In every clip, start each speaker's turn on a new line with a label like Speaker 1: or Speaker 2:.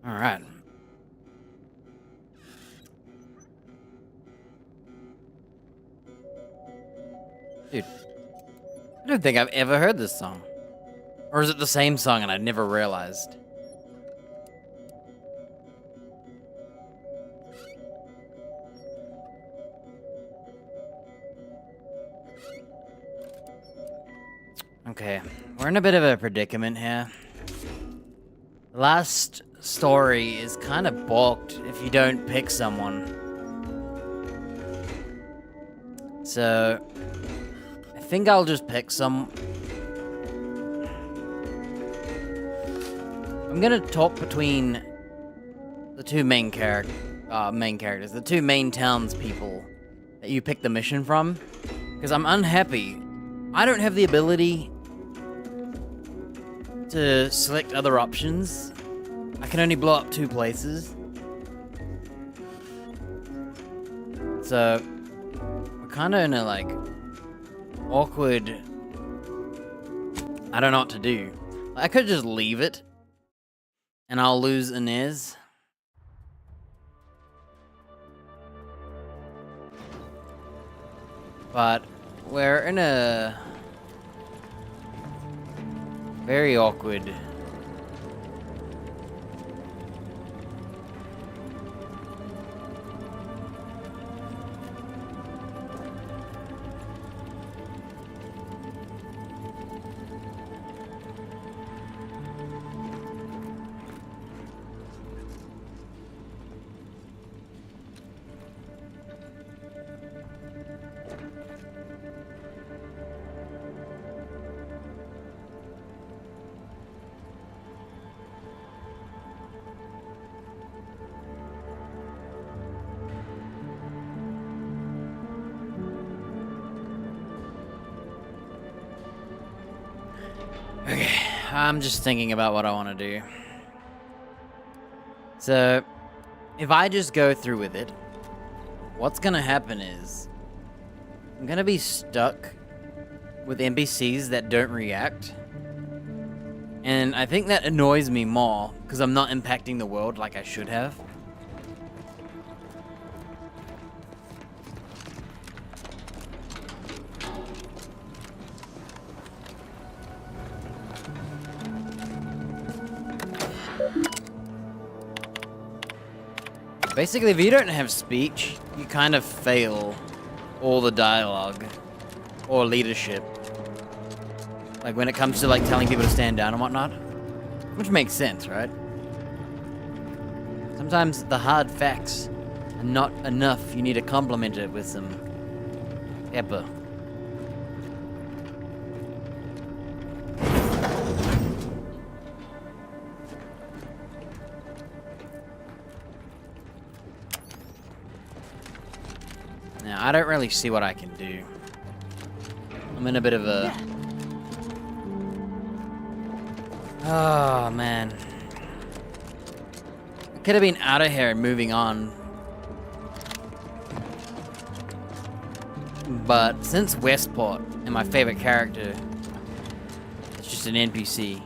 Speaker 1: Alright. Dude, I don't think I've ever heard this song. Or is it the same song and I never realized? Okay, we're in a bit of a predicament here. The last story is kind of balked if you don't pick someone. So, I think I'll just pick some. I'm gonna talk between the two main characters, the two main townspeople that you pick the mission from, because I'm unhappy. I don't have the ability to select other options. I can only blow up 2 places. So, we're kind of in a, like, awkward... I don't know what to do. I could just leave it, and I'll lose Inez. But, we're in a... very awkward. Okay, I'm just thinking about what I want to do. So, if I just go through with it, what's gonna happen is I'm gonna be stuck with NPCs that don't react. And I think that annoys me more because I'm not impacting the world like I should have. Basically, if you don't have speech, you kind of fail all the dialogue or leadership. Like when it comes to like telling people to stand down and whatnot. Which makes sense, right? Sometimes the hard facts are not enough. You need to complement it with some pepper. Now, I don't really see what I can do. I'm in a bit of a... Oh, man. I could have been out of here and moving on. But since Westport and my favorite character is just an NPC.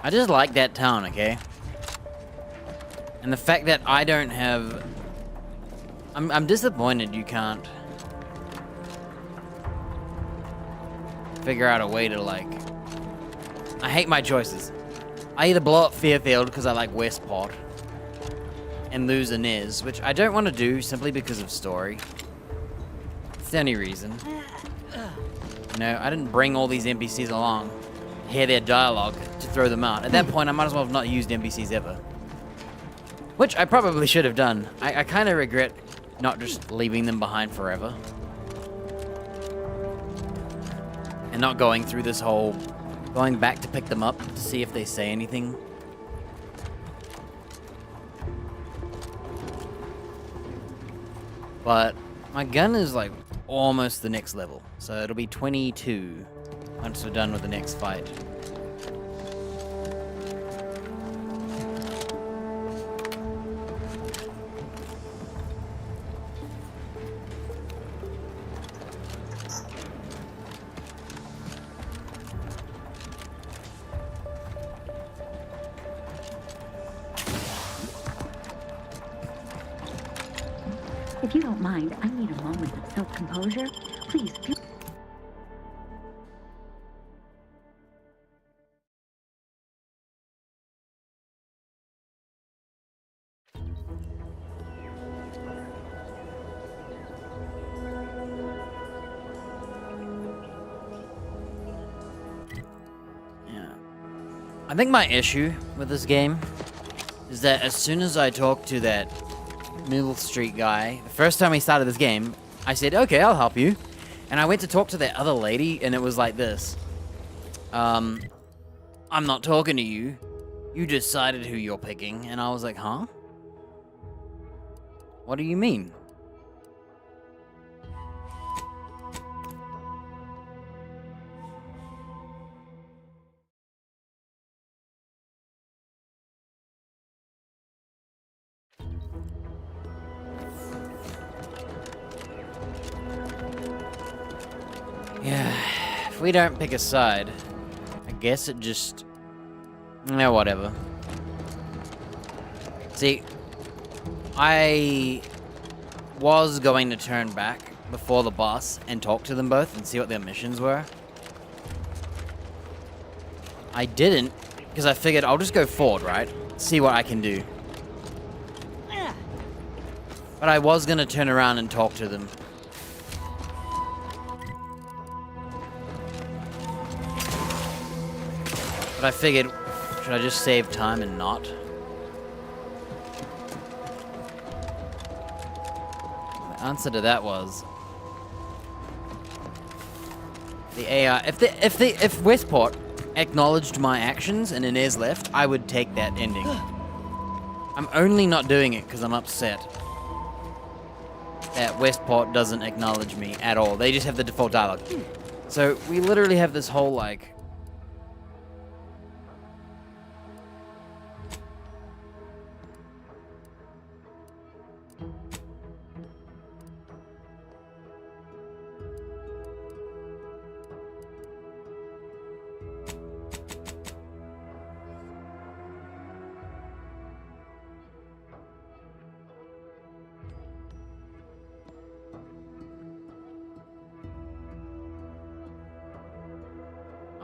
Speaker 1: I just like that town, okay? And the fact that I don't have... I'm disappointed you can't figure out a way to, like... I hate my choices. I either blow up Fairfield because I like Westport and lose Inez, which I don't want to do simply because of story. It's the only reason. You know, I didn't bring all these NPCs along, hear their dialogue, to throw them out. At that point, I might as well have not used NPCs ever. Which I probably should have done. I kind of regret not just leaving them behind forever. And not going through this whole... going back to pick them up to see if they say anything. But my gun is like almost the next level. So it'll be 22 once we're done with the next fight.
Speaker 2: If you don't mind, I need a moment of self-composure. Please, feel...
Speaker 1: I think my issue with this game is that as soon as I talk to that Middle Street guy, the first time we started this game, I said, okay, I'll help you. And I went to talk to that other lady, and it was like this. I'm not talking to you. You decided who you're picking. And I was like, huh? What do you mean? Yeah, if we don't pick a side, I guess it just... whatever. See, I was going to turn back before the boss and talk to them both and see what their missions were. I didn't, because I figured I'll just go forward, right? See what I can do. But I was going to turn around and talk to them. But I figured, should I just save time and not? The answer to that was the AI. If Westport acknowledged my actions and Inez left, I would take that ending. I'm only not doing it because I'm upset that Westport doesn't acknowledge me at all. They just have the default dialogue. So we literally have this whole like...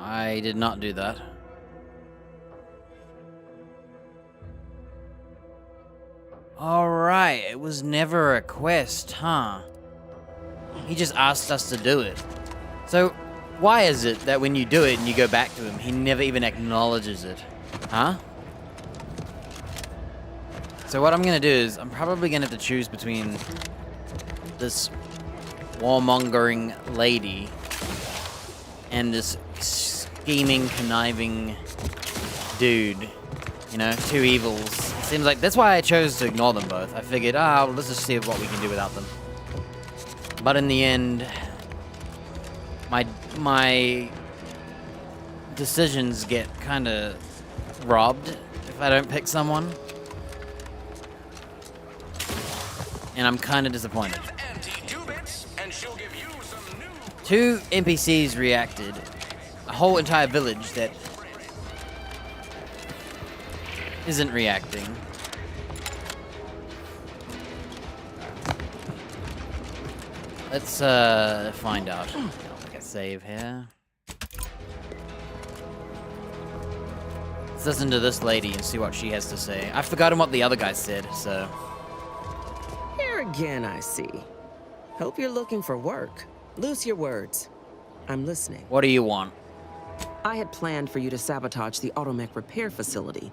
Speaker 1: I did not do that. Alright, it was never a quest, huh? He just asked us to do it. So, why is it that when you do it and you go back to him, he never even acknowledges it? Huh? So what I'm gonna do is, I'm probably gonna have to choose between this warmongering lady and this scheming, conniving dude. You know, two evils. It seems like that's why I chose to ignore them both. I figured, well, let's just see what we can do without them. But in the end, my decisions get kind of robbed if I don't pick someone. And I'm kind of disappointed. Two NPCs reacted. A whole entire village that isn't reacting. Let's find out. I'll make a save here. Let's listen to this lady and see what she has to say. I've forgotten what the other guy said, so...
Speaker 3: Here again, I see. Hope you're looking for work. Loose your words. I'm listening.
Speaker 1: What do you want?
Speaker 3: I had planned for you to sabotage the automech repair facility,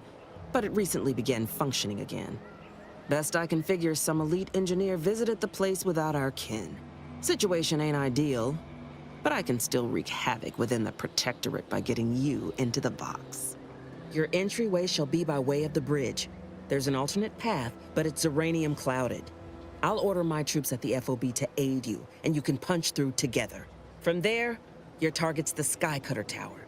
Speaker 3: but it recently began functioning again. Best I can figure, some elite engineer visited the place without our kin. Situation ain't ideal, but I can still wreak havoc within the Protectorate by getting you into the box. Your entryway shall be by way of the bridge. There's an alternate path, but it's uranium clouded. I'll order my troops at the FOB to aid you, and you can punch through together. From there, your target's the Skycutter Tower.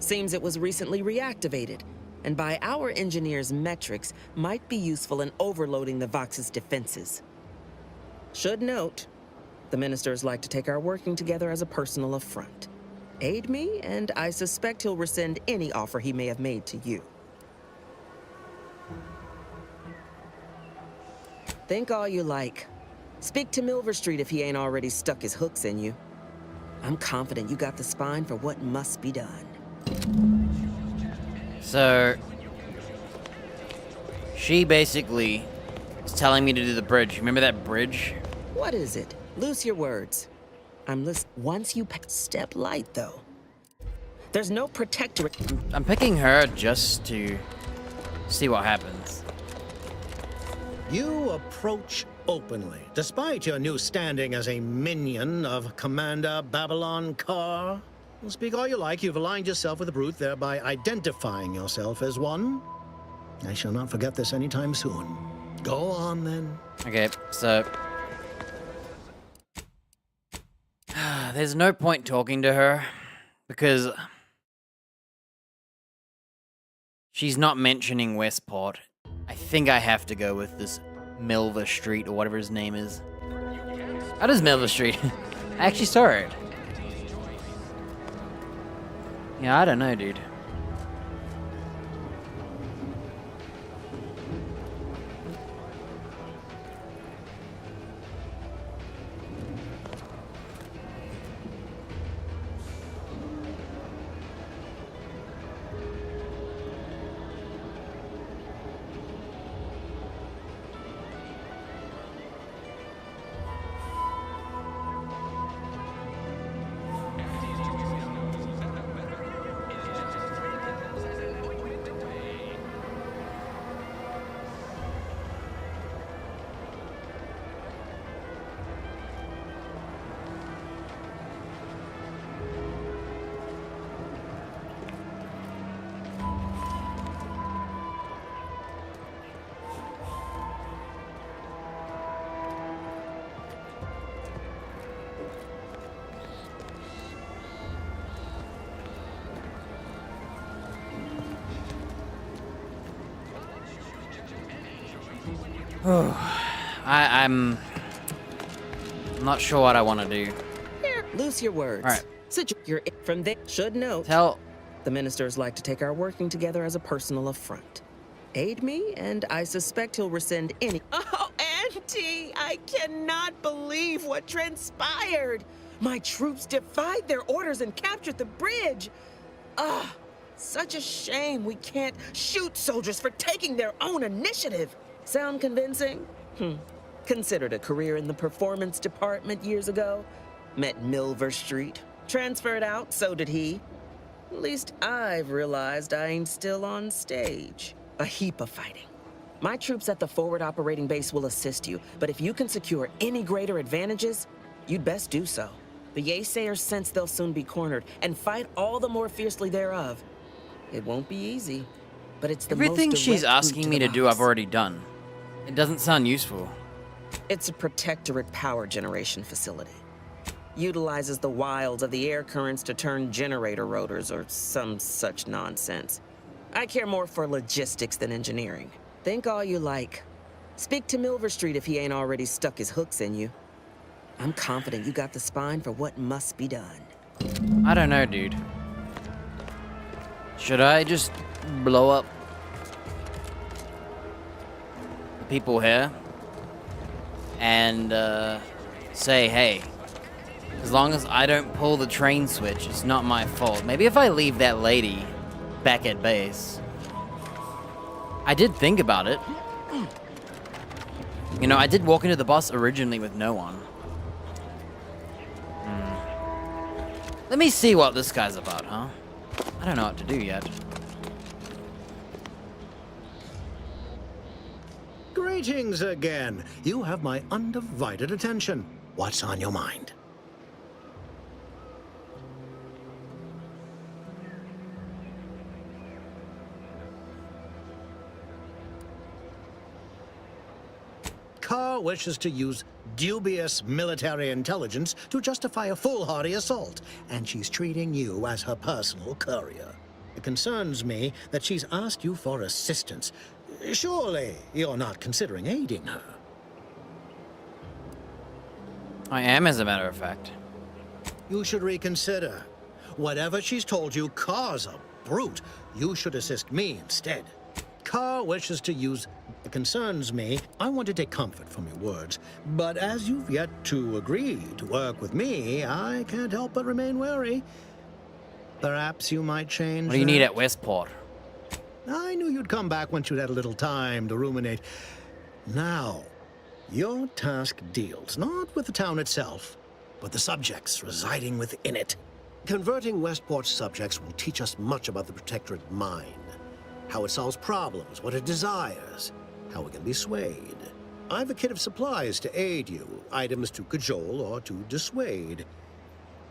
Speaker 3: Seems it was recently reactivated, and by our engineers' metrics, might be useful in overloading the Vox's defenses. Should note, the ministers like to take our working together as a personal affront. Aid me, and I suspect he'll rescind any offer he may have made to you. Think all you like, Speak to Milver Street if he ain't already stuck his hooks in you. I'm confident you got the spine for what must be done.
Speaker 1: So, she basically is telling me to do the bridge. Remember that bridge?
Speaker 3: What is it? Loose your words. I'm listening. Once you step light, though. There's no protectorate.
Speaker 1: I'm picking her just to see what happens.
Speaker 4: You approach openly, despite your new standing as a minion of Commander Babylon Carr. Speak all you like, you've aligned yourself with the brute, thereby identifying yourself as one. I shall not forget this anytime soon. Go on, then.
Speaker 1: Okay, so... there's no point talking to her, because... she's not mentioning Westport. I think I have to go with this Milver Street, or whatever his name is. How does Milver Street? I actually saw it. Yeah, I don't know, dude. I'm not sure what I want to do.
Speaker 3: Here, loose your words.
Speaker 1: All right.
Speaker 3: You're from there. Should note.
Speaker 1: The
Speaker 3: ministers like to take our working together as a personal affront. Aid me, and I suspect he'll rescind any. Oh, Auntie, I cannot believe what transpired. My troops defied their orders and captured the bridge. Ah, such a shame we can't shoot soldiers for taking their own initiative. Sound convincing? Considered a career in the performance department years ago. Met Milver Street. Transferred out, so did he. At least I've realized I ain't still on stage. A heap of fighting. My troops at the forward operating base will assist you, but if you can secure any greater advantages, you'd best do so. The Yaysayers sense they'll soon be cornered, and fight all the more fiercely thereof. It won't be easy, but it's the
Speaker 1: everything
Speaker 3: most
Speaker 1: she's
Speaker 3: direct route
Speaker 1: asking me
Speaker 3: the
Speaker 1: to do,
Speaker 3: boss.
Speaker 1: I've already done. It doesn't sound useful.
Speaker 3: It's a protectorate power generation facility. Utilizes the wilds of the air currents to turn generator rotors or some such nonsense. I care more for logistics than engineering. Think all you like. Speak to Milver Street if he ain't already stuck his hooks in you. I'm confident you got the spine for what must be done.
Speaker 1: I don't know, dude. Should I just blow up the people here and say, hey, as long as I don't pull the train switch, it's not my fault. Maybe if I leave that lady back at base. I did think about it. You know, I did walk into the bus originally with no one. Let me see what this guy's about, huh? I don't know what to do yet.
Speaker 4: Greetings again. You have my undivided attention. What's on your mind? Carr wishes to use dubious military intelligence to justify a foolhardy assault, and she's treating you as her personal courier. It concerns me that she's asked you for assistance. Surely you're not considering aiding her.
Speaker 1: I am, as a matter of fact.
Speaker 4: You should reconsider. Whatever she's told you, Carr's a brute. You should assist me instead. Carr wishes to use It concerns me. I want to take comfort from your words, but as you've yet to agree to work with me, I can't help but remain wary. Perhaps you might change
Speaker 1: What do you need
Speaker 4: that?
Speaker 1: at Westport?
Speaker 4: I knew you'd come back once you'd had a little time to ruminate. Now, your task deals not with the town itself, but the subjects residing within it.
Speaker 5: Converting Westport's subjects will teach us much about the Protectorate mind. How it solves problems, what it desires, how it can be swayed. I've a kit of supplies to aid you, items to cajole or to dissuade.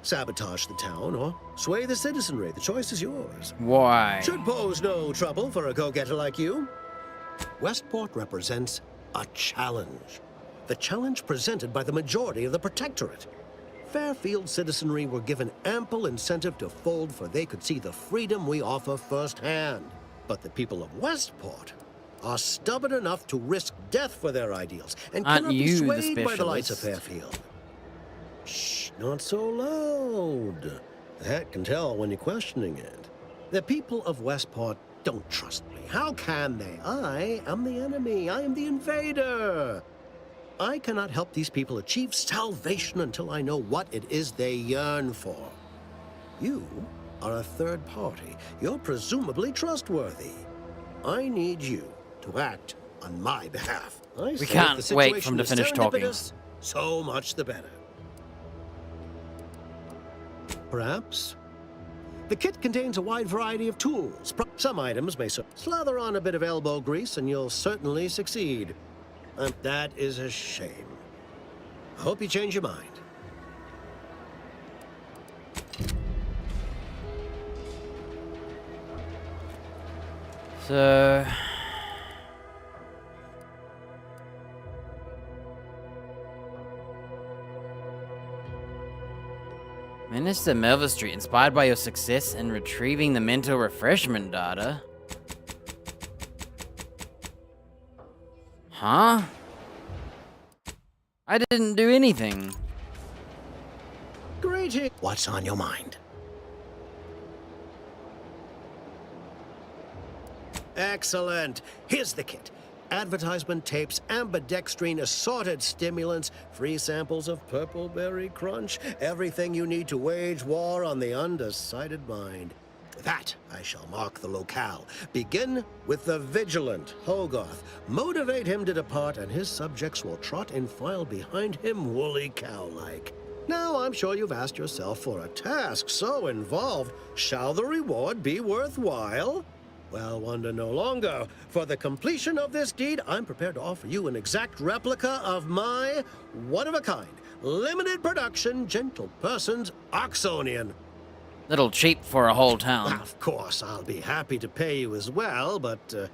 Speaker 5: Sabotage the town or sway the citizenry. The choice is yours.
Speaker 1: Why?
Speaker 5: Should pose no trouble for a go-getter like you. Westport represents a challenge. The challenge presented by the majority of the Protectorate. Fairfield citizenry were given ample incentive to fold, for they could see the freedom we offer firsthand. But the people of Westport are stubborn enough to risk death for their ideals and
Speaker 1: Aren't
Speaker 5: cannot be
Speaker 1: you the
Speaker 5: swayed by the lights of
Speaker 1: specialist?
Speaker 5: Fairfield. Shh, not so loud. The hat can tell when you're questioning it. The people of Westport don't trust me. How can they? I am the enemy. I am the invader. I cannot help these people achieve salvation until I know what it is they yearn for. You are a third party. You're presumably trustworthy. I need you to act on my behalf. I say if
Speaker 1: can't
Speaker 5: the
Speaker 1: wait for him to
Speaker 5: situation is
Speaker 1: finish talking.
Speaker 5: serendipitous, so much the better. Perhaps. The kit contains a wide variety of tools. Some items may slather on a bit of elbow grease and you'll certainly succeed. That is a shame. I hope you change your mind.
Speaker 1: So... Minister Melva Street, inspired by your success in retrieving the mental refreshment data. Huh? I didn't do anything.
Speaker 5: Greeting.
Speaker 4: What's on your mind?
Speaker 5: Excellent. Here's the kit. Advertisement tapes, ambidextrine, assorted stimulants, free samples of purple berry crunch, everything you need to wage war on the undecided mind. That I shall mark the locale. Begin with the vigilant Hogarth. Motivate him to depart, and his subjects will trot in file behind him, woolly cow-like. Now, I'm sure you've asked yourself, for a task so involved, shall the reward be worthwhile? Well, wonder no longer. For the completion of this deed, I'm prepared to offer you an exact replica of my one-of-a-kind, limited production, gentle person's Oxonian.
Speaker 1: Little cheap for a whole town.
Speaker 5: Of course, I'll be happy to pay you as well, but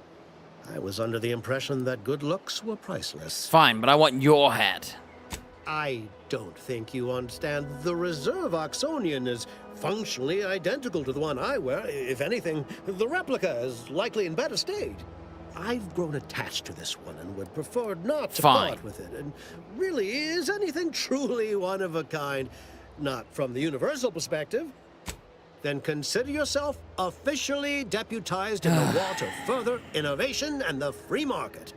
Speaker 5: I was under the impression that good looks were priceless.
Speaker 1: Fine, but I want your hat.
Speaker 5: I don't think you understand. The reserve Oxonian is functionally identical to the one I wear. If anything, the replica is likely in better state. I've grown attached to this one and would prefer not to part with it. And really, is anything truly one of a kind? Not from the universal perspective. Then consider yourself officially deputized in the war to further innovation and the free market.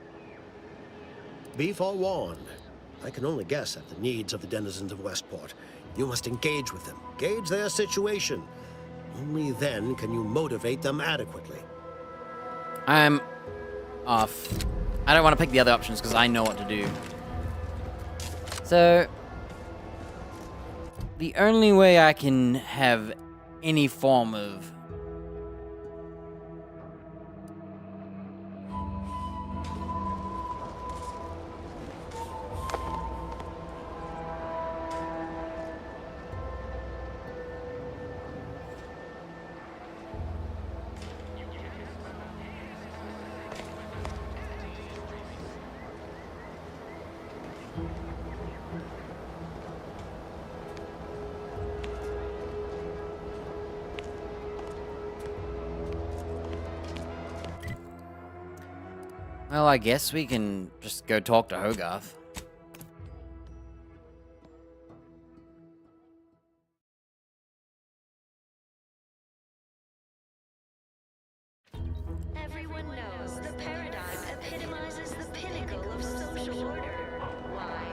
Speaker 5: Be forewarned. I can only guess at the needs of the denizens of Westport. You must engage with them, gauge their situation. Only then can you motivate them adequately.
Speaker 1: I'm off. I don't want to pick the other options because I know what to do. So, the only way I can have any form of well, I guess we can just go talk to Hogarth.
Speaker 6: everyone knows, the paradigm epitomizes the pinnacle of social order. Why?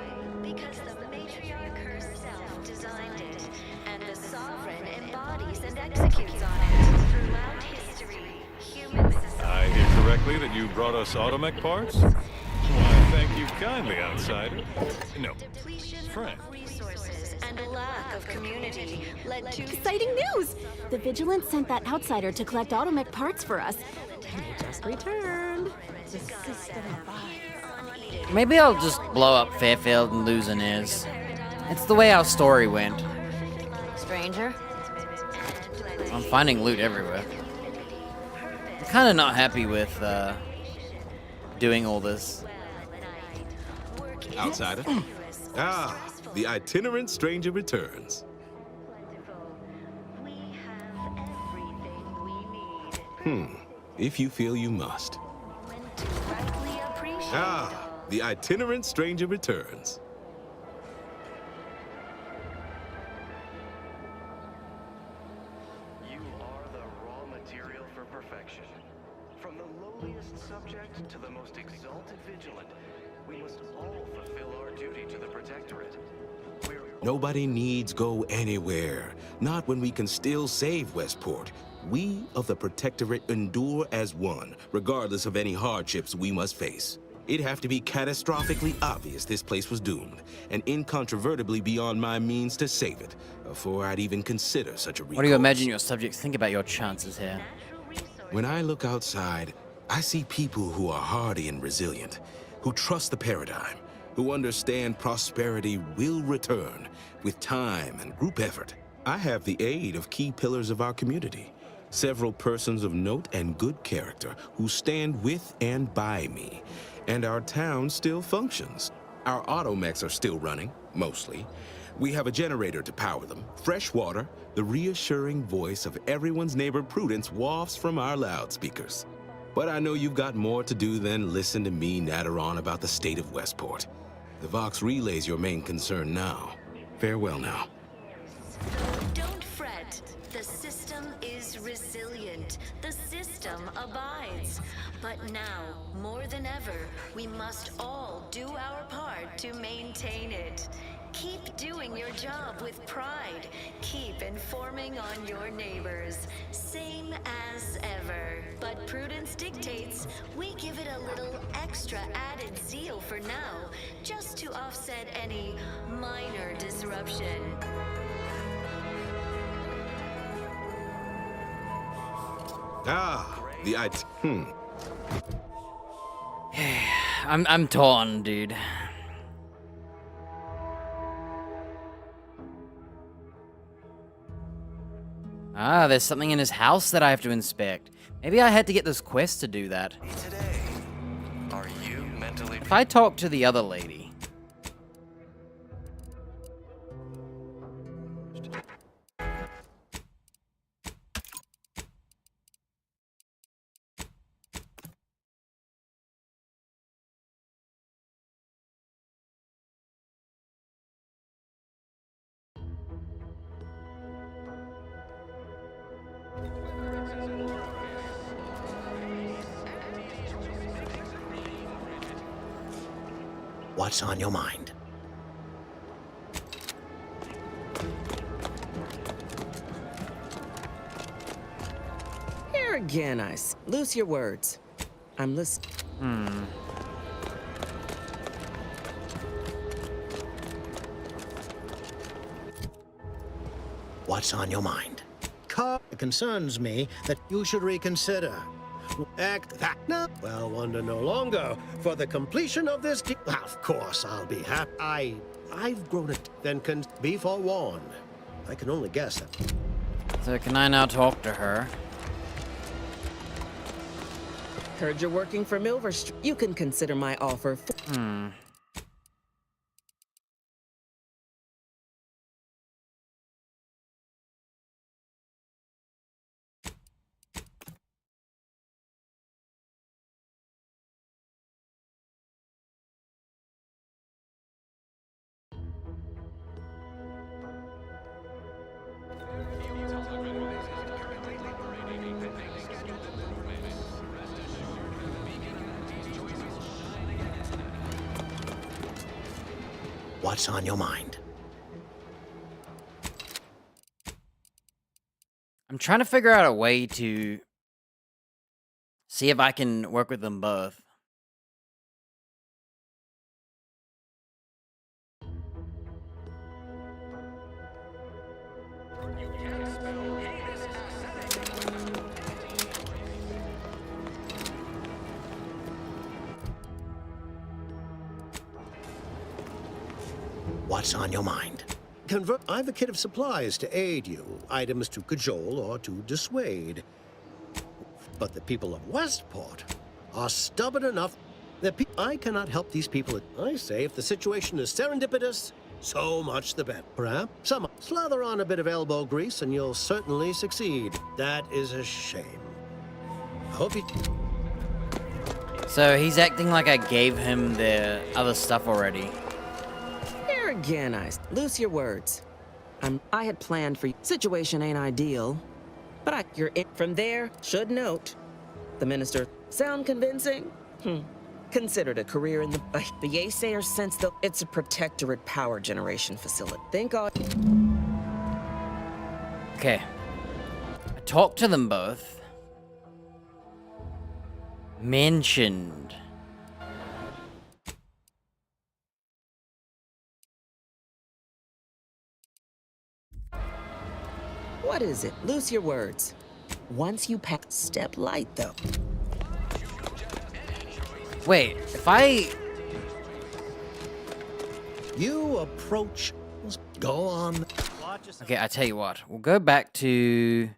Speaker 6: Because the matriarch herself designed it, and the sovereign embodies and executes on it. Throughout history, human society...
Speaker 7: I hear correctly that you brought us automech parts? Why, thank you kindly, outsider. No,
Speaker 6: Depletion
Speaker 7: friend.
Speaker 6: of resources and a lack of community led to...
Speaker 8: Exciting news! The Vigilance sent that outsider to collect automech parts for us. And they just returned. The system abides.
Speaker 1: Maybe I'll just blow up Fairfield and lose Inez. It's the way our story went.
Speaker 8: Stranger?
Speaker 1: I'm finding loot everywhere. I'm kind of not happy with doing all this.
Speaker 9: Outsider? Ah, the itinerant stranger returns.
Speaker 6: We have everything we need.
Speaker 9: If you feel you must.
Speaker 6: When to rightly appreciate
Speaker 9: Ah, the itinerant stranger returns.
Speaker 10: You are the raw material for perfection. From the lowliest subject to the most exalted vigilant, we must all fulfill our duty to the Protectorate.
Speaker 9: Nobody needs go anywhere. Not when we can still save Westport. We of the Protectorate endure as one, regardless of any hardships we must face. It'd have to be catastrophically obvious this place was doomed, and incontrovertibly beyond my means to save it, before I'd even consider such a recourse.
Speaker 1: What do you imagine your subjects think about your chances here?
Speaker 9: When I look outside, I see people who are hardy and resilient, who trust the paradigm, who understand prosperity will return with time and group effort. I have the aid of key pillars of our community, several persons of note and good character who stand with and by me, and our town still functions. Our automechs are still running, mostly. We have a generator to power them, fresh water, the reassuring voice of everyone's neighbor Prudence wafts from our loudspeakers. But I know you've got more to do than listen to me natter on about the state of Westport. The Vox relay's your main concern now. Farewell now.
Speaker 6: Don't fret. The system is resilient. The system abides. But now, more than ever, we must all do our part to maintain it. Keep doing your job with pride. Keep informing on your neighbors. Same as ever. But prudence dictates we give it a little extra added zeal for now, just to offset any minor disruption.
Speaker 9: Ah, the
Speaker 1: I'm torn, dude. Ah, there's something in his house that I have to inspect. Maybe I had to get this quest to do that.
Speaker 10: Today, are you mentally...
Speaker 1: If I talk to the other lady...
Speaker 4: What's on your mind?
Speaker 3: Here again, loose your words. I'm listening.
Speaker 4: What's on your mind? It concerns me that you should reconsider.
Speaker 5: Act that now. Well, wonder no longer. For the completion of this of course, I'll be happy. I've grown it. Then can be forewarned. I can only guess that.
Speaker 1: So can I now talk to her?
Speaker 3: Heard you're working for Milver Street. You can consider my offer.
Speaker 4: What's on your mind?
Speaker 1: I'm trying to figure out a way to see if I can work with them both.
Speaker 4: What's on your mind?
Speaker 5: I have a kit of supplies to aid you, items to cajole or to dissuade. But the people of Westport are stubborn enough that I cannot help these people. I say if the situation is serendipitous, so much the better. Perhaps some slather on a bit of elbow grease and you'll certainly succeed. That is a shame. I hope you...
Speaker 1: So he's acting like I gave him the other stuff already.
Speaker 3: Here again, loose your words. I had planned for you. Situation ain't ideal, but you're in. From there, should note, the minister sound convincing? Considered a career in the Yaysayer sense that it's a protectorate power generation facility. Think all.
Speaker 1: Okay. I talked to them both. Mentioned.
Speaker 3: What is it? Loose your words. Once you pass, step light though.
Speaker 1: Wait, if I...
Speaker 4: You approach... Go on.
Speaker 1: Okay, I tell you what. We'll go back to...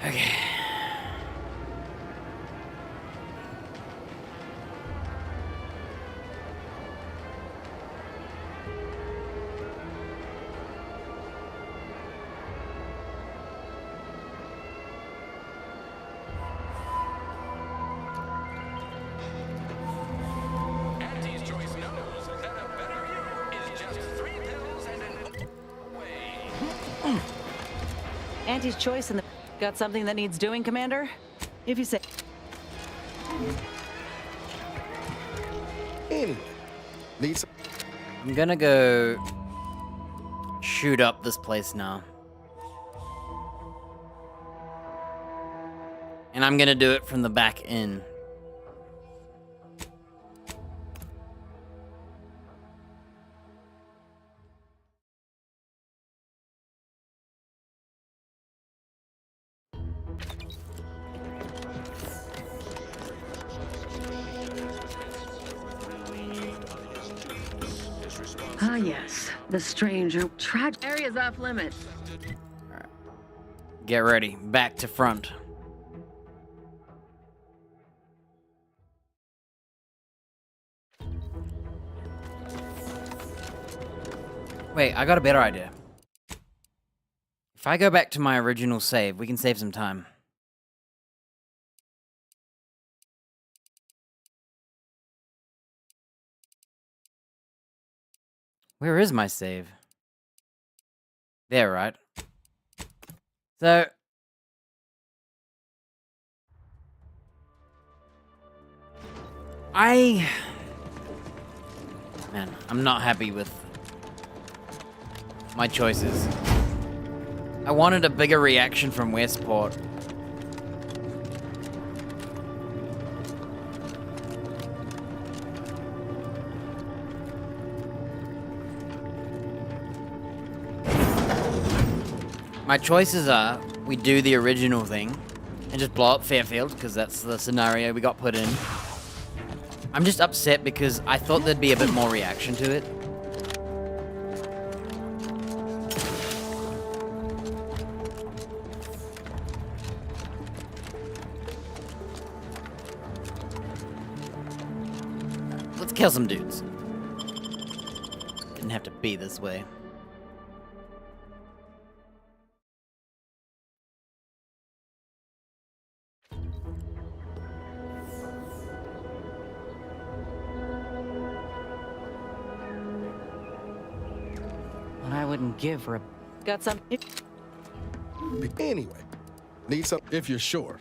Speaker 1: Okay.
Speaker 11: Auntie's choice and the... Got something that needs doing, Commander? If you say...
Speaker 12: Anyway, needs...
Speaker 1: I'm gonna go... shoot up this place now. And I'm gonna do it from the back in.
Speaker 2: Ah, yes. The stranger. Area's off limits.
Speaker 1: Alright. Get ready. Back to front. Wait, I got a better idea. If I go back to my original save, we can save some time. Where is my save? There, right? So... Man, I'm not happy with my choices. I wanted a bigger reaction from Westport. My choices are, we do the original thing and just blow up Fairfield, because that's the scenario we got put in. I'm just upset because I thought there'd be a bit more reaction to it. Let's kill some dudes. be this way.
Speaker 11: What I wouldn't give for a... Got some...
Speaker 12: Anyway, need some if you're sure.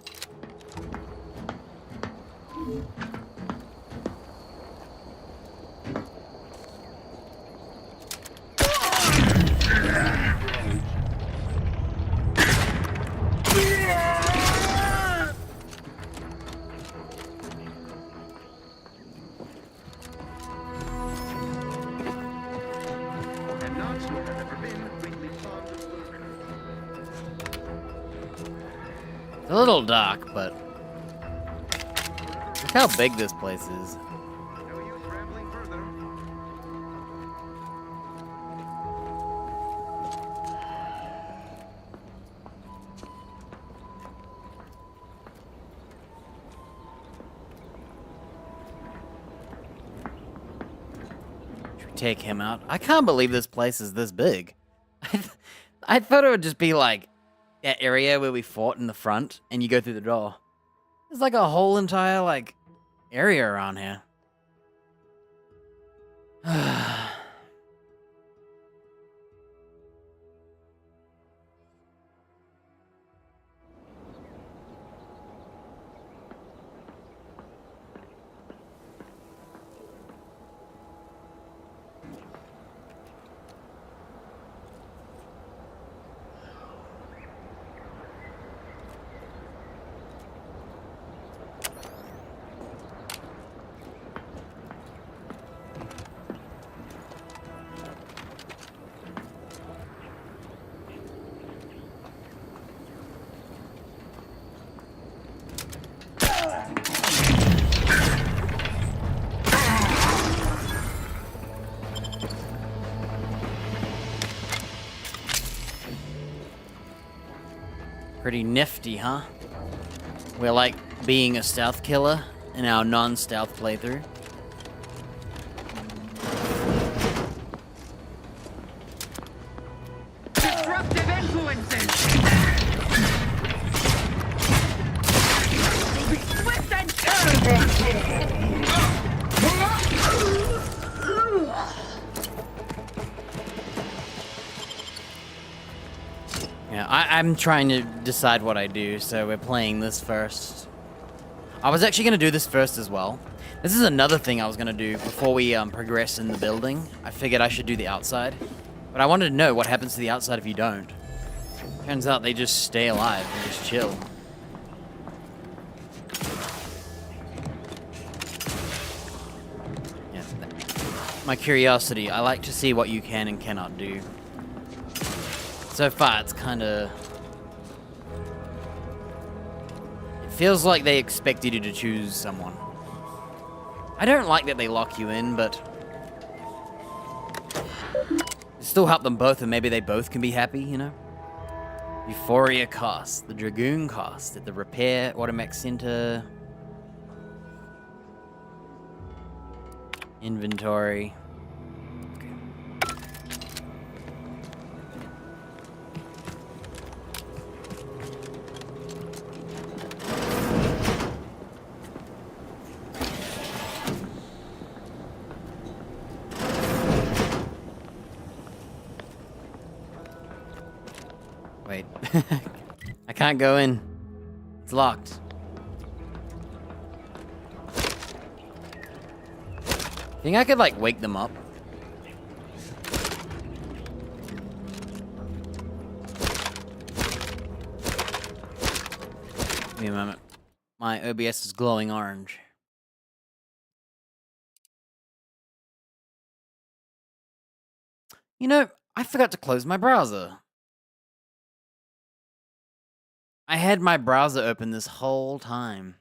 Speaker 1: It's a little dark, but look how big this place is. Should we take him out? I can't believe this place is this big. I thought it would just be like that area where we fought in the front, and you go through the door. There's like a whole entire, like, area around here. Pretty nifty, huh? We're like being a stealth killer in our non-stealth playthrough.
Speaker 13: Disruptive influences! Swift and
Speaker 1: Yeah, I'm trying to decide what I do, so we're playing this first. I was actually going to do this first as well. This is another thing I was going to do before we progress in the building. I figured I should do the outside. But I wanted to know what happens to the outside if you don't. Turns out they just stay alive and just chill. Yeah. My curiosity, I like to see what you can and cannot do. So far, it's kind of... It feels like they expected you to choose someone. I don't like that they lock you in, but... it still help them both, and maybe they both can be happy, you know? Euphoria cost, the Dragoon cost, at the repair automatic center. Inventory. Wait. I can't go in. It's locked. Think I could, like, wake them up? Give me a moment. My OBS is glowing orange. You know, I forgot to close my browser. I had my browser open this whole time.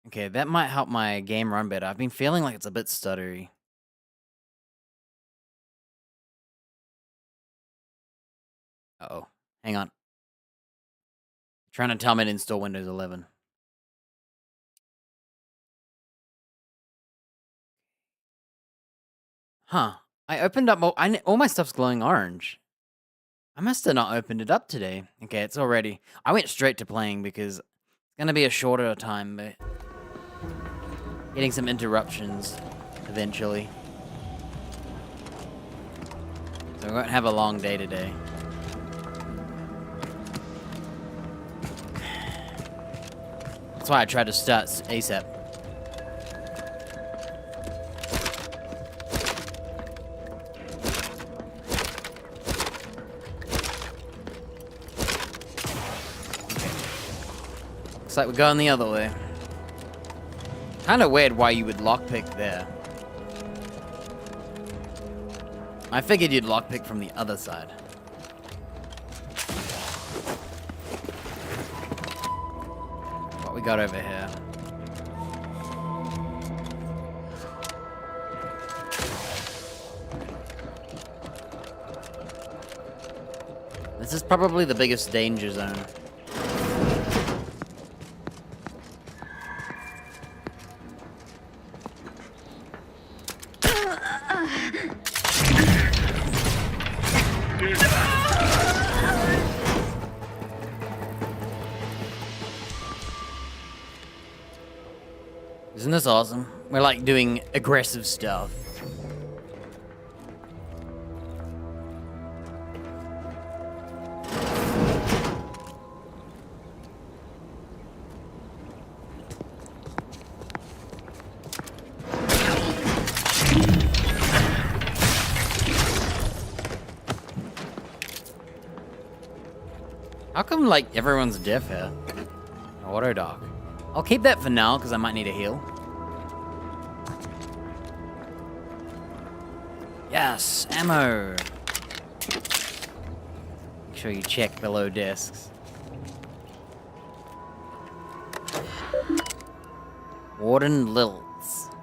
Speaker 1: Okay, that might help my game run better. I've been feeling like it's a bit stuttery. Uh-oh. Hang on. Trying to tell me to install Windows 11. Huh. I opened up all my stuff's glowing orange. I must have not opened it up today. Okay, it's all ready. I went straight to playing because it's gonna be a shorter time, but getting some interruptions eventually. So we won't have a long day today. That's why I tried to start ASAP. Looks like we're going the other way. Kind of weird why you would lockpick there. I figured you'd lockpick from the other side. What we got over here? This is probably the biggest danger zone. Isn't this awesome? We're like doing aggressive stuff. How come, like, everyone's deaf here? Auto dock. I'll keep that for now, because I might need a heal. Yes, ammo! Make sure you check below desks. Warden Lilts.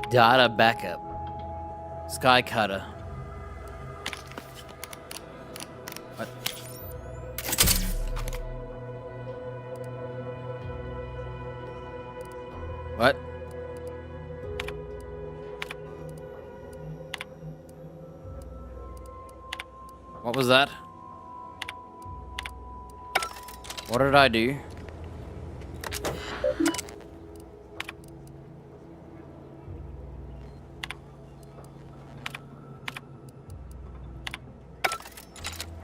Speaker 1: Data backup. Sky Cutter. What? What? What was that? What did I do?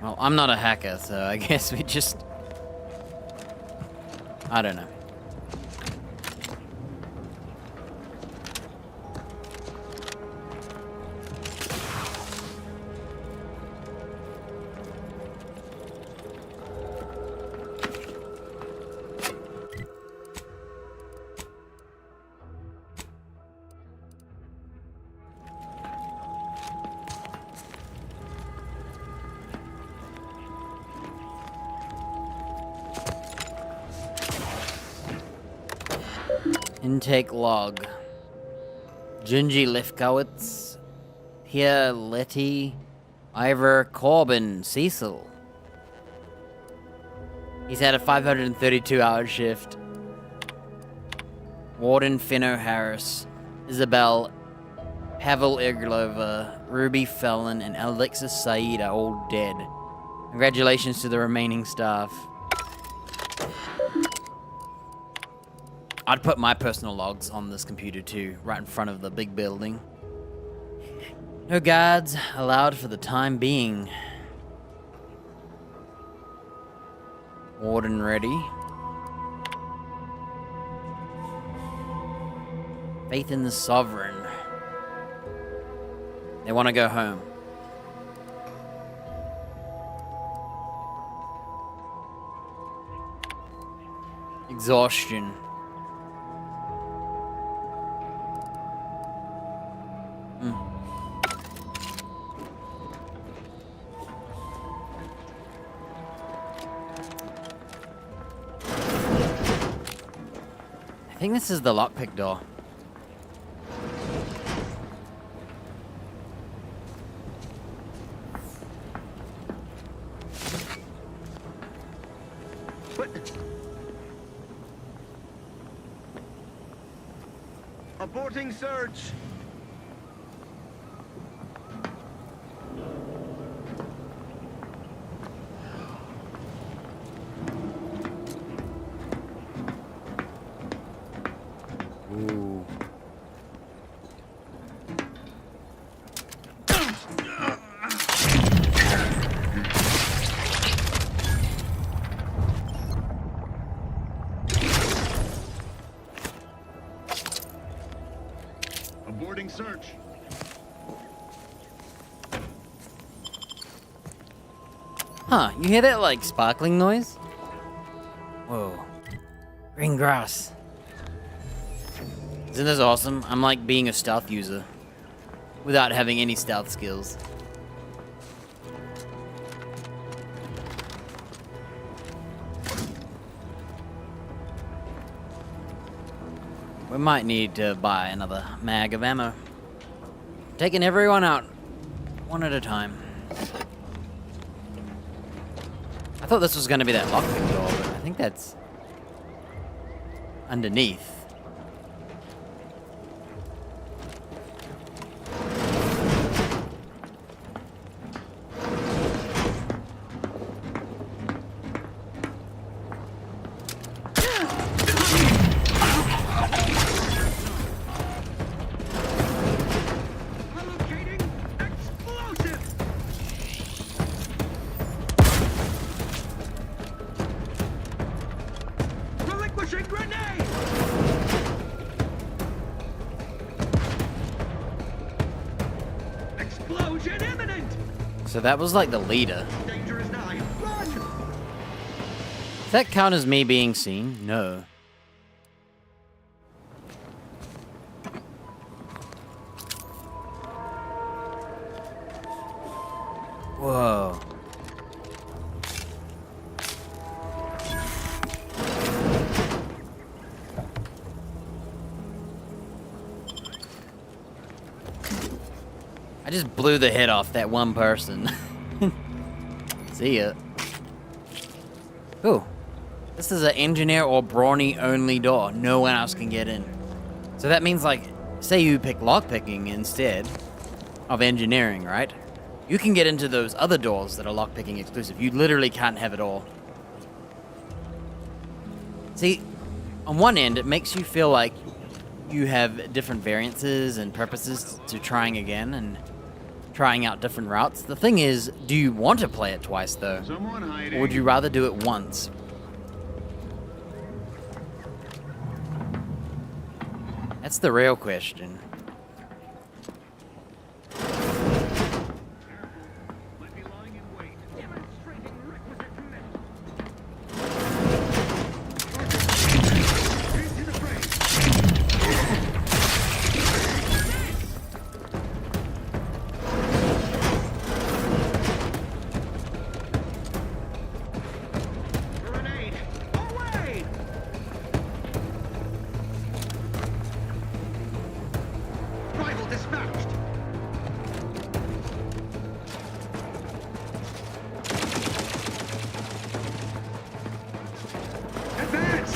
Speaker 1: Well, I'm not a hacker, so I guess we just... I don't know. Intake log. Junji Lefkowitz, Pierre Letty, Ivor Corbin, Cecil. He's had a 532-hour shift. Warden Finno Harris, Isabel, Pavel Irglova, Ruby Felon, and Alexis Saeed are all dead. Congratulations to the remaining staff. I'd put my personal logs on this computer too, right in front of the big building. No guards allowed for the time being. Warden ready. Faith in the Sovereign. They want to go home. Exhaustion. I think this is the lockpick door.
Speaker 10: Aborting search.
Speaker 1: Ooh.
Speaker 10: Aborting search.
Speaker 1: Huh, you hear that, like, sparkling noise? Whoa. Green grass. Isn't this awesome? I'm like being a stealth user without having any stealth skills. We might need to buy another mag of ammo. Taking everyone out one at a time. I thought this was going to be that lockpick door, but I think that's underneath.
Speaker 10: Locating explosive. Relinquishing grenade. Explosion imminent.
Speaker 1: So that was like the leader.
Speaker 10: Danger is nigh. Run.
Speaker 1: Does that count as me being seen? No. Whoa. I just blew the head off that one person. See ya. Ooh. This is an engineer or brawny only door. No one else can get in. So that means, like, say you pick lockpicking instead of engineering, right? You can get into those other doors that are lockpicking exclusive. You literally can't have it all. See, on one end, it makes you feel like you have different variances and purposes to trying again and trying out different routes. The thing is, do you want to play it twice, though? Or would you rather do it once? That's the real question.
Speaker 10: Might be lying in wait. Demonstrating requisite commitment. Into the fray. Grenade. Away. Rival dispatched. Advance.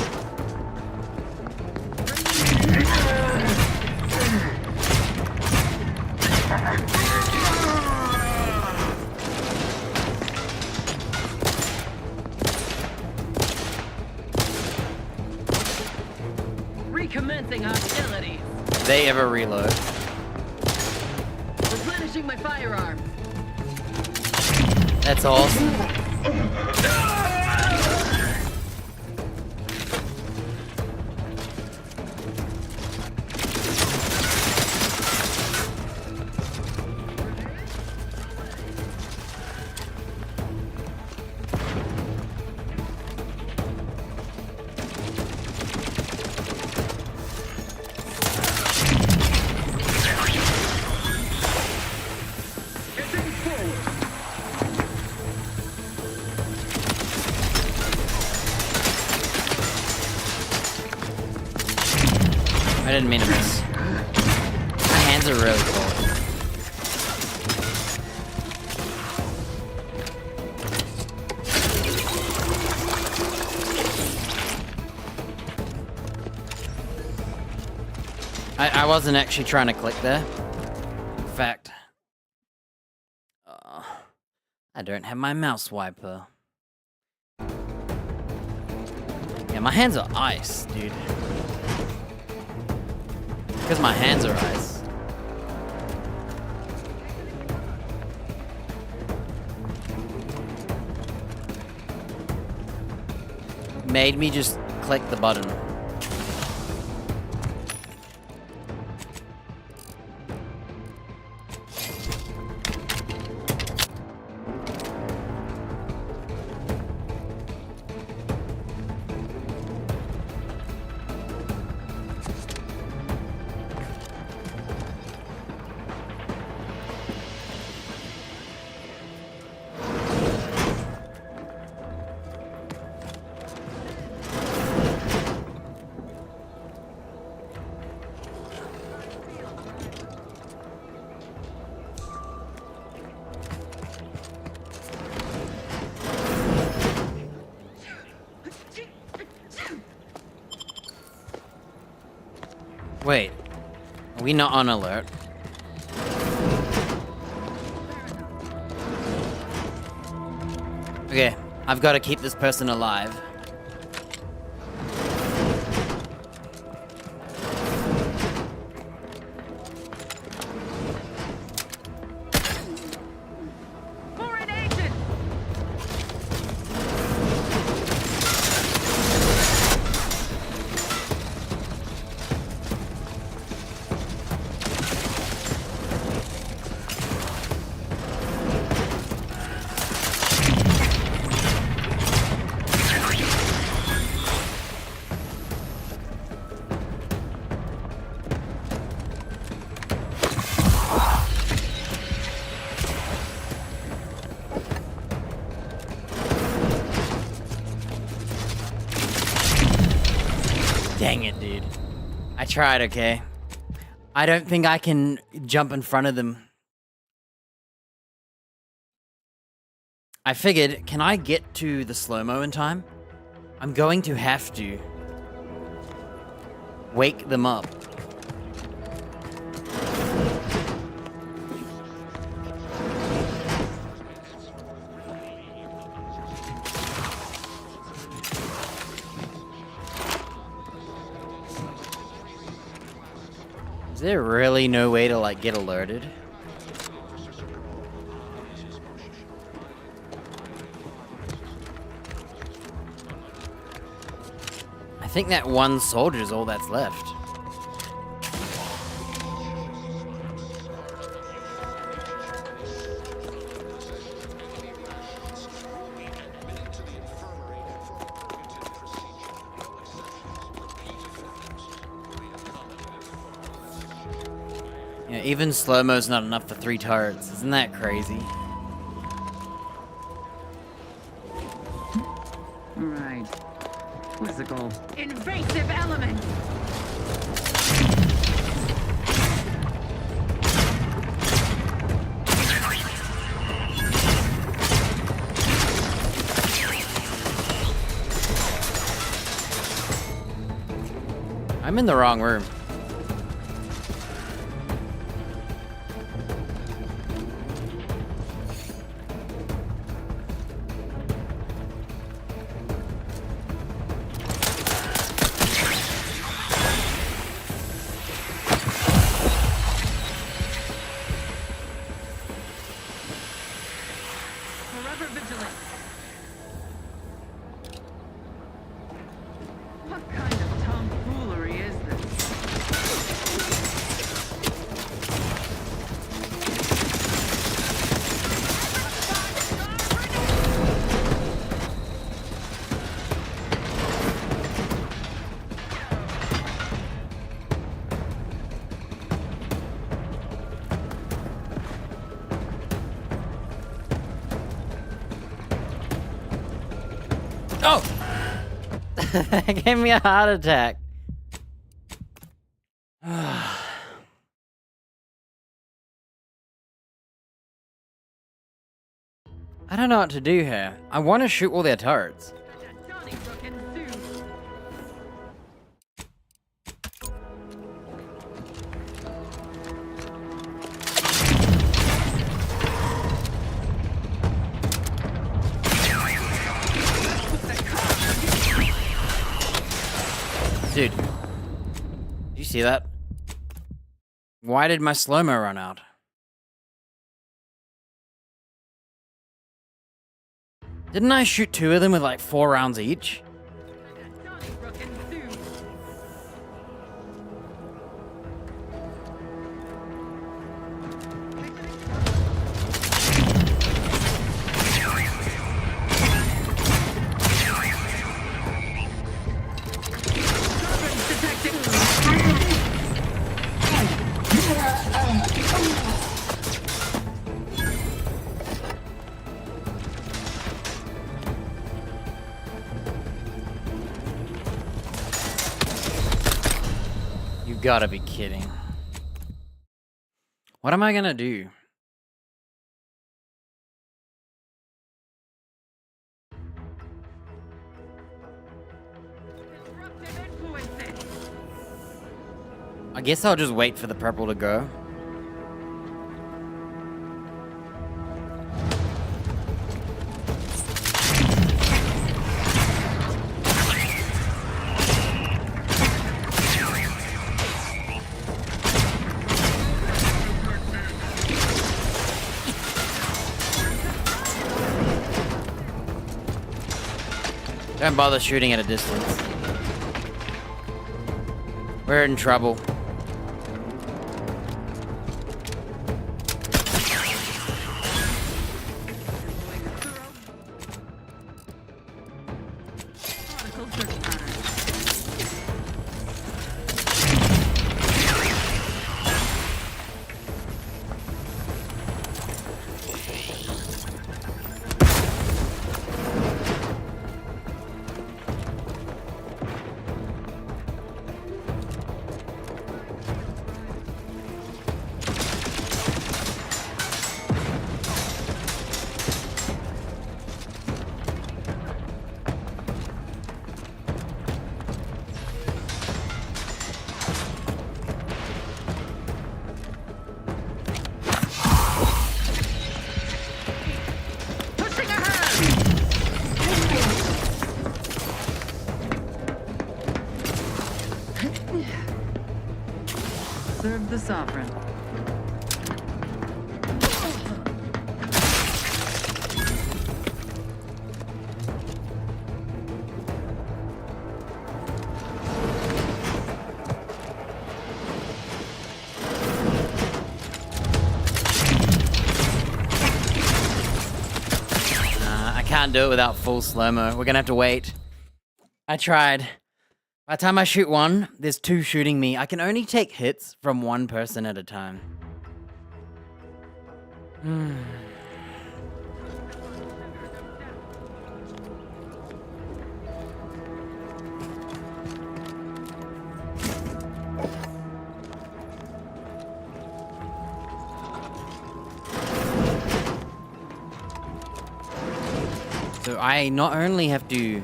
Speaker 11: Recommencing hostilities.
Speaker 1: They ever reload.
Speaker 11: Replenishing my firearm.
Speaker 1: That's awesome.
Speaker 10: Getting forward.
Speaker 1: I didn't mean to miss. My hands are really cold. I wasn't actually trying to click there. In fact, I don't have my mouse wiper. Yeah, my hands are ice, dude. Because my hands are ice. Made me just click the button. Wait, are we not on alert? Okay, I've got to keep this person alive.
Speaker 13: Foreign agent!
Speaker 1: Dang it, dude. I tried, okay? I don't think I can jump in front of them. I figured, can I get to the slow-mo in time? I'm going to have to wake them up. Is there really no way to, like, get alerted? I think that one soldier is all that's left. Yeah, even slow-mo's not enough for 3 turrets. Isn't that crazy?
Speaker 13: Right. What's the goal? Invasive element!
Speaker 1: I'm in the wrong room.
Speaker 13: Forever vigilant. What kind of tomfoolery is this?
Speaker 1: Oh! That gave me a heart attack. I don't know what to do here. I want to shoot all their turrets. Dude. Did you see that? Why did my slow-mo run out? Didn't I shoot 2 of them with like 4 rounds each? You gotta be kidding. What am I gonna do? I guess I'll just wait for the purple to go. Don't bother shooting at a distance. We're in trouble.
Speaker 13: Serve the sovereign.
Speaker 1: I can't do it without full slow-mo. We're gonna have to wait. I tried. By the time I shoot one, there's 2 shooting me. I can only take hits from 1 person at a time. So I not only have to...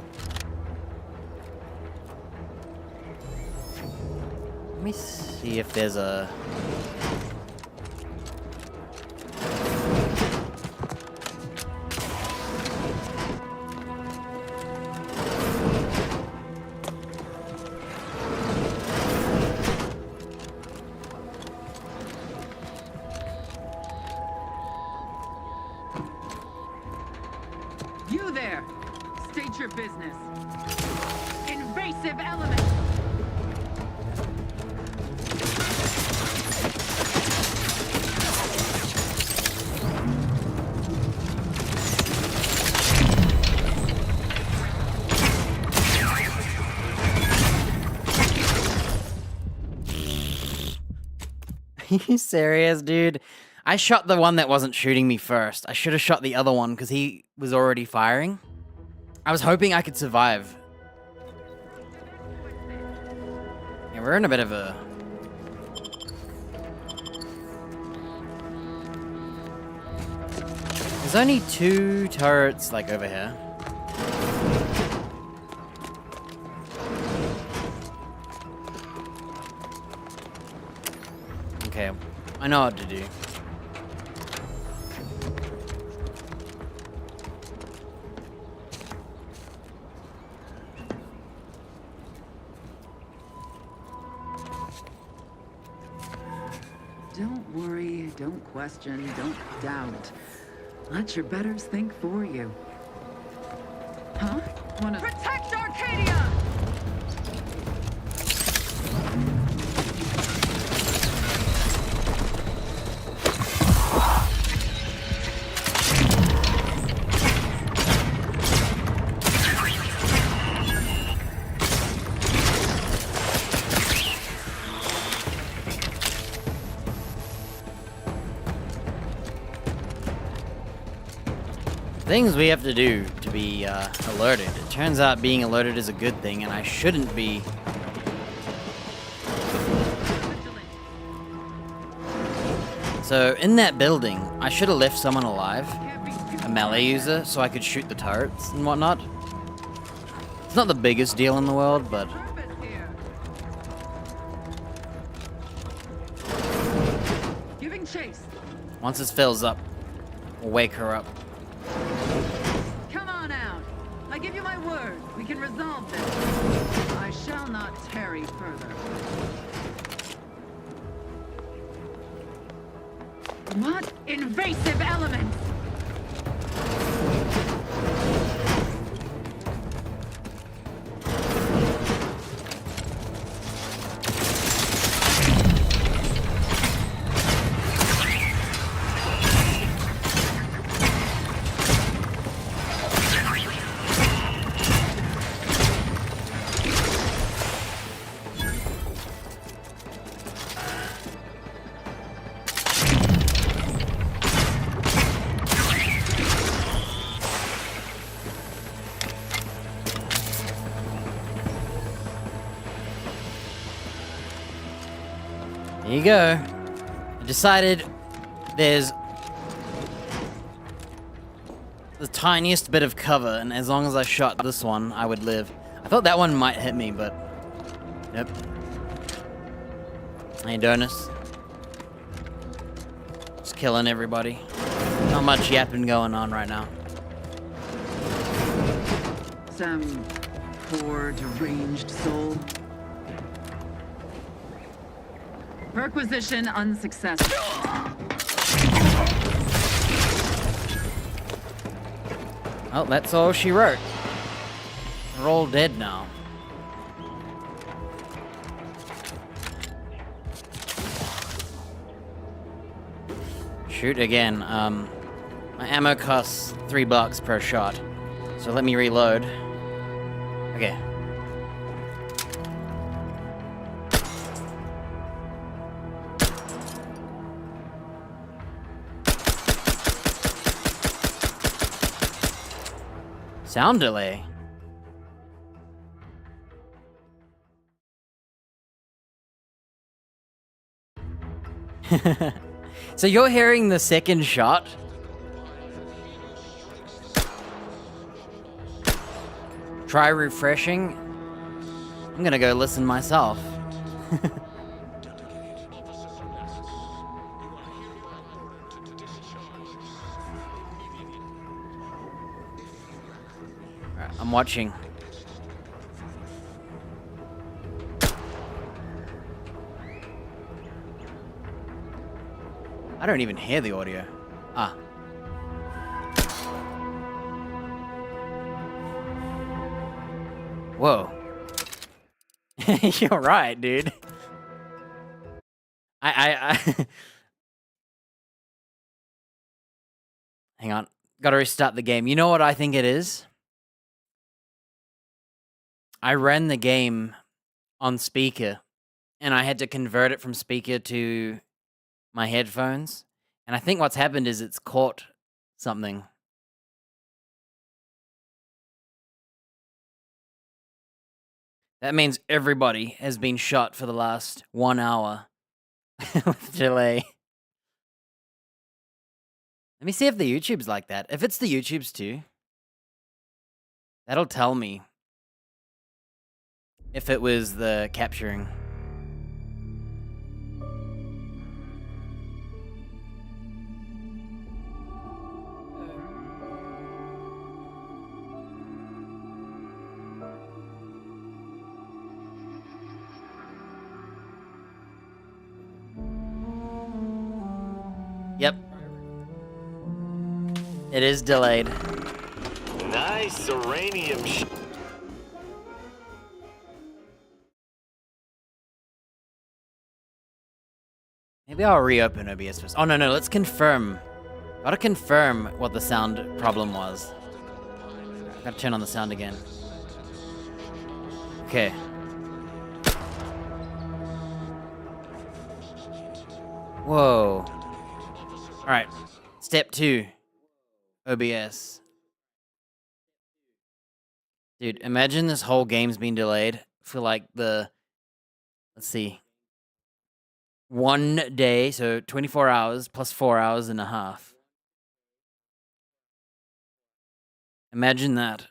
Speaker 1: Let me see if there's a...
Speaker 13: You there! State your business. Invasive element!
Speaker 1: Are you serious, dude? I shot the one that wasn't shooting me first. I should have shot the other one because he was already firing. I was hoping I could survive. Yeah, we're in a bit of a... There's only 2 turrets, like, over here. Okay, I know what to do.
Speaker 13: Don't question, don't doubt. Let your betters think for you. Huh? Wanna protect Arcadia!
Speaker 1: Things we have to do to be alerted. It turns out being alerted is a good thing, and I shouldn't be. So, in that building, I should have left someone alive, a melee user, so I could shoot the turrets and whatnot. It's not the biggest deal in the world, but...
Speaker 13: Giving chase.
Speaker 1: once this fills up, we'll wake her up.
Speaker 13: Come on out. I give you my word. We can resolve this. I shall not tarry further. What invasive elements?
Speaker 1: There you go. I decided there's the tiniest bit of cover, and as long as I shot this one, I would live. I thought that one might hit me, but... nope. Hey, Donus. Just killing everybody. Not much yapping going on right now.
Speaker 13: Some poor, deranged soul. Perquisition unsuccessful.
Speaker 1: Oh, that's all she wrote. They're all dead now. Shoot again. My ammo costs $3 per shot. So let me reload. Okay. Sound delay. So you're hearing the second shot? Try refreshing. I'm gonna go listen myself. Alright, I'm watching. I don't even hear the audio. Ah. Whoa. You're right, dude. I Hang on. Gotta restart the game. You know what I think it is? I ran the game on speaker, and I had to convert it from speaker to my headphones. And I think what's happened is it's caught something. That means everybody has been shot for the last 1 hour with delay. Let me see if the YouTube's like that. If it's the YouTube's too, that'll tell me if it was the capturing. It is delayed.
Speaker 10: Nice uranium
Speaker 1: Maybe I'll reopen OBS first. Oh, no, let's confirm. Gotta confirm what the sound problem was. Gotta turn on the sound again. Okay. Whoa. Alright. Step 2. OBS. Dude, imagine this whole game's been delayed for like the... Let's see. 1 day, so 24 hours plus 4 hours and a half. Imagine that.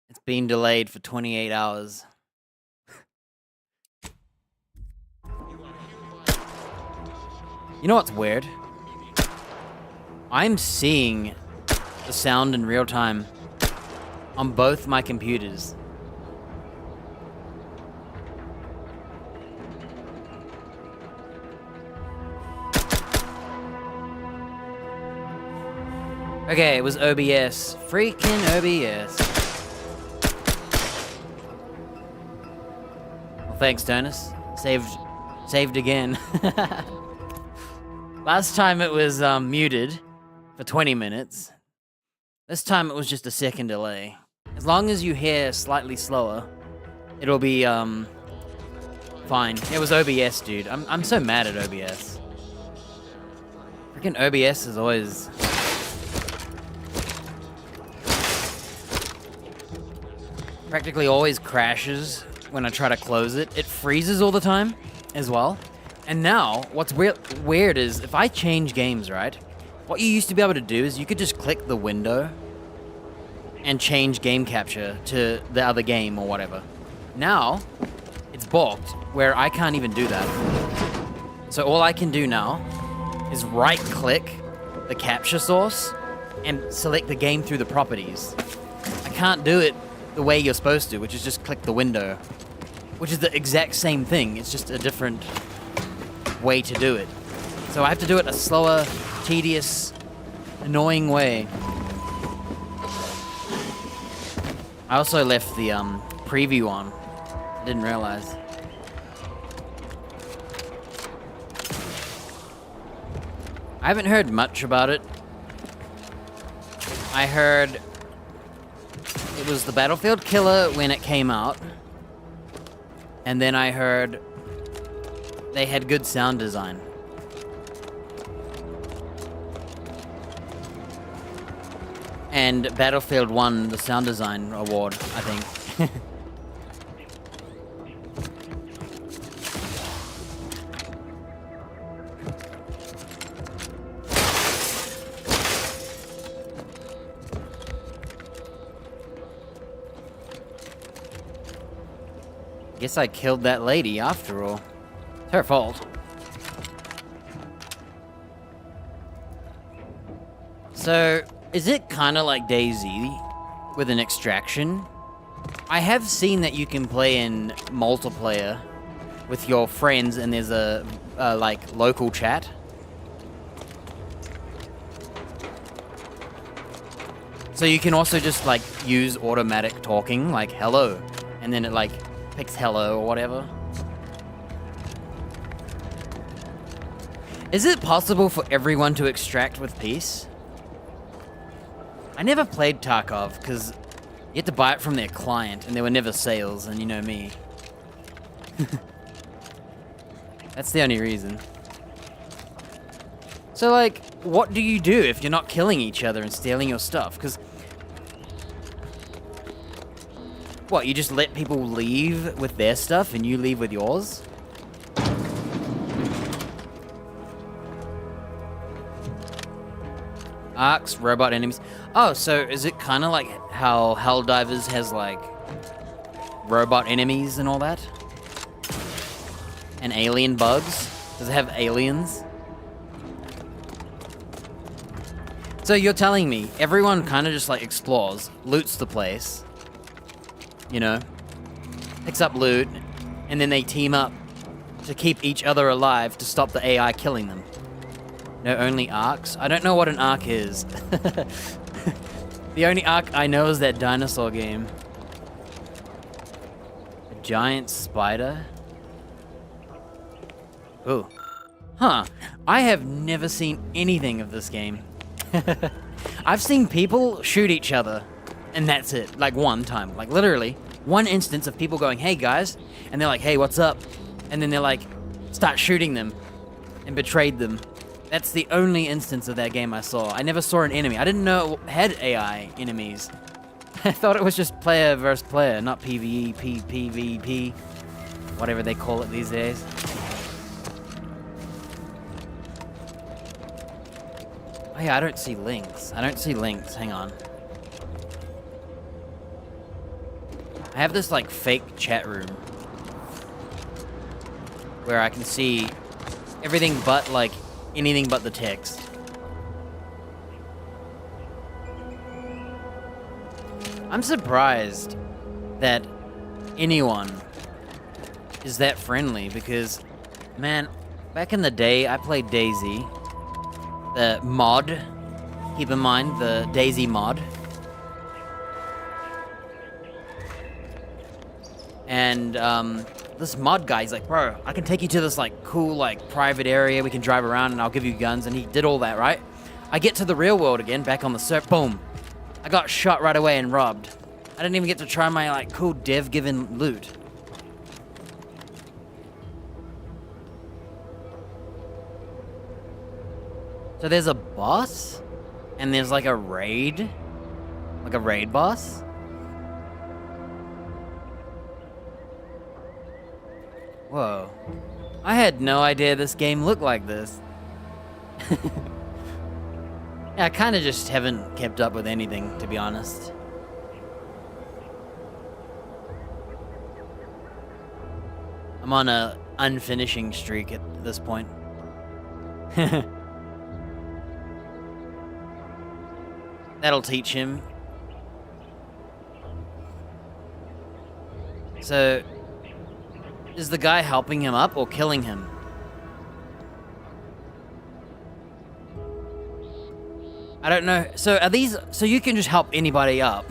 Speaker 1: It's been delayed for 28 hours. You know what's weird? I'm seeing the sound in real time on both my computers. Okay, it was OBS. Freaking OBS. Well, thanks, Donus. Saved again. Last time it was muted for 20 minutes. This time it was just a second delay. As long as you hear slightly slower, it'll be fine. It was OBS, dude. I'm so mad at OBS. Freaking OBS is always... practically always crashes when I try to close it. It freezes all the time as well. And now, what's weird is if I change games, right? What you used to be able to do is you could just click the window and change game capture to the other game or whatever. Now, it's blocked where I can't even do that. So all I can do now is right-click the capture source and select the game through the properties. I can't do it the way you're supposed to, which is just click the window, which is the exact same thing. It's just a different way to do it. So I have to do it a slower, tedious, annoying way. I also left the preview on. I didn't realize. I haven't heard much about it. I heard it was the Battlefield killer when it came out. And then I heard they had good sound design. And Battlefield won the sound design award, I think. Guess I killed that lady after all. It's her fault. So, is it kind of like DayZ with an extraction? I have seen that you can play in multiplayer with your friends and there's a like local chat. So you can also just like use automatic talking, like hello, and then it like picks hello or whatever. Is it possible for everyone to extract with peace? I never played Tarkov because you had to buy it from their client and there were never sales, and you know me. That's the only reason. So like, what do you do if you're not killing each other and stealing your stuff? Because what, you just let people leave with their stuff and you leave with yours? Arcs, robot enemies. Oh, so is it kind of like how Helldivers has like robot enemies and all that? And alien bugs? Does it have aliens? So you're telling me everyone kind of just like explores, loots the place, you know, picks up loot, and then they team up to keep each other alive to stop the AI killing them. No, only arcs? I don't know what an arc is. The only arc I know is that dinosaur game. A giant spider? Ooh. Huh. I have never seen anything of this game. I've seen people shoot each other, and that's it. Like one time. Like literally, one instance of people going, hey guys, and they're like, hey, what's up? And then they're like, start shooting them, and betrayed them. That's the only instance of that game I saw. I never saw an enemy. I didn't know it had AI enemies. I thought it was just player versus player, not PvE, PvP, whatever they call it these days. Oh yeah, I don't see links. I don't see links. Hang on. I have this like fake chat room where I can see everything but like anything but the text. I'm surprised that anyone is that friendly because, man, back in the day I played Daisy. The mod, keep in mind, the Daisy mod. And this mod guy, he's like, bro, I can take you to this like cool like private area, we can drive around and I'll give you guns, and he did all that, right? I get to the real world again, back on the server, boom. I got shot right away and robbed. I didn't even get to try my like cool dev given loot. So there's a boss, and there's like a raid boss. Whoa. I had no idea this game looked like this. Yeah, I kind of just haven't kept up with anything, to be honest. I'm on a unfinishing streak at this point. That'll teach him. So, is the guy helping him up or killing him? I don't know. So are these, so you can just help anybody up?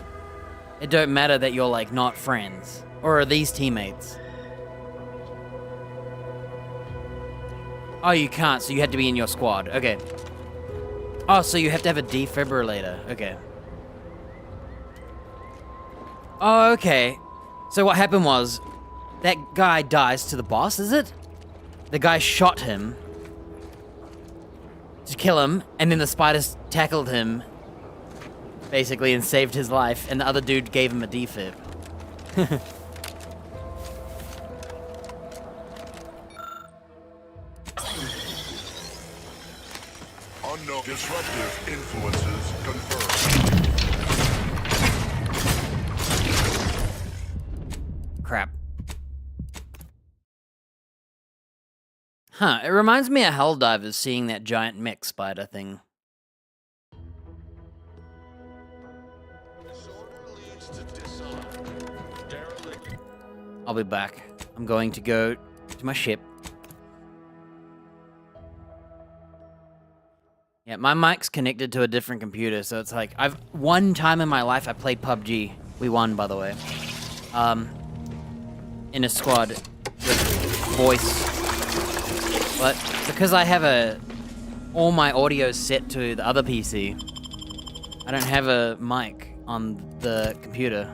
Speaker 1: It don't matter that you're like not friends? Or are these teammates? Oh, you can't, so you had to be in your squad. Okay. Oh, so you have to have a defibrillator. Okay. Oh, okay. So what happened was, that guy dies to the boss, is it? The guy shot him to kill him, and then the spiders tackled him, basically, and saved his life, and the other dude gave him a defib.
Speaker 14: Unknown disruptive influences confirmed.
Speaker 1: Crap. Huh, it reminds me of Helldivers seeing that giant mech spider thing. I'll be back. I'm going to go to my ship. Yeah, my mic's connected to a different computer, so it's like, one time in my life I played PUBG. We won, by the way. In a squad with voice. But because I have all my audio set to the other PC, I don't have a mic on the computer.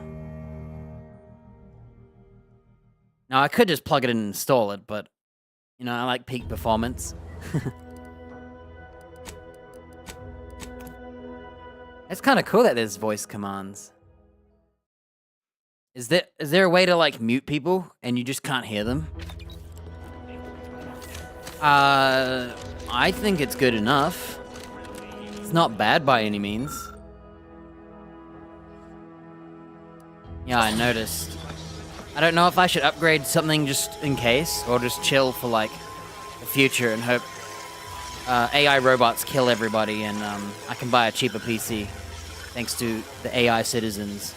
Speaker 1: Now, I could just plug it in and install it, but, you know, I like peak performance. It's kind of cool that there's voice commands. Is there a way to, like, mute people and you just can't hear them? I think it's good enough. It's not bad by any means. Yeah, I noticed. I don't know if I should upgrade something just in case, or just chill for, like, the future and hope AI robots kill everybody and I can buy a cheaper PC thanks to the AI citizens.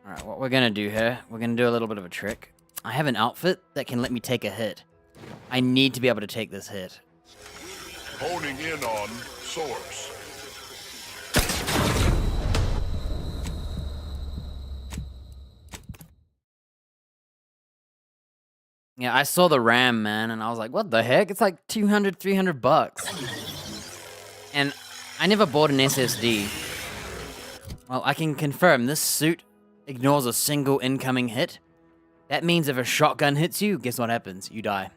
Speaker 1: Alright, what we're gonna do here, we're gonna do a little bit of a trick. I have an outfit that can let me take a hit. I need to be able to take this hit.
Speaker 14: Honing in on source.
Speaker 1: Yeah, I saw the RAM, man, and I was like, what the heck? It's like 200, 300 bucks. And I never bought an SSD. Well, I can confirm this suit ignores a single incoming hit. That means if a shotgun hits you, guess what happens? You die.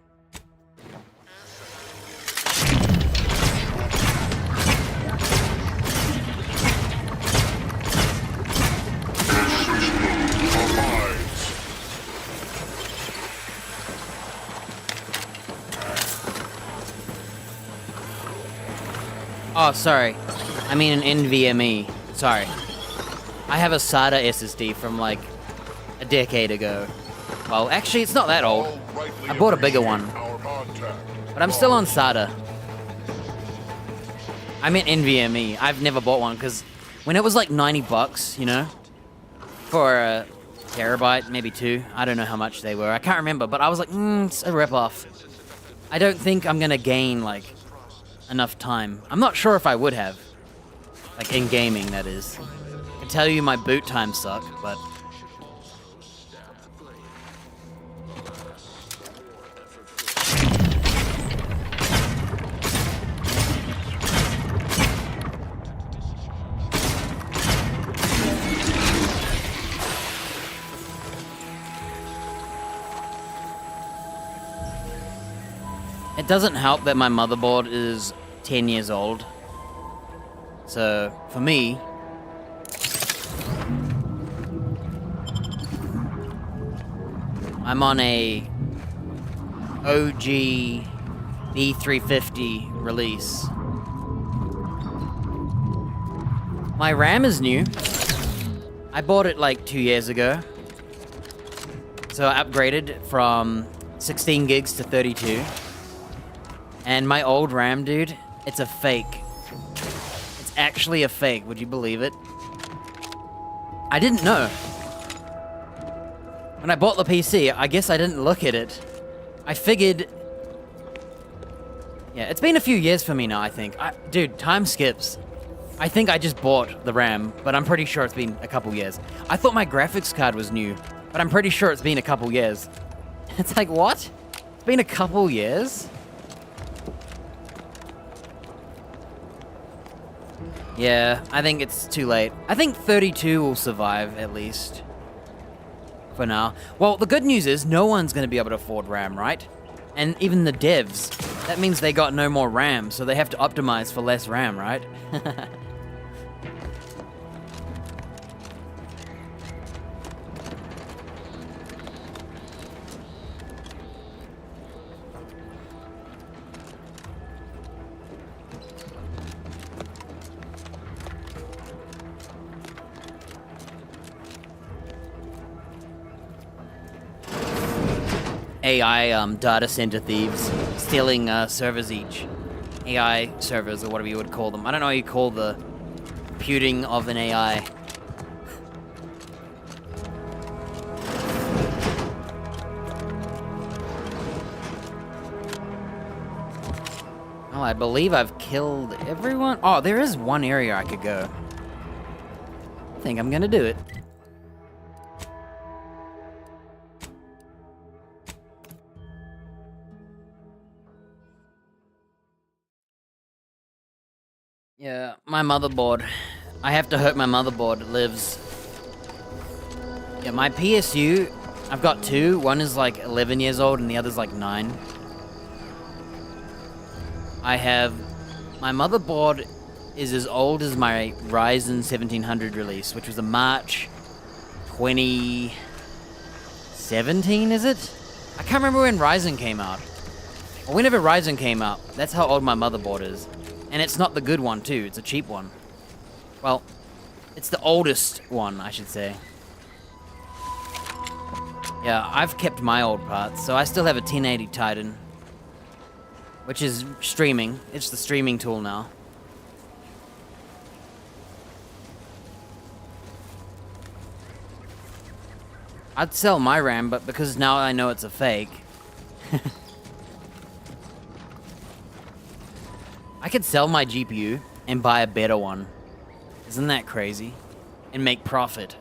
Speaker 1: Oh, sorry. I mean an NVMe. Sorry. I have a SATA SSD from like a decade ago. Well, actually, it's not that old. I bought a bigger one. But I'm still on SATA. I meant NVMe. I've never bought one because when it was like 90 bucks, you know, for a terabyte, maybe 2. I don't know how much they were. I can't remember, but I was like, it's a ripoff. I don't think I'm gonna gain like enough time. I'm not sure if I would have. Like in gaming, that is. I can tell you my boot times suck, but it doesn't help that my motherboard is 10 years old. So, for me, I'm on a OG B350 release. My RAM is new. I bought it like 2 years ago. So I upgraded from 16 gigs to 32. And my old RAM, dude, it's a fake. It's actually a fake, would you believe it? I didn't know. When I bought the PC, I guess I didn't look at it. I figured... Yeah, it's been a few years for me now, I think. Dude, time skips. I think I just bought the RAM, but I'm pretty sure it's been a couple years. I thought my graphics card was new, but I'm pretty sure it's been a couple years. It's like, what? It's been a couple years? Yeah, I think it's too late. I think 32 will survive, at least. For now. Well, the good news is no one's going to be able to afford RAM, right? And even the devs. That means they got no more RAM, so they have to optimize for less RAM, right? AI data center thieves stealing servers each. AI servers, or whatever you would call them. I don't know how you call the computing of an AI. Oh, I believe I've killed everyone. Oh, there is one area I could go. I think I'm gonna do it. Yeah, my motherboard. I have to hope my motherboard lives. Yeah, my PSU, I've got 2. One is like 11 years old and the other's like 9. I have... My motherboard is as old as my Ryzen 1700 release, which was a March 2017, is it? I can't remember when Ryzen came out. Or whenever Ryzen came out, that's how old my motherboard is. And it's not the good one, too. It's a cheap one. Well, it's the oldest one, I should say. Yeah, I've kept my old parts, so I still have a 1080 Titan. Which is streaming. It's the streaming tool now. I'd sell my RAM, but because now I know it's a fake. I could sell my GPU and buy a better one. Isn't that crazy? And make profit.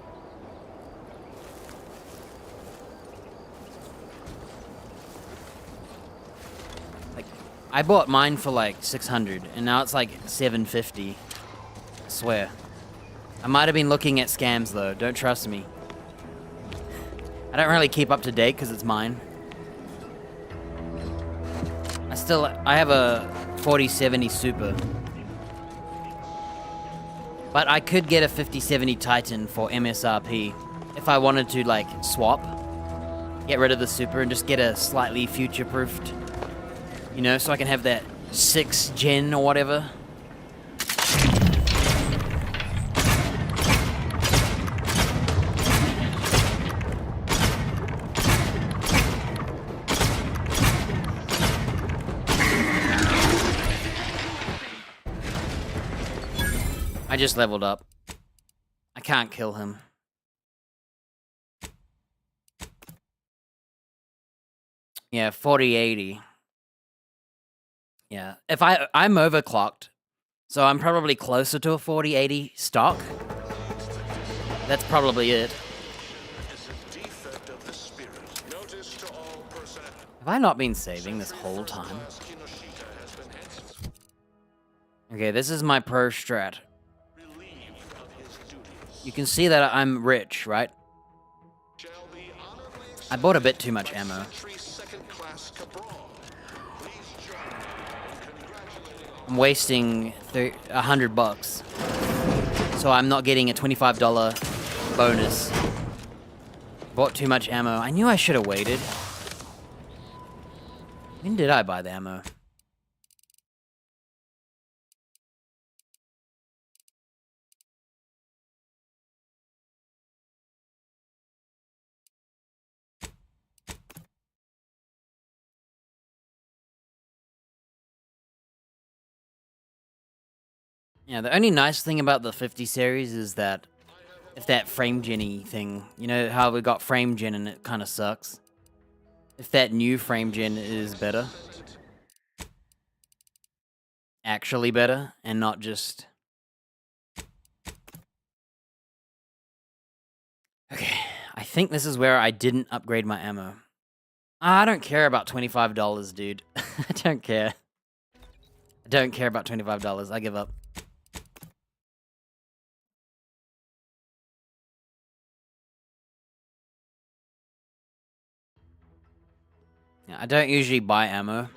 Speaker 1: Like, I bought mine for like 600 and now it's like 750. I swear. I might have been looking at scams though, don't trust me. I don't really keep up to date because it's mine. I have a 4070 Super. But I could get a 5070 Titan for MSRP if I wanted to like swap. Get rid of the Super and just get a slightly future-proofed, you know, so I can have that 6th gen or whatever. I just leveled up. I can't kill him. Yeah, 4080. Yeah, if I'm overclocked, so I'm probably closer to a 4080 stock. That's probably it. Have I not been saving this whole time? Okay, this is my pro strat. You can see that I'm rich, right? I bought a bit too much ammo. I'm wasting $100, so I'm not getting a $25 bonus. Bought too much ammo. I knew I should have waited. When did I buy the ammo? Yeah, the only nice thing about the 50 series is that if that frame gen-y thing, you know how we got frame gen and it kind of sucks? If that new frame gen is better. Actually better, and not just... Okay, I think this is where I didn't upgrade my ammo. I don't care about $25, dude. I don't care. I don't care about $25. I give up. Yeah, I don't usually buy ammo.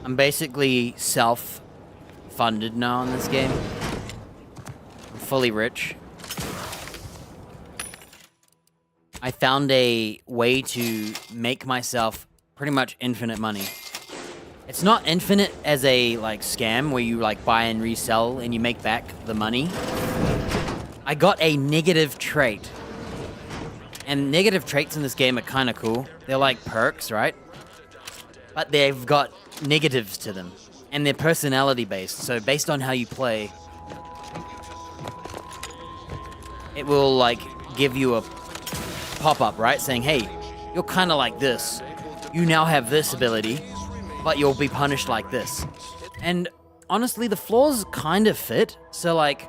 Speaker 1: I'm basically self-funded now in this game. I'm fully rich. I found a way to make myself pretty much infinite money. It's not infinite as a like scam where you like buy and resell and you make back the money. I got a negative trait. And negative traits in this game are kind of cool. They're like perks, right? But they've got negatives to them. And they're personality based. So based on how you play, it will like give you a pop-up, right? Saying, hey, you're kind of like this. You now have this ability, but you'll be punished like this. And honestly, the flaws kind of fit. So like,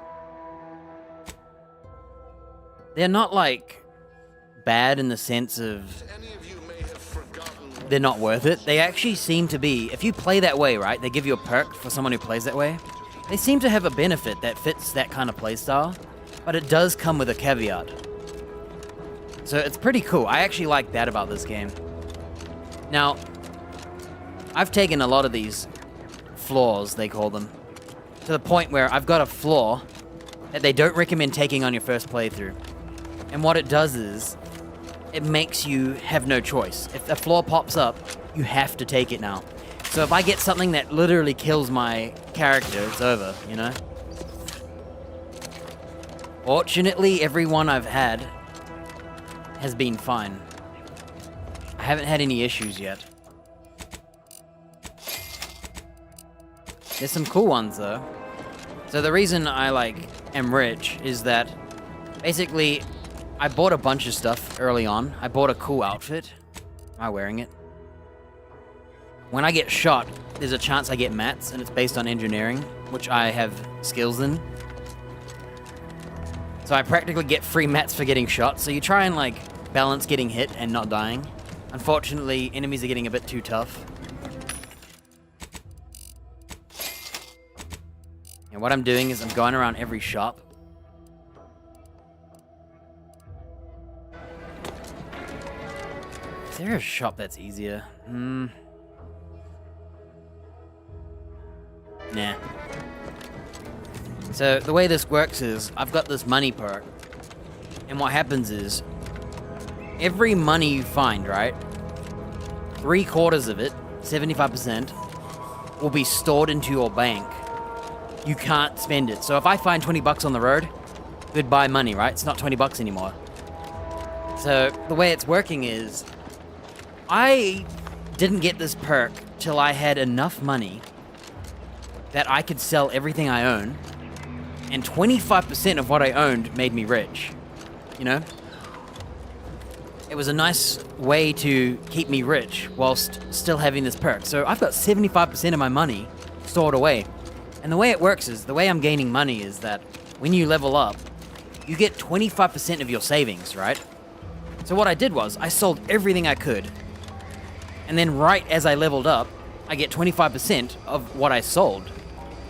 Speaker 1: they're not like bad in the sense of they're not worth it. They actually seem to be, if you play that way, right? They give you a perk for someone who plays that way. They seem to have a benefit that fits that kind of playstyle, but it does come with a caveat. So it's pretty cool. I actually like that about this game. Now, I've taken a lot of these flaws, they call them, to the point where I've got a flaw that they don't recommend taking on your first playthrough. And what it does is, it makes you have no choice. If a flaw pops up, you have to take it now. So if I get something that literally kills my character, it's over, you know? Fortunately, everyone I've had has been fine. I haven't had any issues yet. There's some cool ones though. So the reason I am rich is that basically I bought a bunch of stuff early on. I bought a cool outfit. Am I wearing it? When I get shot, there's a chance I get mats, and it's based on engineering, which I have skills in. So I practically get free mats for getting shot. So you try and balance getting hit and not dying. Unfortunately, enemies are getting a bit too tough. And what I'm doing is I'm going around every shop. Is there a shop that's easier? Nah. So the way this works is I've got this money perk. And what happens is every money you find, right? 3/4 of it, 75%, will be stored into your bank. You can't spend it. So if I find 20 bucks on the road, goodbye money, right? It's not 20 bucks anymore. So the way it's working is I didn't get this perk till I had enough money that I could sell everything I own, and 25% of what I owned made me rich. You know? It was a nice way to keep me rich whilst still having this perk. So I've got 75% of my money stored away. And the way it works is, the way I'm gaining money is that when you level up, you get 25% of your savings, right? So what I did was, I sold everything I could. And then right as I leveled up, I get 25% of what I sold.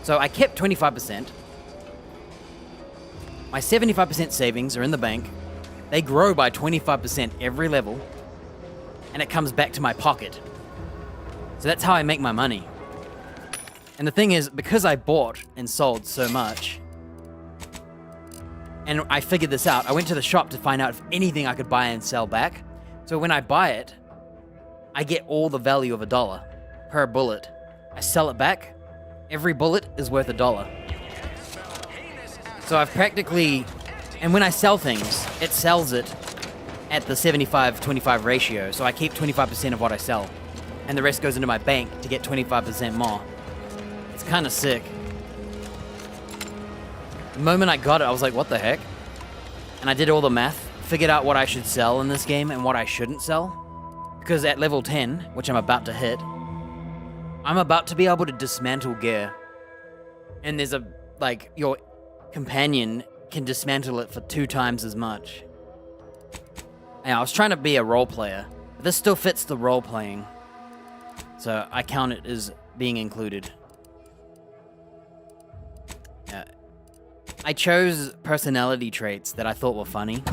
Speaker 1: So I kept 25%. My 75% savings are in the bank. They grow by 25% every level. And it comes back to my pocket. So that's how I make my money. And the thing is, because I bought and sold so much, and I figured this out, I went to the shop to find out if anything I could buy and sell back. So when I buy it, I get all the value of $1 per bullet. I sell it back, every bullet is worth $1. So I've practically, and when I sell things, it sells it at the 75-25 ratio. So I keep 25% of what I sell, and the rest goes into my bank to get 25% more. It's kind of sick. The moment I got it, I was like, what the heck? And I did all the math, figured out what I should sell in this game and what I shouldn't sell. Because at level 10, which I'm about to hit, I'm about to be able to dismantle gear. And there's your companion can dismantle it for 2 times as much. Yeah, I was trying to be a role player, but this still fits the role playing. So I count it as being included. Yeah. I chose personality traits that I thought were funny.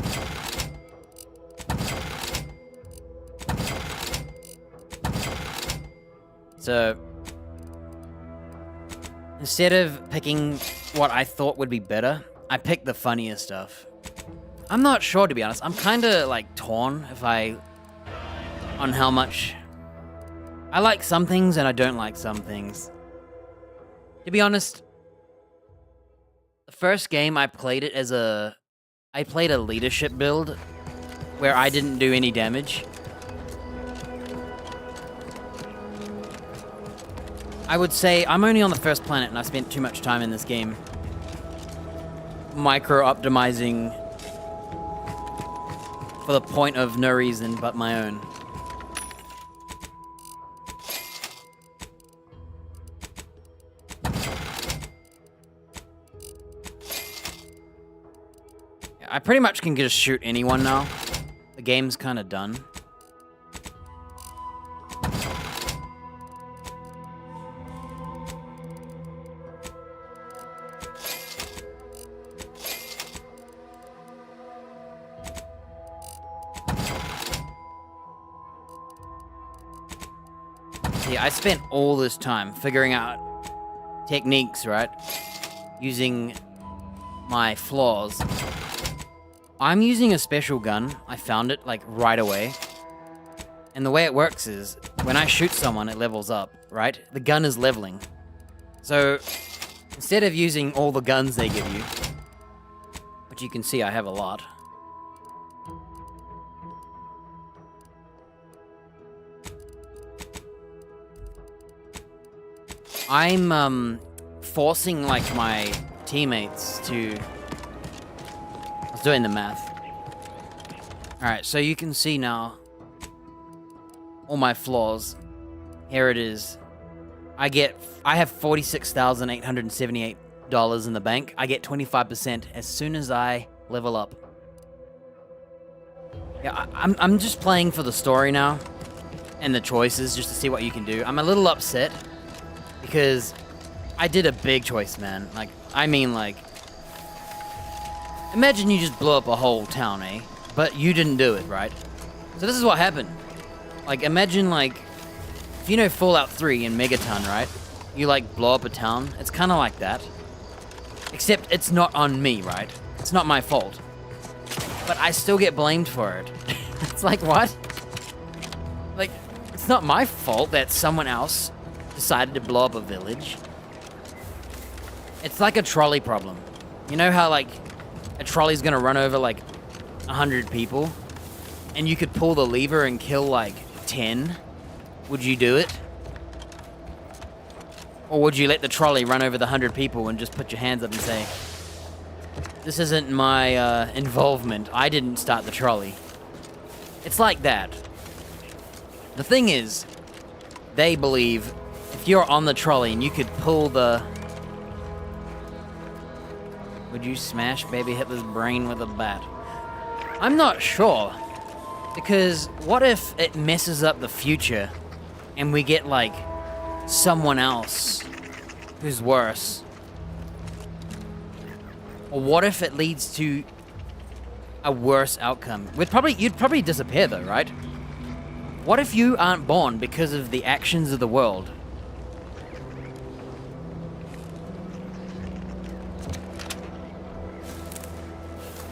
Speaker 1: So, instead of picking what I thought would be better, I picked the funniest stuff. I'm not sure, to be honest. I'm kind of torn on how much I like some things and I don't like some things. To be honest, the first game I played it as I played a leadership build where I didn't do any damage. I would say I'm only on the first planet and I spent too much time in this game micro-optimizing for the point of no reason but my own. I pretty much can just shoot anyone now. The game's kind of done. See, I spent all this time figuring out techniques, right? Using my flaws. I'm using a special gun. I found it right away. And the way it works is when I shoot someone, it levels up, right? The gun is leveling. So instead of using all the guns they give you, which you can see I have a lot, I'm forcing like my teammates to... I was doing the math. Alright, so you can see now all my flaws. Here it is. I have $46,878 in the bank. I get 25% as soon as I level up. Yeah, I'm just playing for the story now and the choices just to see what you can do. I'm a little upset because I did a big choice, man. Like, I mean, like, imagine you just blow up a whole town, eh? But you didn't do it, right? So this is what happened. Like, imagine, like, if you know Fallout 3 in Megaton, right? You, like, blow up a town. It's kind of like that. Except it's not on me, right? It's not my fault. But I still get blamed for it. It's like, what? Like, it's not my fault that someone else decided to blow up a village. It's like a trolley problem. You know how, like, a trolley's gonna run over, like, 100 people? And you could pull the lever and kill, like, 10? Would you do it? Or would you let the trolley run over the 100 people and just put your hands up and say, this isn't my involvement. I didn't start the trolley. It's like that. The thing is, they believe if you're on the trolley and you could pull the... Would you smash baby Hitler's brain with a bat? I'm not sure. Because what if it messes up the future and we get, like, someone else who's worse? Or what if it leads to a worse outcome? You'd probably disappear though, right? What if you aren't born because of the actions of the world?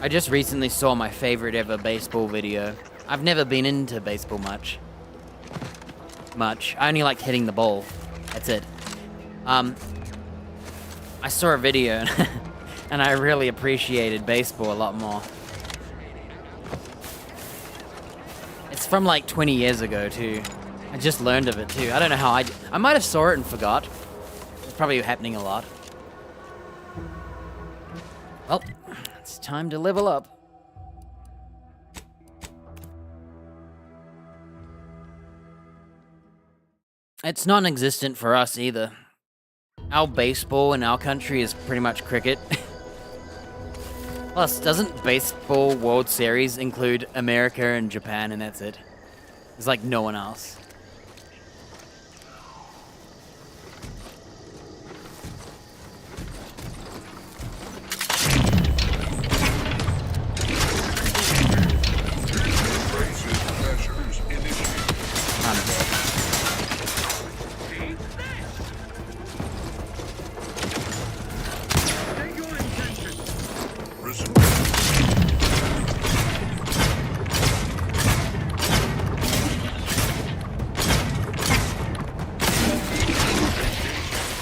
Speaker 1: I just recently saw my favorite ever baseball video. I've never been into baseball much. I only like hitting the ball. That's it. I saw a video and I really appreciated baseball a lot more. It's from like 20 years ago too. I just learned of it too. I don't know how I might have saw it and forgot. It's probably happening a lot. Well, it's time to level up. It's non-existent for us either. Our baseball in our country is pretty much cricket. Plus, doesn't Baseball World Series include America and Japan, and that's it? There's like no one else.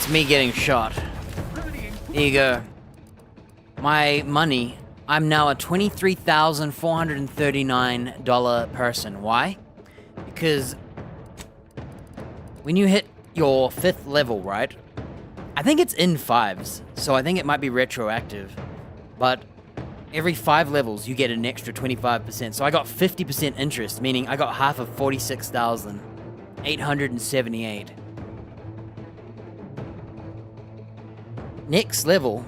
Speaker 1: Me getting shot. There you go. My money, I'm now a $23,439 person. Why? Because when you hit your 5th level, right? I think it's in 5s, so I think it might be retroactive. But every 5 levels, you get an extra 25%. So I got 50% interest, meaning I got half of 46,878. Next level,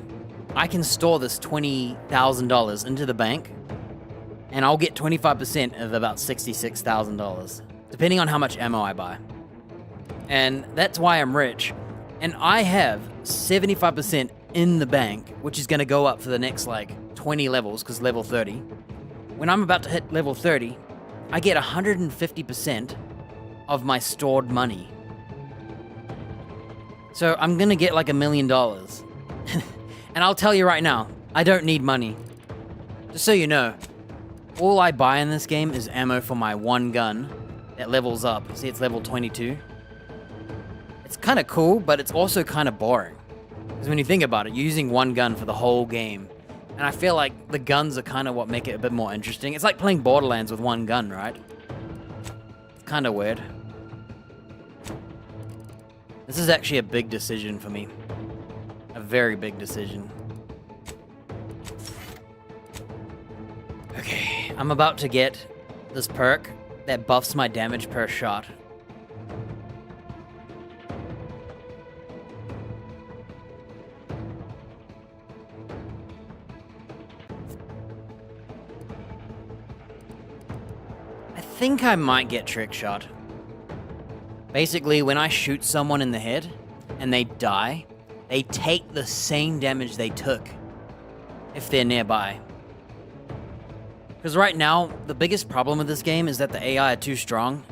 Speaker 1: I can store this $20,000 into the bank, and I'll get 25% of about $66,000, depending on how much ammo I buy. And that's why I'm rich. And I have 75% in the bank, which is going to go up for the next, like, 20 levels, because level 30. When I'm about to hit level 30, I get 150% of my stored money. So I'm going to get like $1 million. And I'll tell you right now, I don't need money. Just so you know, all I buy in this game is ammo for my one gun that levels up. See, it's level 22. It's kind of cool, but it's also kind of boring. Because when you think about it, you're using one gun for the whole game. And I feel like the guns are kind of what make it a bit more interesting. It's like playing Borderlands with one gun, right? It's kind of weird. This is actually a big decision for me. A very big decision. Okay, I'm about to get this perk that buffs my damage per shot. I think I might get trick shot. Basically, when I shoot someone in the head and they die, they take the same damage they took if they're nearby. Because right now, the biggest problem with this game is that the AI are too strong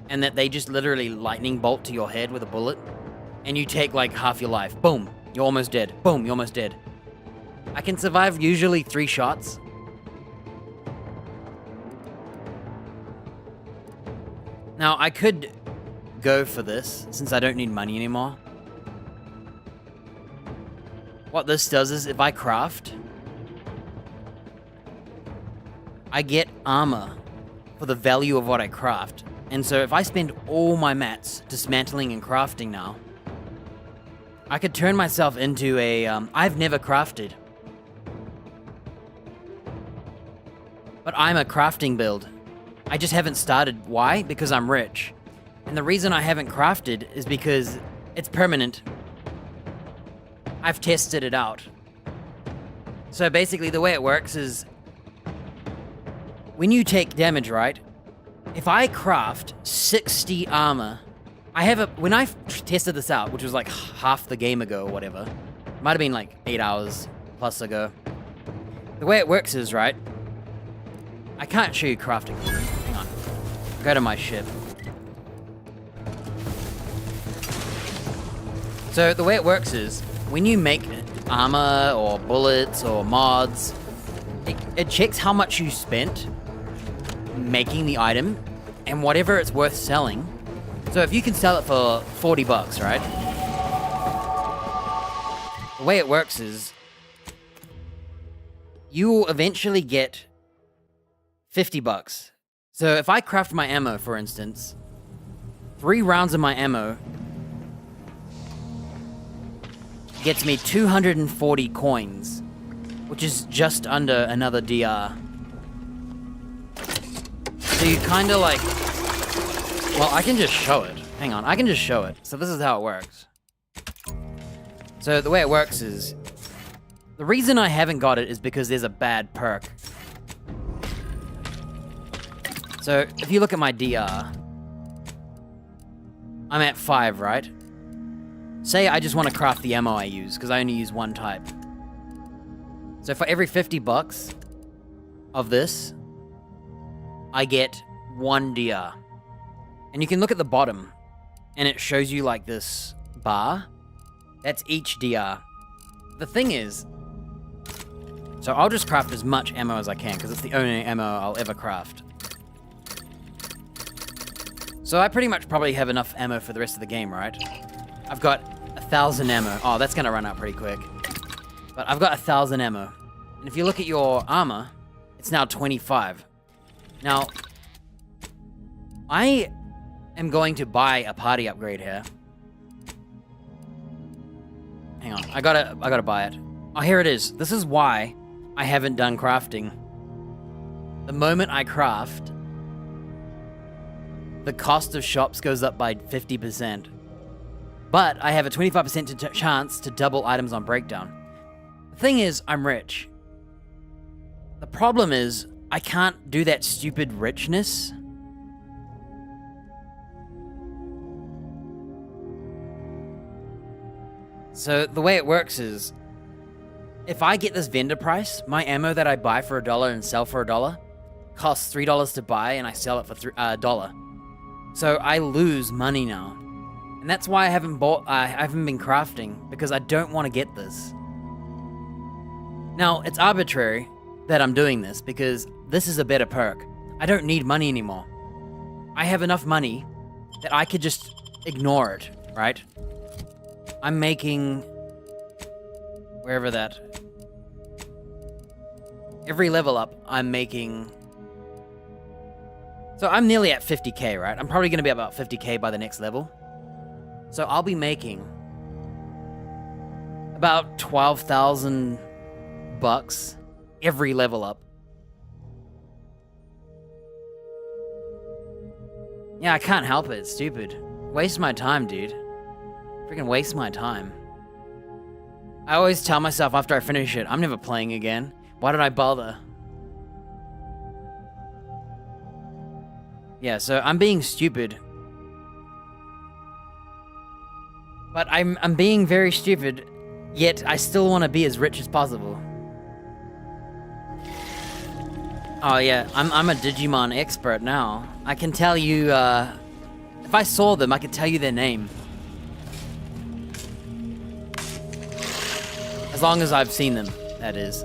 Speaker 1: and that they just literally lightning bolt to your head with a bullet and you take like half your life. Boom, you're almost dead. Boom, you're almost dead. I can survive usually 3 shots. Now, I could go for this since I don't need money anymore. What this does is if I craft, I get armor for the value of what I craft. And so if I spend all my mats dismantling and crafting now, I could turn myself into a, I've never crafted. But I'm a crafting build. I just haven't started. Why? Because I'm rich. And the reason I haven't crafted is because it's permanent. I've tested it out. So basically the way it works is when you take damage, right? If I craft 60 armor, when I tested this out, which was like half the game ago or whatever, might have been like 8 hours plus ago. The way it works is, right? I can't show you crafting. Hang on. Go to my ship. So the way it works is, when you make armor or bullets or mods, it checks how much you spent making the item and whatever it's worth selling. So if you can sell it for 40 bucks, right? The way it works is you will eventually get 50 bucks. So if I craft my ammo, for instance, 3 rounds of my ammo gets me 240 coins, which is just under another DR. So you kind of like, well, I can just show it. Hang on, I can just show it. So this is how it works. So the way it works is, the reason I haven't got it is because there's a bad perk. So if you look at my DR, I'm at 5, right? Say I just want to craft the ammo I use, because I only use one type. So for every 50 bucks of this, I get 1 DR. And you can look at the bottom, and it shows you like this bar. That's each DR. The thing is, so I'll just craft as much ammo as I can, because it's the only ammo I'll ever craft. So I pretty much probably have enough ammo for the rest of the game, right? I've got 1,000 ammo. Oh, that's gonna run out pretty quick. But I've got 1,000 ammo. And if you look at your armor, it's now 25. Now, I am going to buy a party upgrade here. Hang on, I gotta buy it. Oh, here it is. This is why I haven't done crafting. The moment I craft, the cost of shops goes up by 50%. But I have a 25% chance to double items on breakdown. The thing is, I'm rich. The problem is, I can't do that stupid richness. So the way it works is, if I get this vendor price, my ammo that I buy for $1 and sell for $1 costs $3 to buy, and I sell it for $1. So I lose money now. And that's why I haven't been crafting, because I don't want to get this. Now, it's arbitrary that I'm doing this, because this is a better perk. I don't need money anymore. I have enough money that I could just ignore it, right? I'm making... wherever that... every level up, I'm making... So I'm nearly at 50k, right? I'm probably going to be about 50k by the next level. So I'll be making about 12,000 bucks every level up. Yeah, I can't help it. It's stupid. Waste my time, dude. Freaking waste my time. I always tell myself after I finish it, I'm never playing again. Why did I bother? Yeah, so I'm being stupid. But I'm being very stupid, yet I still want to be as rich as possible. Oh yeah, I'm a Digimon expert now. I can tell you, if I saw them, I could tell you their name. As long as I've seen them, that is.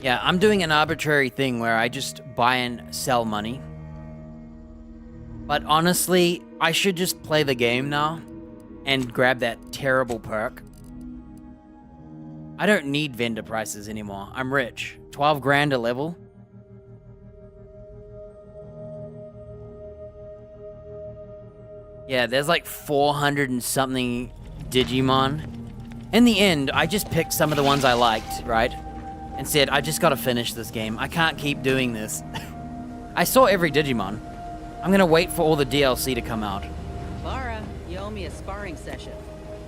Speaker 1: Yeah, I'm doing an arbitrary thing where I just buy and sell money. But honestly, I should just play the game now and grab that terrible perk. I don't need vendor prices anymore. I'm rich. 12 grand a level. Yeah, there's like 400 and something Digimon. In the end, I just picked some of the ones I liked, right? And said, I just gotta finish this game. I can't keep doing this. I saw every Digimon. I'm gonna wait for all the DLC to come out.
Speaker 11: Lara, you owe me a sparring session.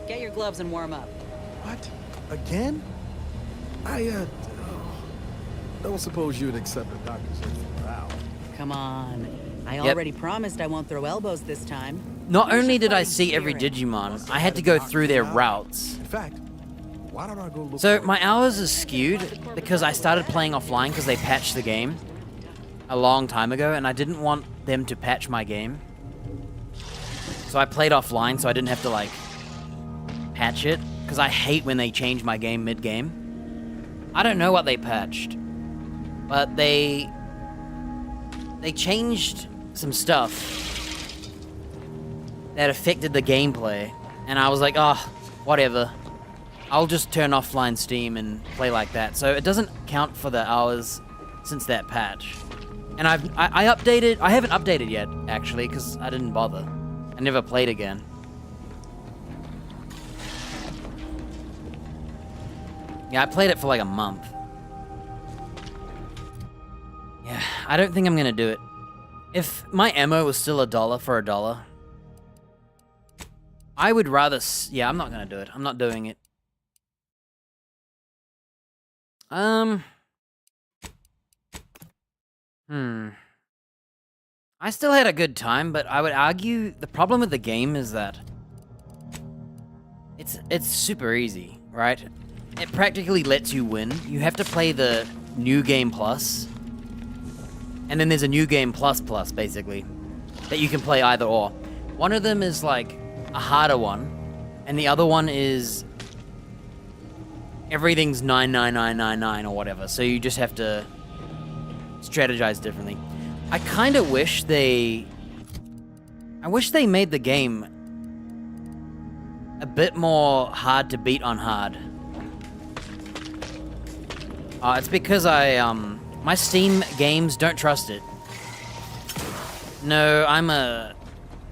Speaker 11: Get your gloves and warm up.
Speaker 12: What? Again? I don't suppose you'd accept a doctor's wow.
Speaker 11: Come on. I already promised I won't throw elbows this time.
Speaker 1: Not only did I see every Digimon, I had to go through their routes.
Speaker 12: In fact, why don't I go look
Speaker 1: So my hours are skewed because I started playing offline because they patched the game a long time ago and I didn't want them to patch my game. So I played offline so I didn't have to like patch it because I hate when they change my game mid-game. I don't know what they patched, but they changed some stuff that affected the gameplay and I was like, oh, whatever. I'll just turn offline Steam and play like that. So it doesn't count for the hours since that patch. And I updated, I haven't updated yet, actually, because I didn't bother. I never played again. Yeah, I played it for like a month. Yeah, I don't think I'm gonna do it. If my ammo was still $1 for $1, I would rather, yeah, I'm not gonna do it. I'm not doing it. I still had a good time, but I would argue the problem with the game is that it's super easy, right? It practically lets you win. You have to play the New Game Plus, and then there's a New Game Plus Plus, basically, that you can play either or. One of them is like a harder one, and the other one is everything's 99999 or whatever, so you just have to strategize differently. I kind of wish I wish they made the game a bit more hard to beat on hard. It's because my Steam games don't trust it. No, I'm a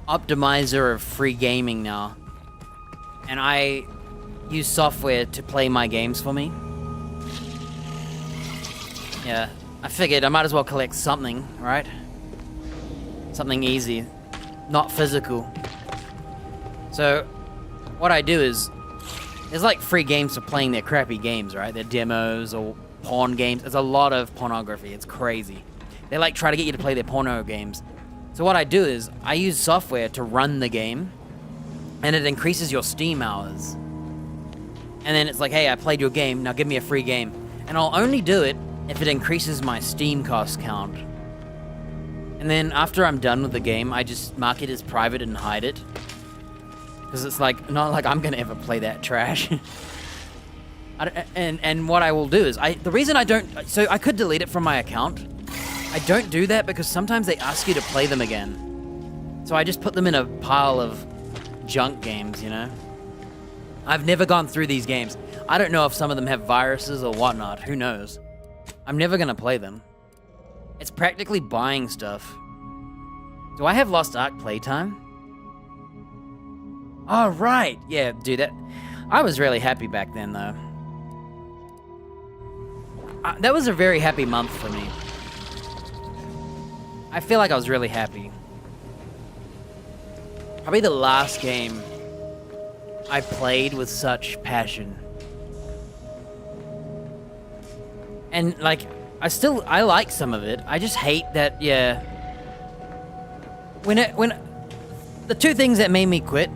Speaker 1: optimizer of free gaming now, and I use software to play my games for me. Yeah, I figured I might as well collect something, right? Something easy, not physical. So, what I do is, there's like free games for playing their crappy games, right? Their demos or porn games. There's a lot of pornography, it's crazy. They like try to get you to play their porno games. So what I do is, I use software to run the game, and it increases your Steam hours. And then it's like, hey, I played your game, now give me a free game. And I'll only do it if it increases my Steam cost count. And then after I'm done with the game, I just mark it as private and hide it. Because it's like, not like I'm gonna ever play that trash. And what I will do is, the reason I don't, so I could delete it from my account. I don't do that because sometimes they ask you to play them again. So I just put them in a pile of junk games, you know? I've never gone through these games. I don't know if some of them have viruses or whatnot, who knows? I'm never gonna play them. It's practically buying stuff. Do I have Lost Ark playtime? Oh, right. Yeah, dude, I was really happy back then, though. That was a very happy month for me. I feel like I was really happy. Probably the last game I played with such passion. And, like, I like some of it. I just hate that, yeah. The two things that made me quit,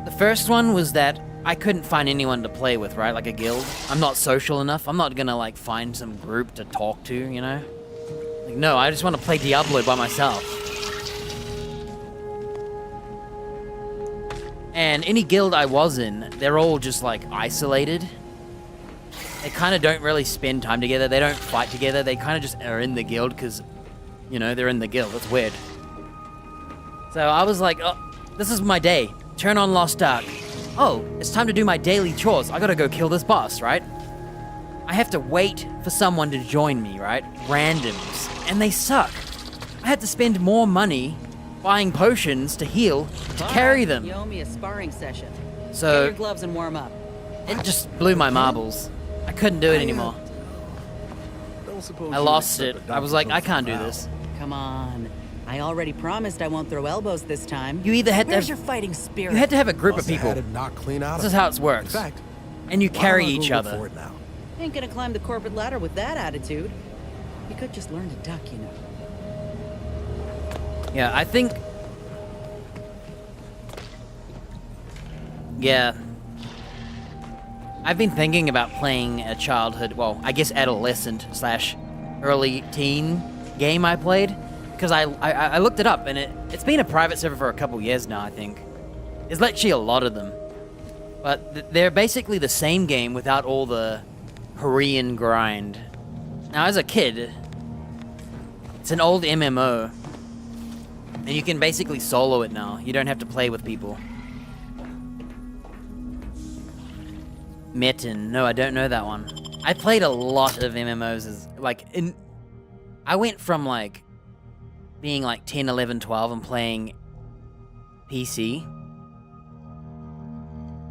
Speaker 1: the first one was that I couldn't find anyone to play with, right? Like a guild. I'm not social enough. I'm not gonna, like, find some group to talk to, you know? Like, no, I just want to play Diablo by myself. And any guild I was in, they're all just, like, isolated. They kind of don't really spend time together. They don't fight together. They kind of just are in the guild because, you know, they're in the guild. It's weird. So I was like, oh, this is my day. Turn on Lost Ark. Oh, it's time to do my daily chores. I gotta go kill this boss, right? I have to wait for someone to join me, right? Randoms. And they suck. I had to spend more money buying potions to heal to carry them.
Speaker 11: You owe me a sparring session.
Speaker 1: So
Speaker 11: get your gloves and warm up.
Speaker 1: It just blew my marbles. I couldn't do it anymore. I lost it. I was like, I can't do this.
Speaker 11: Come on. I already promised I won't throw elbows this time.
Speaker 1: You either had to
Speaker 11: Where's
Speaker 1: have,
Speaker 11: your fighting spirit?
Speaker 1: You had to have a group of people. This is how it works.
Speaker 12: In fact,
Speaker 1: and you carry each other.
Speaker 11: Ain't gonna climb the corporate ladder with that attitude. You could just learn to duck, you know.
Speaker 1: Yeah, I think... Yeah. I've been thinking about playing a childhood, well, I guess adolescent / early teen game I played. Because I looked it up, and it's been a private server for a couple years now, I think. There's actually a lot of them. But they're basically the same game without all the Korean grind. Now, as a kid, it's an old MMO. And you can basically solo it now. You don't have to play with people. Metin. No, I don't know that one. I played a lot of MMOs I went from, like, being like 10, 11, 12 and playing PC.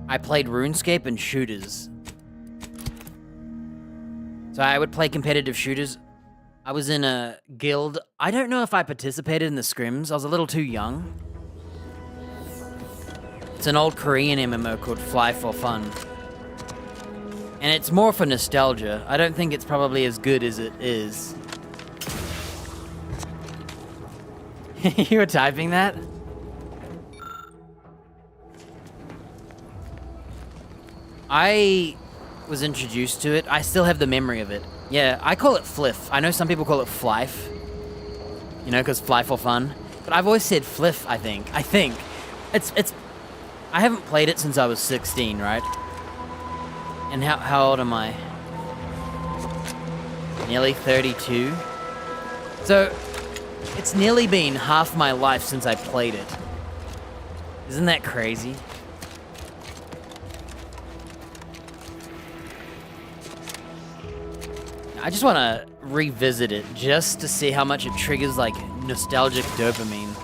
Speaker 1: I played RuneScape and shooters. So I would play competitive shooters. I was in a guild. I don't know if I participated in the scrims. I was a little too young. It's an old Korean MMO called Fly for Fun. And it's more for nostalgia. I don't think it's probably as good as it is. You were typing that? I was introduced to it. I still have the memory of it. Yeah, I call it Fliff. I know some people call it Flife. You know, because Fly for Fun. But I've always said Fliff, I think. It's... I haven't played it since I was 16, right? And how old am I? Nearly 32? So... It's nearly been half my life since I played it. Isn't that crazy? I just want to revisit it just to see how much it triggers, like, nostalgic dopamine.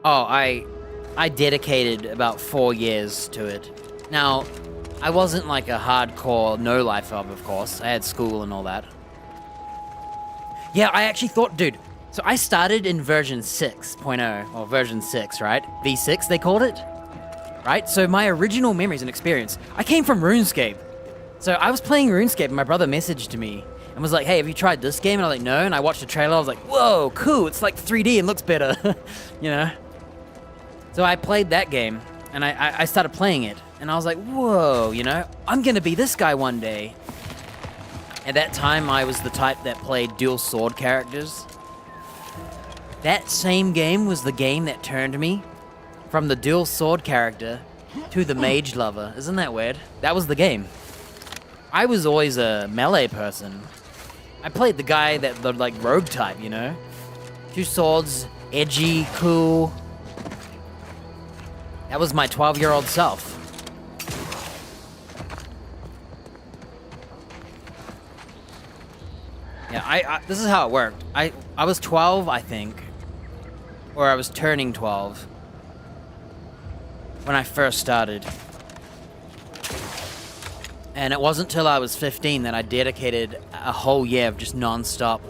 Speaker 1: Oh, I dedicated about 4 years to it. Now, I wasn't like a hardcore no-lifer, of course. I had school and all that. Yeah, I actually thought, dude, so I started in version 6.0, or version 6, right? V6, they called it, right? So my original memories and experience, I came from RuneScape. So I was playing RuneScape and my brother messaged me and was like, hey, have you tried this game? And I was like, no. And I watched the trailer, I was like, whoa, cool, it's like 3D and looks better, you know? So I played that game, and I started playing it, and I was like, whoa, you know, I'm gonna be this guy one day. At that time, I was the type that played dual sword characters. That same game was the game that turned me from the dual sword character to the mage lover. Isn't that weird? That was the game. I was always a melee person. I played the guy the like rogue type, you know? 2 swords, edgy, cool. That was my 12-year-old self. Yeah, this is how it worked. I was 12, I think. Or I was turning 12. When I first started. And it wasn't till I was 15 that I dedicated a whole year of just non-stop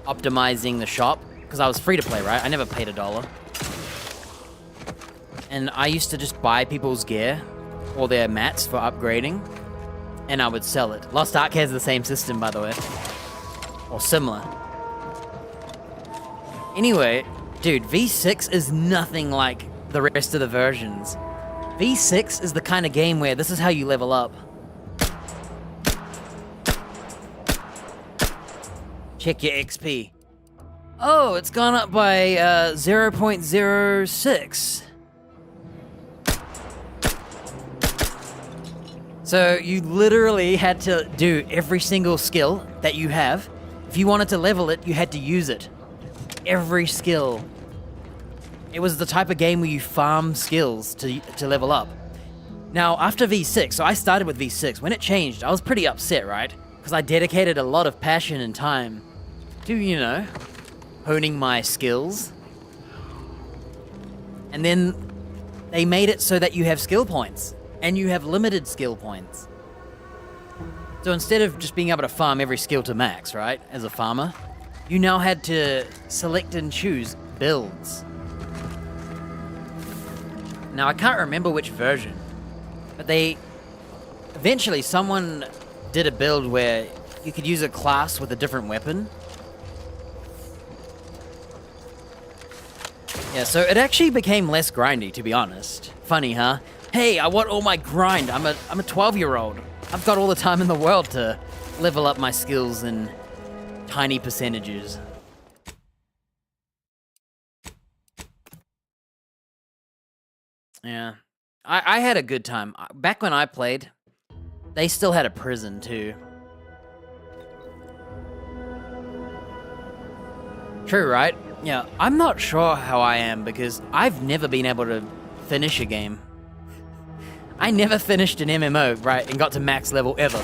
Speaker 1: optimizing the shop. Because I was free to play, right? I never paid $1. And I used to just buy people's gear or their mats for upgrading. And I would sell it. Lost Ark has the same system, by the way. Or similar. Anyway, dude, V6 is nothing like the rest of the versions. V6 is the kind of game where this is how you level up. Check your XP. Oh, it's gone up by 0.06. So you literally had to do every single skill that you have. If you wanted to level it, you had to use it. Every skill. It was the type of game where you farm skills to level up. Now, after V6, so I started with V6. When it changed, I was pretty upset, right? Because I dedicated a lot of passion and time to, you know, honing my skills. And then they made it so that you have skill points. And you have limited skill points. So instead of just being able to farm every skill to max, right, as a farmer, you now had to select and choose builds. Now, I can't remember which version, but eventually someone did a build where you could use a class with a different weapon. Yeah, so it actually became less grindy, to be honest. Funny, huh? Hey, I want all my grind. I'm a 12-year-old. I've got all the time in the world to level up my skills in tiny percentages. Yeah. I had a good time. Back when I played, they still had a prison too. True, right? Yeah, I'm not sure how I am because I've never been able to finish a game. I never finished an MMO, right, and got to max level ever.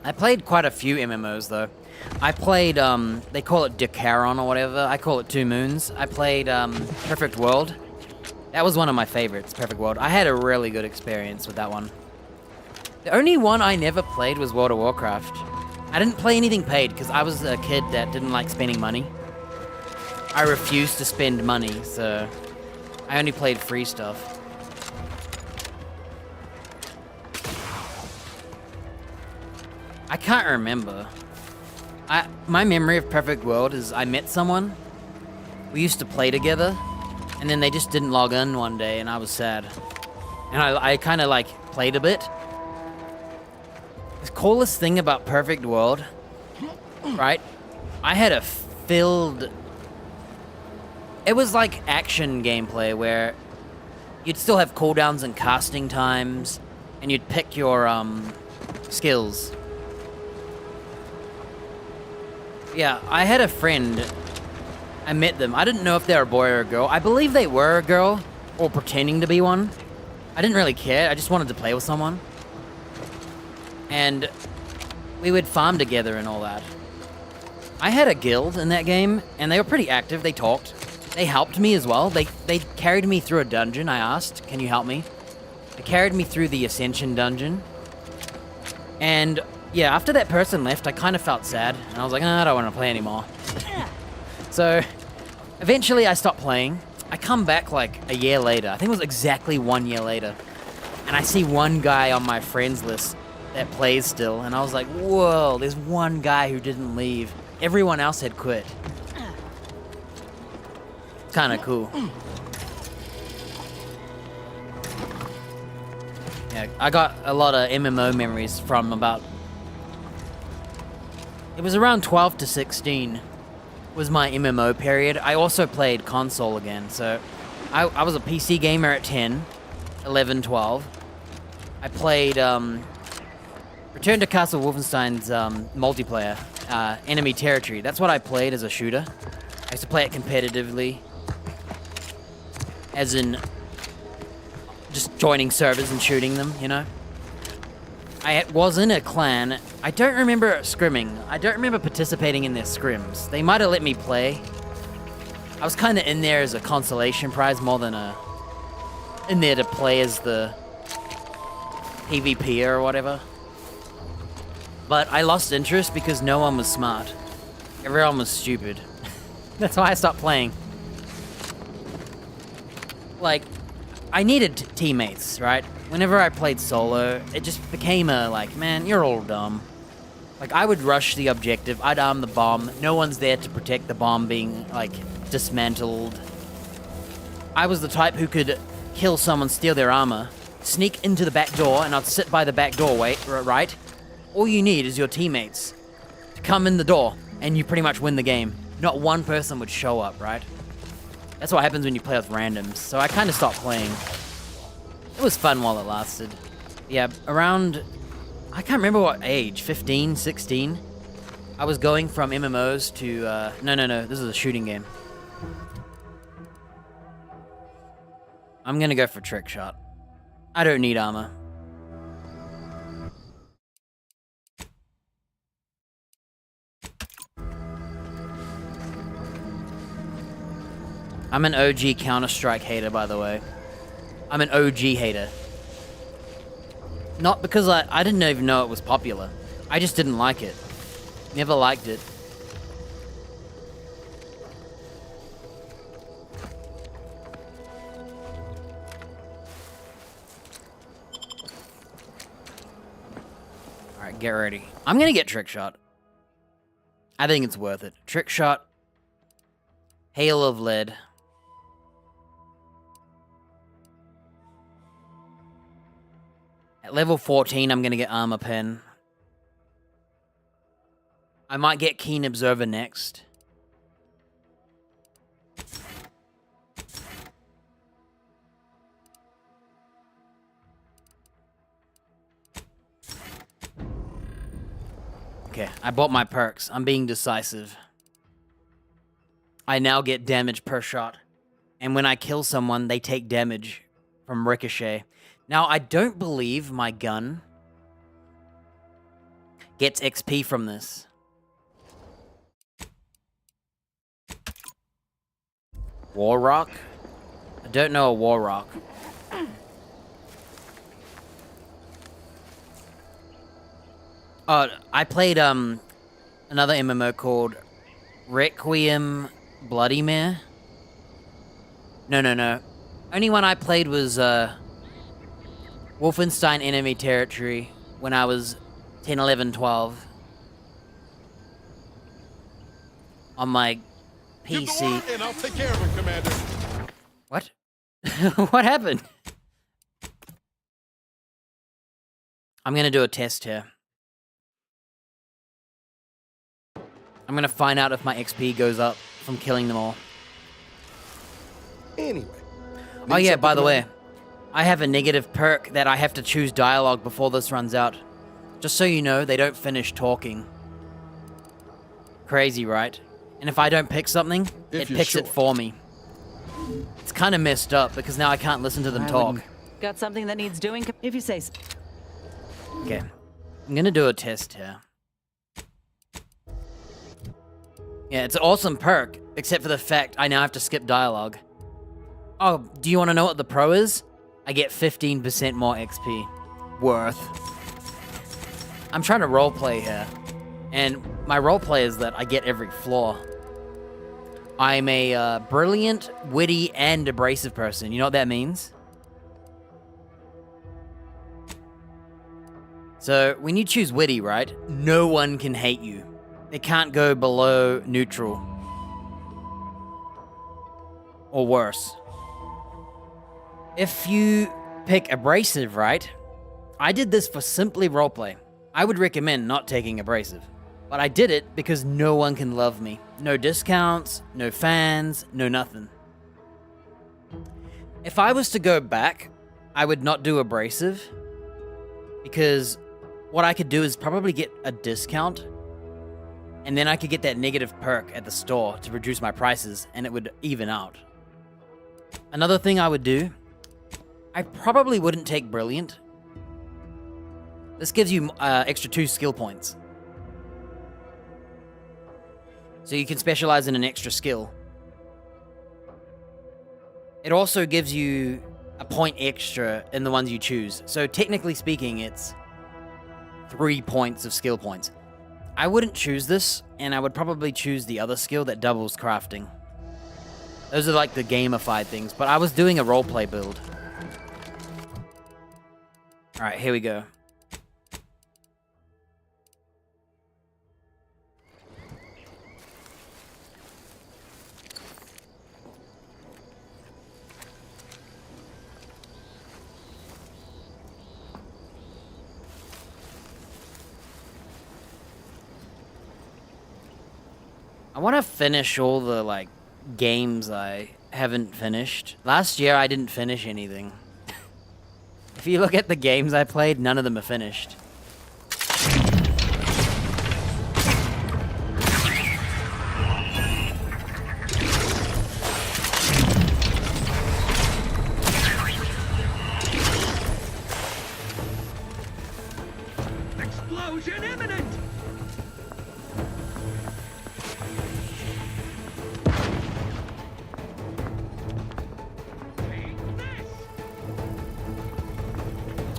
Speaker 1: I played quite a few MMOs, though. I played, they call it Decaron or whatever. I call it Two Moons. I played, Perfect World. That was one of my favorites, Perfect World. I had a really good experience with that one. The only one I never played was World of Warcraft. I didn't play anything paid, because I was a kid that didn't like spending money. I refused to spend money, so I only played free stuff. I can't remember. My memory of Perfect World is I met someone, we used to play together, and then they just didn't log in one day, and I was sad. And I kind of like played a bit. The coolest thing about Perfect World, right? I had a filled... It was like action gameplay where you'd still have cooldowns and casting times, and you'd pick your skills. Yeah, I had a friend. I met them. I didn't know if they were a boy or a girl. I believe they were a girl, or pretending to be one. I didn't really care. I just wanted to play with someone. And we would farm together and all that. I had a guild in that game, and they were pretty active. They talked. They helped me as well. They carried me through a dungeon. I asked, can you help me? They carried me through the Ascension dungeon. And yeah, after that person left, I kind of felt sad. And I was like, I don't want to play anymore. So eventually I stopped playing. I come back like a year later. I think it was exactly 1 year later. And I see one guy on my friends list that plays still. And I was like, whoa, there's one guy who didn't leave. Everyone else had quit. Kind of cool. Yeah, I got a lot of MMO memories from about... It was around 12 to 16 was my MMO period. I also played console again, so I was a PC gamer at 10, 11, 12. I played Return to Castle Wolfenstein's multiplayer, Enemy Territory. That's what I played as a shooter. I used to play it competitively. As in, just joining servers and shooting them, you know? I was in a clan. I don't remember scrimming. I don't remember participating in their scrims. They might have let me play. I was kind of in there as a consolation prize more than in there to play as the PvP or whatever. But I lost interest because no one was smart. Everyone was stupid. That's why I stopped playing. Like, I needed teammates, right? Whenever I played solo, it just became a, like, man, you're all dumb. Like, I would rush the objective, I'd arm the bomb, no one's there to protect the bomb being, like, dismantled. I was the type who could kill someone, steal their armor, sneak into the back door, and I'd sit by the back doorway, right? All you need is your teammates to come in the door, and you pretty much win the game. Not one person would show up, right? That's what happens when you play with randoms, so I kind of stopped playing. It was fun while it lasted. Yeah, around, I can't remember what age, 15, 16? I was going from MMOs to, no, this is a shooting game. I'm gonna go for trick shot. I don't need armor. I'm an OG Counter-Strike hater, by the way. I'm an OG hater. Not because I didn't even know it was popular. I just didn't like it. Never liked it. Alright, get ready. I'm gonna get trick shot. I think it's worth it. Trick shot. Hail of lead. At level 14, I'm gonna get armor pen. I might get keen observer next. Okay, I bought my perks. I'm being decisive. I now get damage per shot. And when I kill someone, they take damage from ricochet. Now, I don't believe my gun gets XP from this. War Rock? I don't know a War Rock. Oh, I played another MMO called Requiem Bloody Mare. No. Only one I played was Wolfenstein Enemy Territory when I was 10, 11, 12. On my PC.
Speaker 14: And I'll take care of him, Commander.
Speaker 1: What? What happened? I'm gonna do a test here. I'm gonna find out if my XP goes up from killing them all.
Speaker 12: Anyway.
Speaker 1: Oh yeah, by the way, I have a negative perk that I have to choose dialogue before this runs out. Just so you know, they don't finish talking. Crazy, right? And if I don't pick something, it picks it for me. It's kind of messed up because now I can't listen to them talk.
Speaker 11: Got something that needs doing? If you say so.
Speaker 1: Okay, I'm gonna do a test here. Yeah, it's an awesome perk, except for the fact I now have to skip dialogue. Oh, do you want to know what the pro is? I get 15% more XP. Worth. I'm trying to roleplay here. And my roleplay is that I get every flaw. I'm a brilliant, witty, and abrasive person. You know what that means? So, when you choose witty, right? No one can hate you. They can't go below neutral. Or worse. If you pick abrasive, right? I did this for simply roleplay. I would recommend not taking abrasive. But I did it because no one can love me. No discounts, no fans, no nothing. If I was to go back, I would not do abrasive. Because what I could do is probably get a discount And then I could get that negative perk at the store to reduce my prices, and it would even out. Another thing I would do, I probably wouldn't take Brilliant. This gives you extra 2 skill points. So you can specialize in an extra skill. It also gives you a point extra in the ones you choose. So technically speaking, it's 3 points of skill points. I wouldn't choose this, and I would probably choose the other skill that doubles crafting. Those are like the gamified things, but I was doing a roleplay build. Alright, here we go. I want to finish all the, like, games I haven't finished. Last year, I didn't finish anything. If you look at the games I played, none of them are finished.
Speaker 15: Explosion imminent!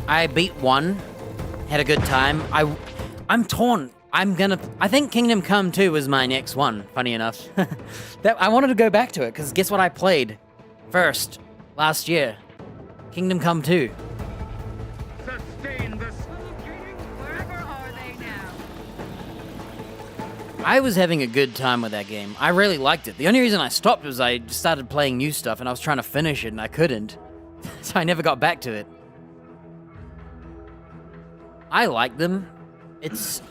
Speaker 1: I beat 1, had a good time. I'm torn. I think Kingdom Come 2 was my next one, funny enough. I wanted to go back to it, because guess what I played first last year? Kingdom Come 2.
Speaker 15: Sustain the wherever are they now?
Speaker 1: I was having a good time with that game. I really liked it. The only reason I stopped was I started playing new stuff, and I was trying to finish it, and I couldn't. So I never got back to it. I like them. It's...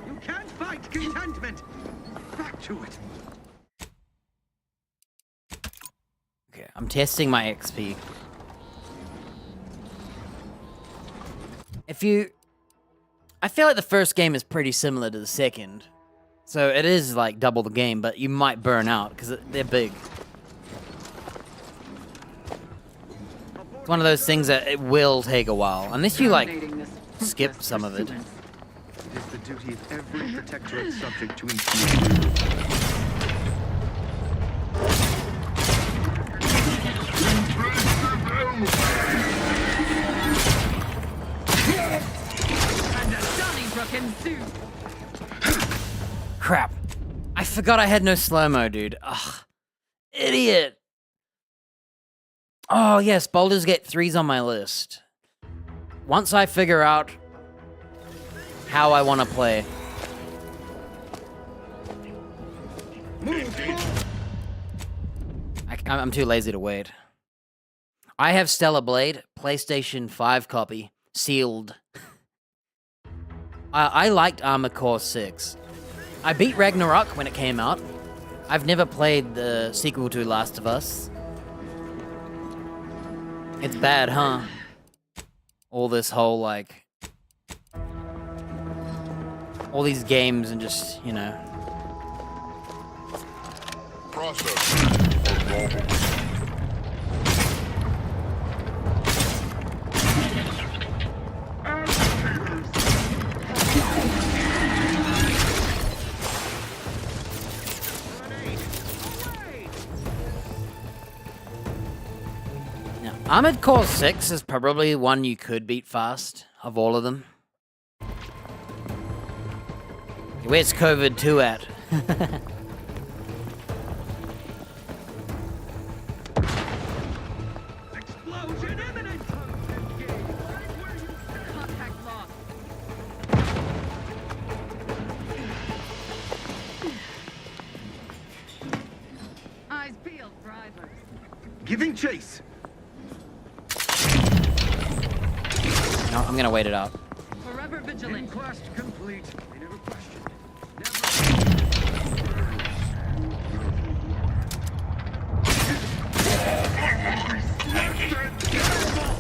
Speaker 15: You can't fight contentment! Back to it!
Speaker 1: Okay, I'm testing my XP. I feel like the first game is pretty similar to the second. So it is like double the game, but you might burn out, because they're big. It's one of those things that it will take a while, unless you, like, skip some of it.
Speaker 10: It is the duty of every protectorate subject to include.
Speaker 13: And a Donnybrook ensues.
Speaker 1: Crap. I forgot I had no slow-mo, dude. Ugh. Idiot. Oh, yes, Baldur's Gate 3's on my list. Once I figure out how I want to play. I'm too lazy to wait. I have Stellar Blade, PlayStation 5 copy, sealed. I liked Armored Core 6. I beat Ragnarok when it came out. I've never played the sequel to Last of Us. It's bad, huh? All this whole, like... all these games and just, you know...
Speaker 14: Process of normal.
Speaker 1: Armored Core 6 is probably one you could beat fast, of all of them. Where's COVID 2 at?
Speaker 15: Explosion imminent!
Speaker 13: Contact lost. Eyes peeled, drivers.
Speaker 15: Giving chase!
Speaker 1: No, I'm gonna wait it out.
Speaker 13: Forever vigilant.
Speaker 15: Quest complete. They never questioned.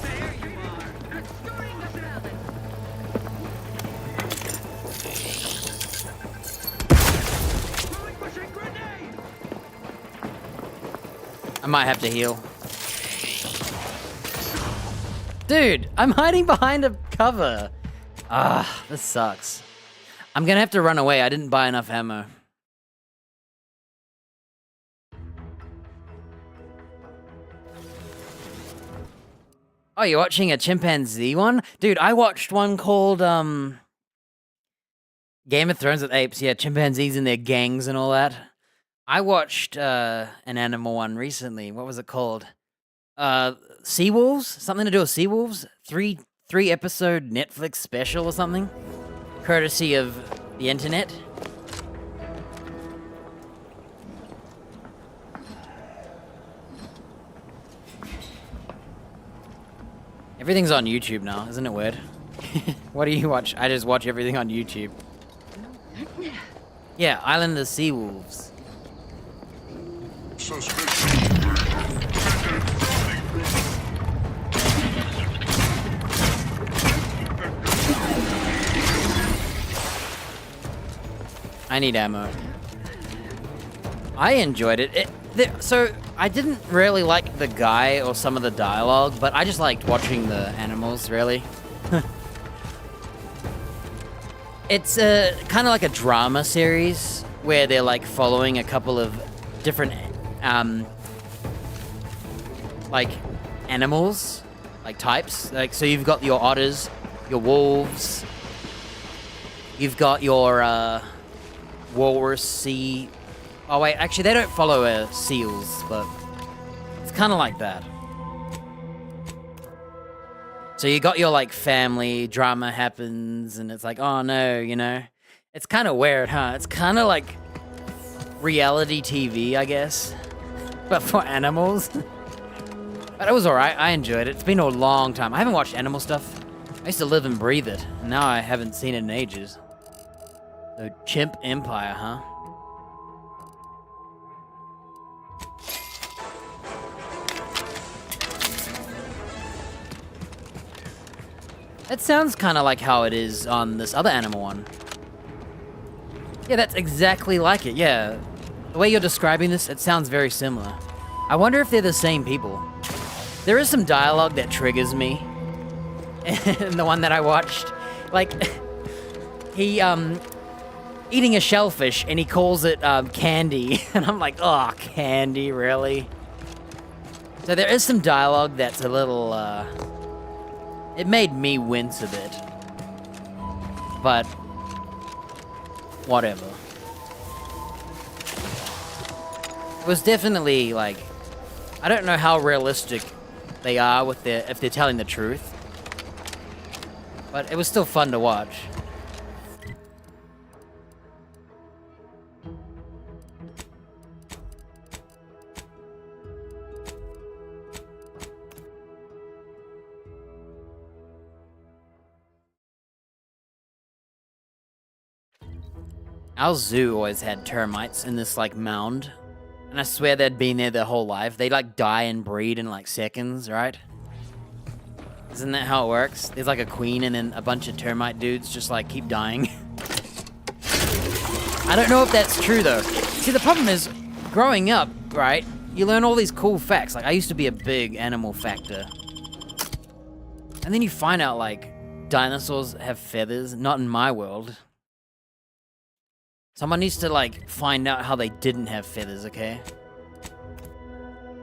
Speaker 13: There you are. Restoring the balance.
Speaker 1: might have to heal. Dude, I'm hiding behind a cover. Ah, this sucks. I'm gonna have to run away. I didn't buy enough ammo. Oh, you're watching a chimpanzee one? Dude, I watched one called, Game of Thrones with apes. Yeah, chimpanzees and their gangs and all that. I watched, an animal one recently. What was it called? Seawolves? Something to do with seawolves? Three episode Netflix special or something? Courtesy of the internet. Everything's on YouTube now, isn't it weird? What do you watch? I just watch everything on YouTube. Yeah, Island of the Seawolves. I need ammo. I enjoyed it. So, I didn't really like the guy or some of the dialogue, but I just liked watching the animals, really. It's kind of like a drama series where they're like following a couple of different like animals, like types. Like, so you've got your otters, your wolves, you've got your walrus, sea. Oh wait, actually they don't follow seals, but it's kind of like that. So you got your like family drama happens, and it's like, oh no, you know, it's kind of weird, huh? It's kind of like reality TV, I guess, but for animals. But it was alright. I enjoyed it. It's been a long time. I haven't watched animal stuff. I used to live and breathe it, and now I haven't seen it in ages. So Chimp Empire, huh? It sounds kind of like how it is on this other animal one. Yeah, that's exactly like it, yeah. The way you're describing this, it sounds very similar. I wonder if they're the same people. There is some dialogue that triggers me in the one that I watched. Like, he, eating a shellfish, and he calls it, candy. And I'm like, oh, candy, really? So there is some dialogue that's a little, it made me wince a bit. But, whatever. It was definitely, like, I don't know how realistic they are with their, if they're telling the truth. But it was still fun to watch. Our zoo always had termites in this, like, mound. And I swear they'd been there their whole life. They, like, die and breed in, like, seconds, right? Isn't that how it works? There's, like, a queen and then a bunch of termite dudes just, like, keep dying. I don't know if that's true, though. See, the problem is, growing up, right, you learn all these cool facts. Like, I used to be a big animal factor. And then you find out, like, dinosaurs have feathers. Not in my world. Someone needs to, like, find out how they didn't have feathers, okay?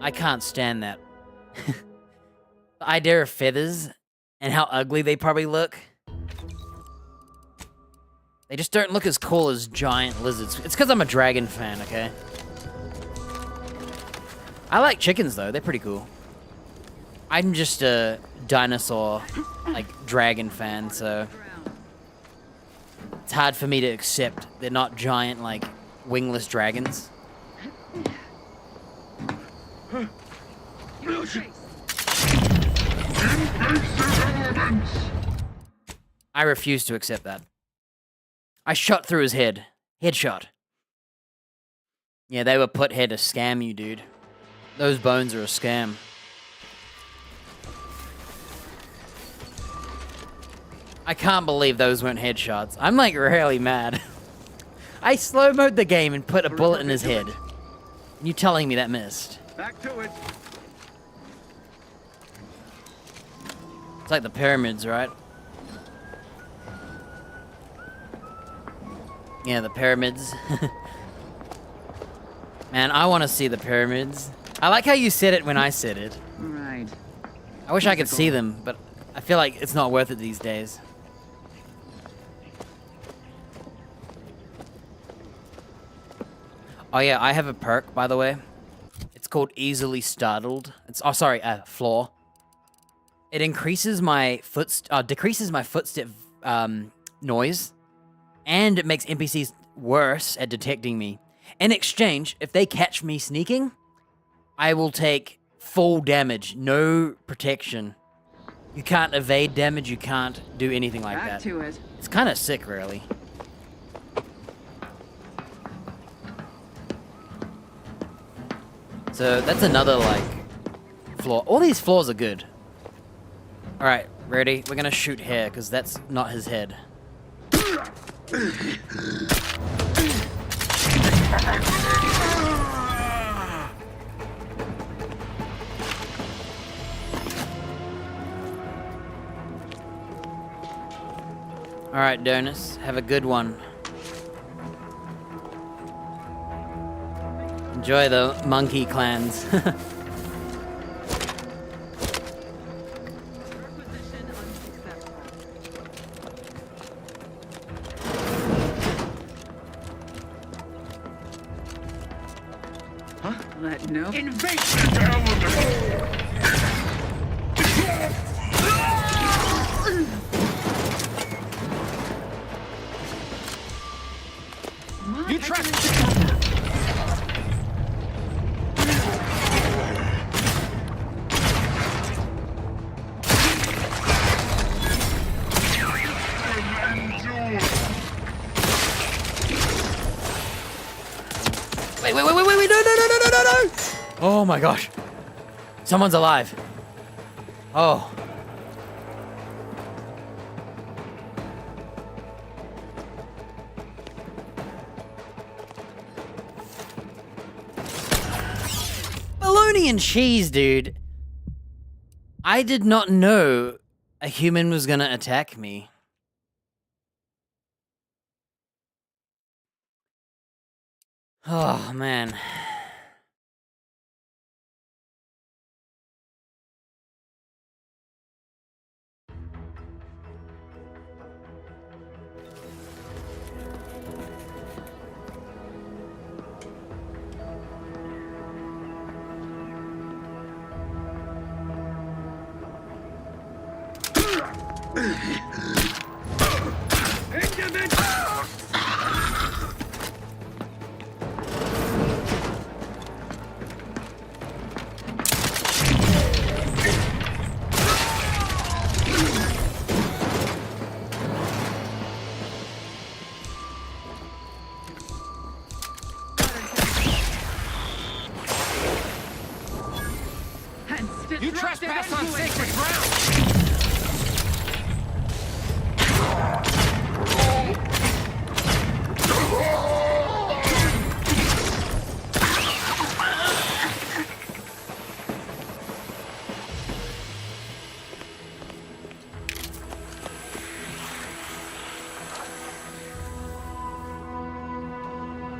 Speaker 1: I can't stand that. The idea of feathers and how ugly they probably look. They just don't look as cool as giant lizards. It's because I'm a dragon fan, okay? I like chickens, though. They're pretty cool. I'm just a dinosaur, like, dragon fan, so... It's hard for me to accept they're not giant, like, wingless dragons. I refuse to accept that. I shot through his head. Headshot. Yeah, they were put here to scam you, dude. Those bones are a scam. I can't believe those weren't headshots. I'm, like, really mad. I slow-mode the game and put a bullet in his head. You telling me that missed?
Speaker 15: Back to it.
Speaker 1: It's like the pyramids, right? Yeah, the pyramids. Man, I want to see the pyramids. I like how you said it when I said it.
Speaker 13: Right.
Speaker 1: I wish I could see them, but I feel like it's not worth it these days. Oh yeah, I have a perk, by the way. It's called Easily Startled. It's, oh sorry, flaw. It increases my decreases my footstep noise, and it makes NPCs worse at detecting me. In exchange, if they catch me sneaking, I will take full damage, no protection. You can't evade damage, you can't do anything like that.
Speaker 13: Back to it.
Speaker 1: It's kind of sick, really. So that's another, like, flaw. All these flaws are good. Alright, ready? We're gonna shoot here, because that's not his head. Alright, Donus, have a good one. Enjoy the monkey clans.
Speaker 13: Let no
Speaker 14: Invasive element!
Speaker 13: You trust
Speaker 1: Wait, no! Oh my gosh. Someone's alive. Oh. Bologna and cheese, dude. I did not know a human was gonna attack me. Oh, man.
Speaker 13: You trespass on sacred ground!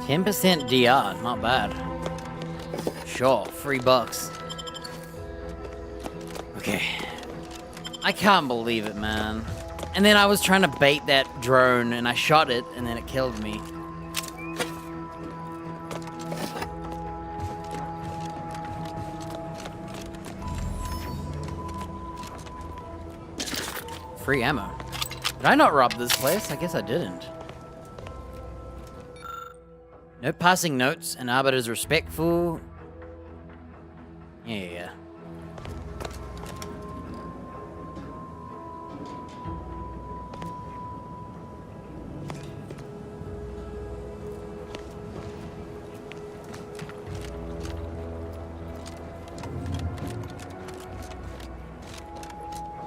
Speaker 13: %, DR, not bad. Sure, $3. Okay. I can't believe it, man. And then I was trying to bait that drone, and I shot it, and then it killed me. Free ammo. Did I not rob this place? I guess I didn't. No passing notes, and Arbiter is respectful. Yeah.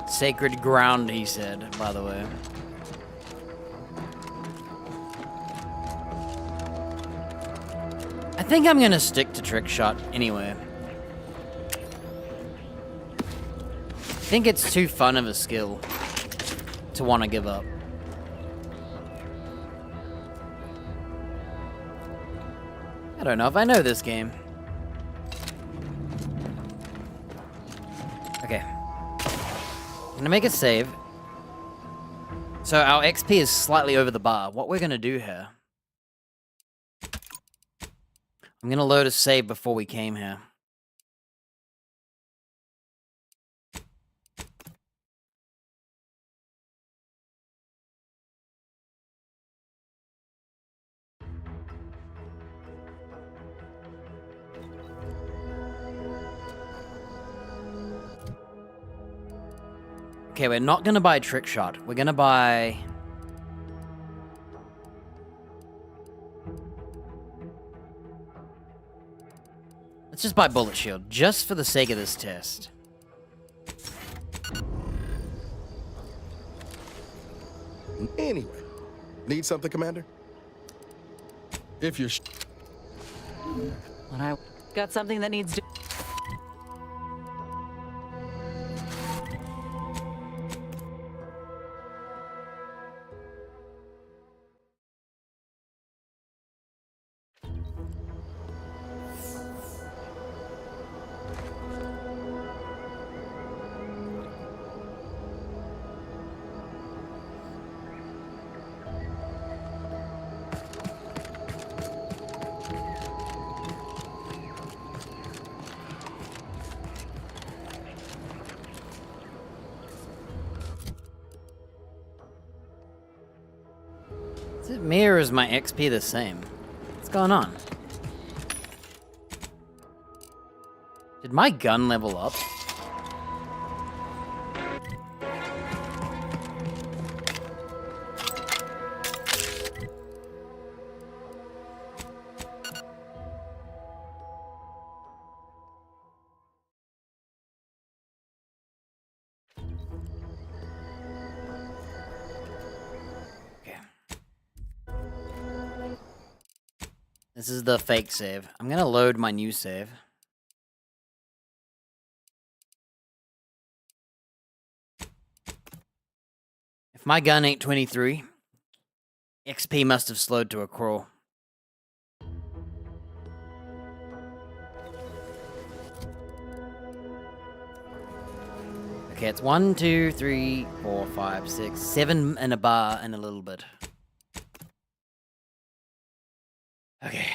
Speaker 13: Sacred ground, he said, by the way. I think I'm gonna stick to trick shot anyway.
Speaker 1: think it's too fun of a skill to want to give up. I don't know if I know this game. Okay. I'm gonna make a save. So our XP is slightly over the bar. What we're gonna do here... I'm gonna load a save before we came here. Okay, we're not gonna buy a trick shot. We're gonna buy... Let's just buy bullet shield, just for the sake of this test.
Speaker 12: Anyway, need something, Commander? If you're...
Speaker 11: When I got something that needs to...
Speaker 1: Is it me or is my XP the same? What's going on? Did my gun level up? This is the fake save. I'm gonna load my new save. If my gun ain't 23, XP must have slowed to a crawl. Okay, it's 1, 2, 3, 4, 5, 6, 7 and a bar and a little bit. Okay.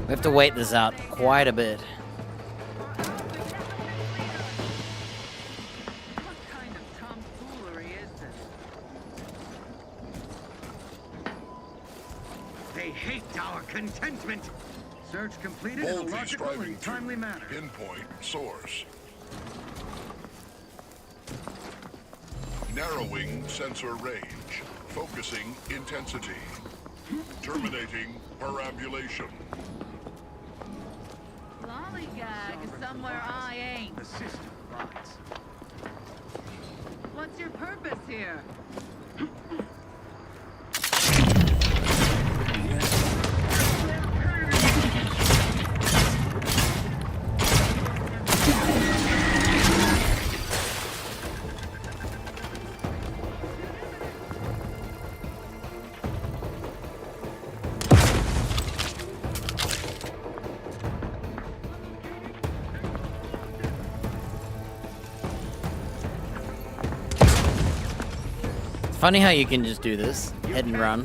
Speaker 1: We have to wait this out quite a bit.
Speaker 13: What kind of tomfoolery is this? They hate our contentment. Search completed in a
Speaker 14: Boldly
Speaker 13: logical
Speaker 14: striving
Speaker 13: and timely
Speaker 14: to
Speaker 13: manner.
Speaker 14: pinpoint source. Narrowing sensor range. Focusing intensity. Terminating perambulation.
Speaker 13: Lollygag is somewhere I ain't. The system abides. What's your purpose here?
Speaker 1: Funny how you can just do this. Head and run.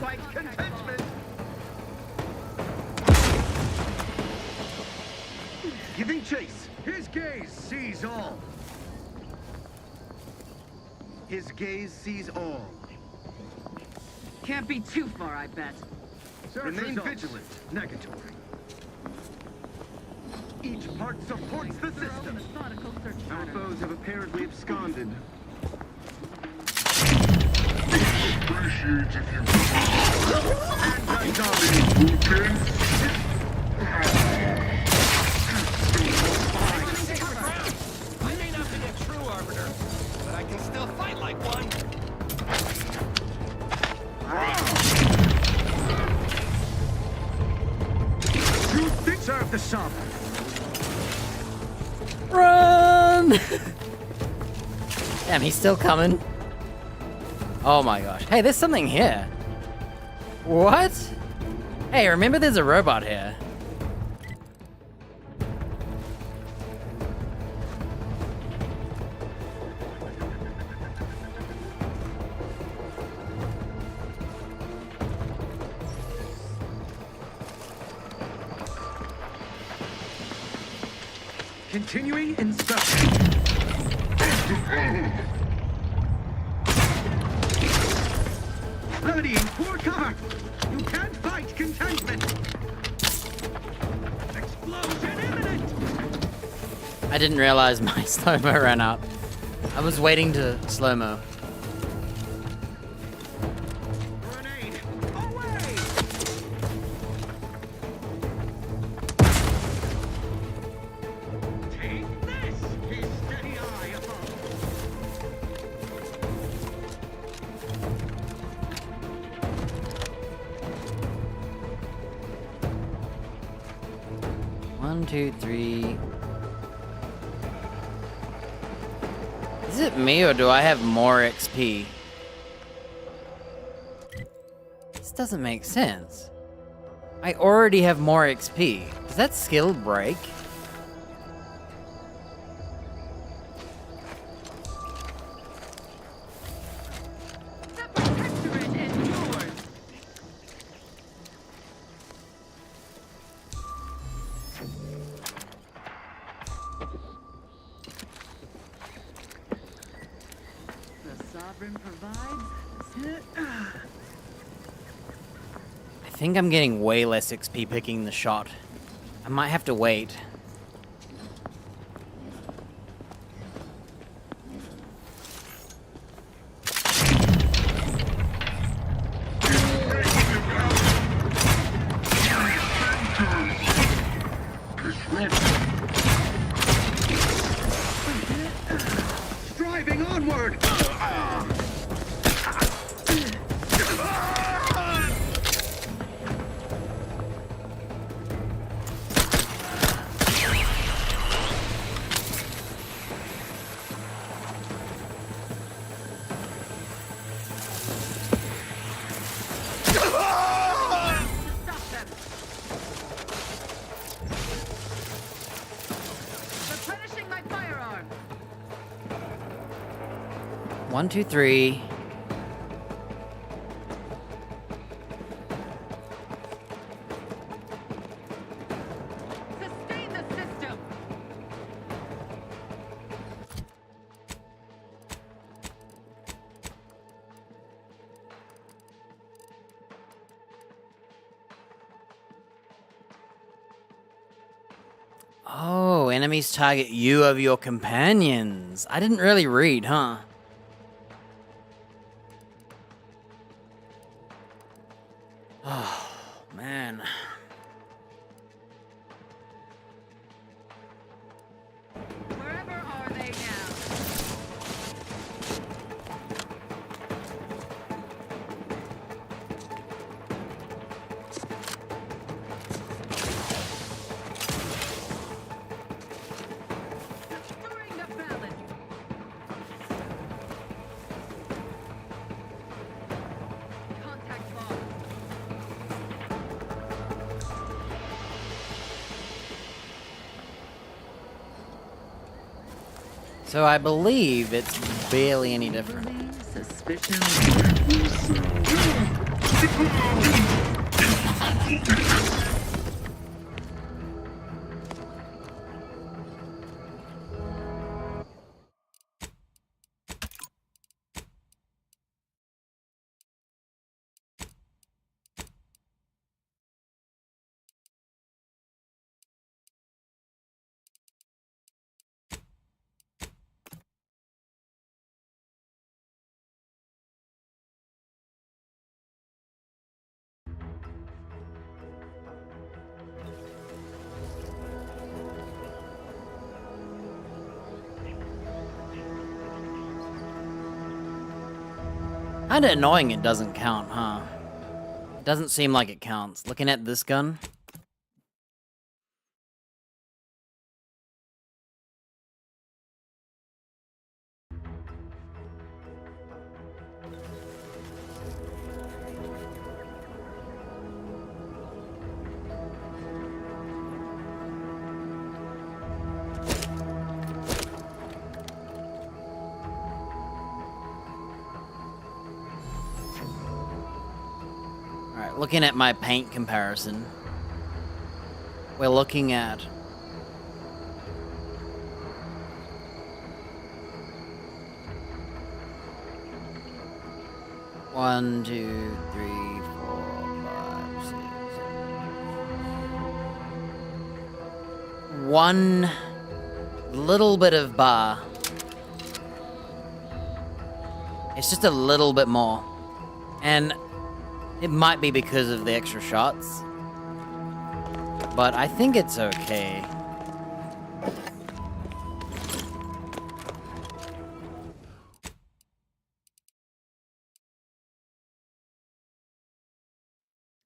Speaker 15: Giving chase. His gaze sees all. His gaze sees all.
Speaker 13: Can't be too far, I bet.
Speaker 15: Remain vigilant. Negatory. Each part supports the system.
Speaker 13: Methodical search
Speaker 15: Our
Speaker 13: pattern.
Speaker 15: foes have apparently absconded.
Speaker 14: Appreciate if
Speaker 10: I may not be a true arbiter, but I can still fight like one.
Speaker 15: You think serve the sub.
Speaker 1: Run! Damn, he's still coming. Oh my gosh. Hey, there's something here. What? Hey, remember there's a robot here.
Speaker 15: Continuing inspection. Readying for cover. You can't fight contentment. Explosion imminent.
Speaker 1: I didn't realize my slow-mo ran out. I was waiting to slow-mo.
Speaker 15: Grenade. Away. Take this. His steady eye above.
Speaker 1: One, two, three. Is it me or do I have more XP? This doesn't make sense. I already have more XP. Does that skill break?
Speaker 13: The protectorate endures. The sovereign provides.
Speaker 1: I think I'm getting way less XP picking the shot. I might have to wait.
Speaker 15: Striving onward.
Speaker 13: Replenishing my firearm.
Speaker 1: One, two, three.
Speaker 13: Sustain the system.
Speaker 1: Oh, enemies target you over your companions. I didn't really read, huh? Oh, man.
Speaker 13: Wherever are they now? Destroying the balance. Contact bomb.
Speaker 1: So I believe it's barely any different.
Speaker 13: Suspicion.
Speaker 1: Kinda annoying it doesn't count, huh? It doesn't seem like it counts. Looking at this gun. Alright, looking at my paint comparison. We're looking at one, two, three, 4, 5, 6, 7. One little bit of bar. It's just a little bit more. And it might be because of the extra shots. But I think it's okay.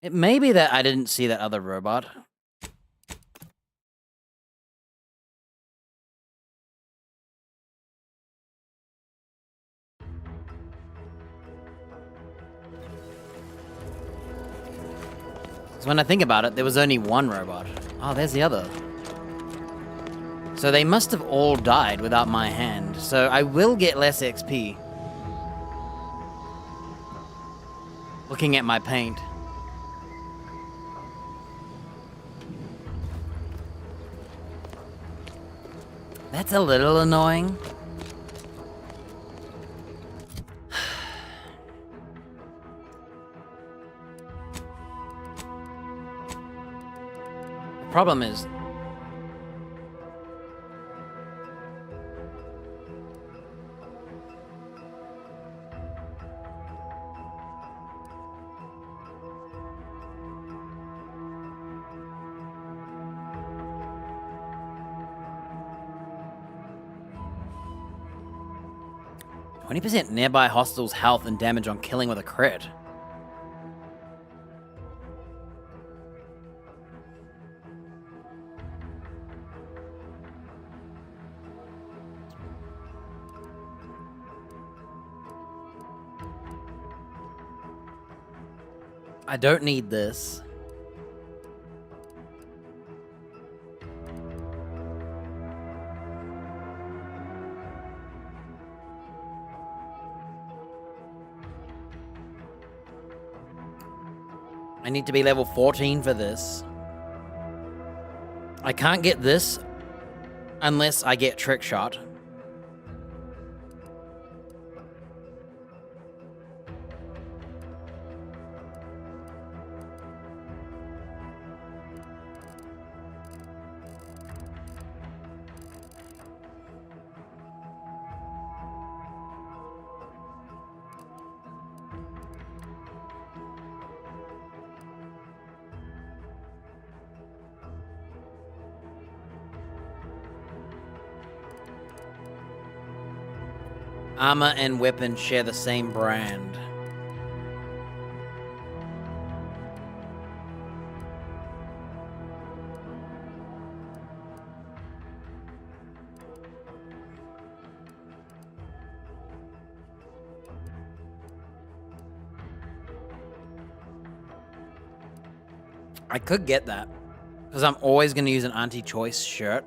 Speaker 1: It may be that I didn't see that other robot. Because when I think about it, there was only one robot. Oh, there's the other. So they must have all died without my hand. So I will get less XP. Looking at my paint. That's a little annoying. The problem is, %20 nearby hostiles' health and damage on killing with a crit. I don't need this. I need to be level 14 for this. I can't get this unless I get trick shot. Armor and weapon share the same brand. I could get that, because I'm always going to use an anti-choice shirt,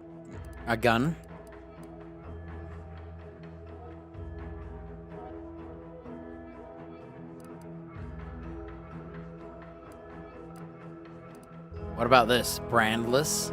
Speaker 1: a gun. What about this? Brandless?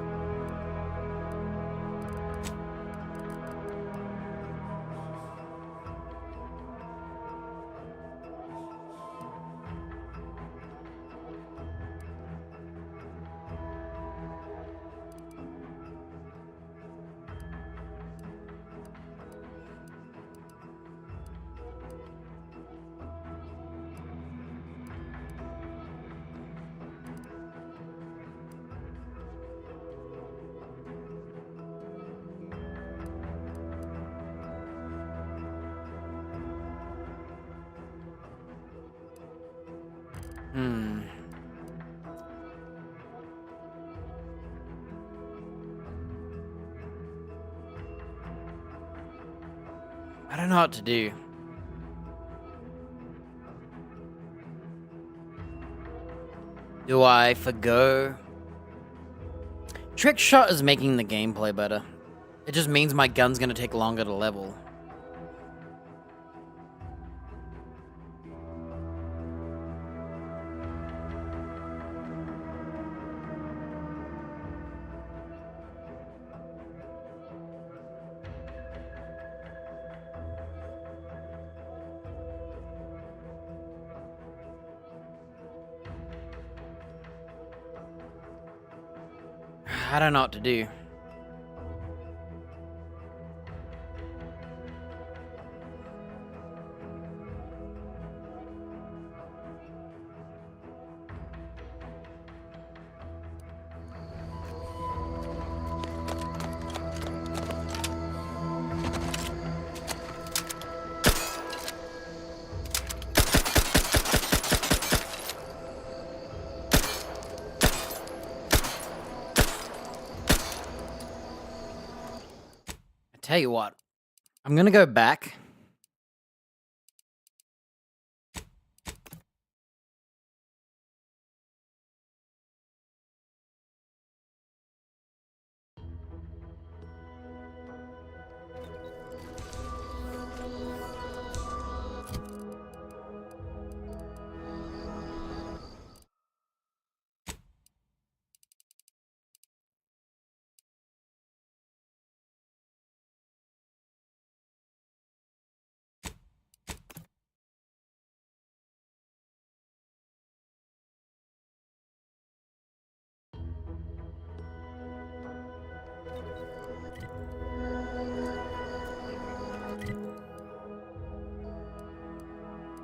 Speaker 1: I don't know what to do. Do I forgo? Trick shot is making the gameplay better. It just means my gun's gonna take longer to level. I don't know what to do. Tell you what, I'm gonna go back.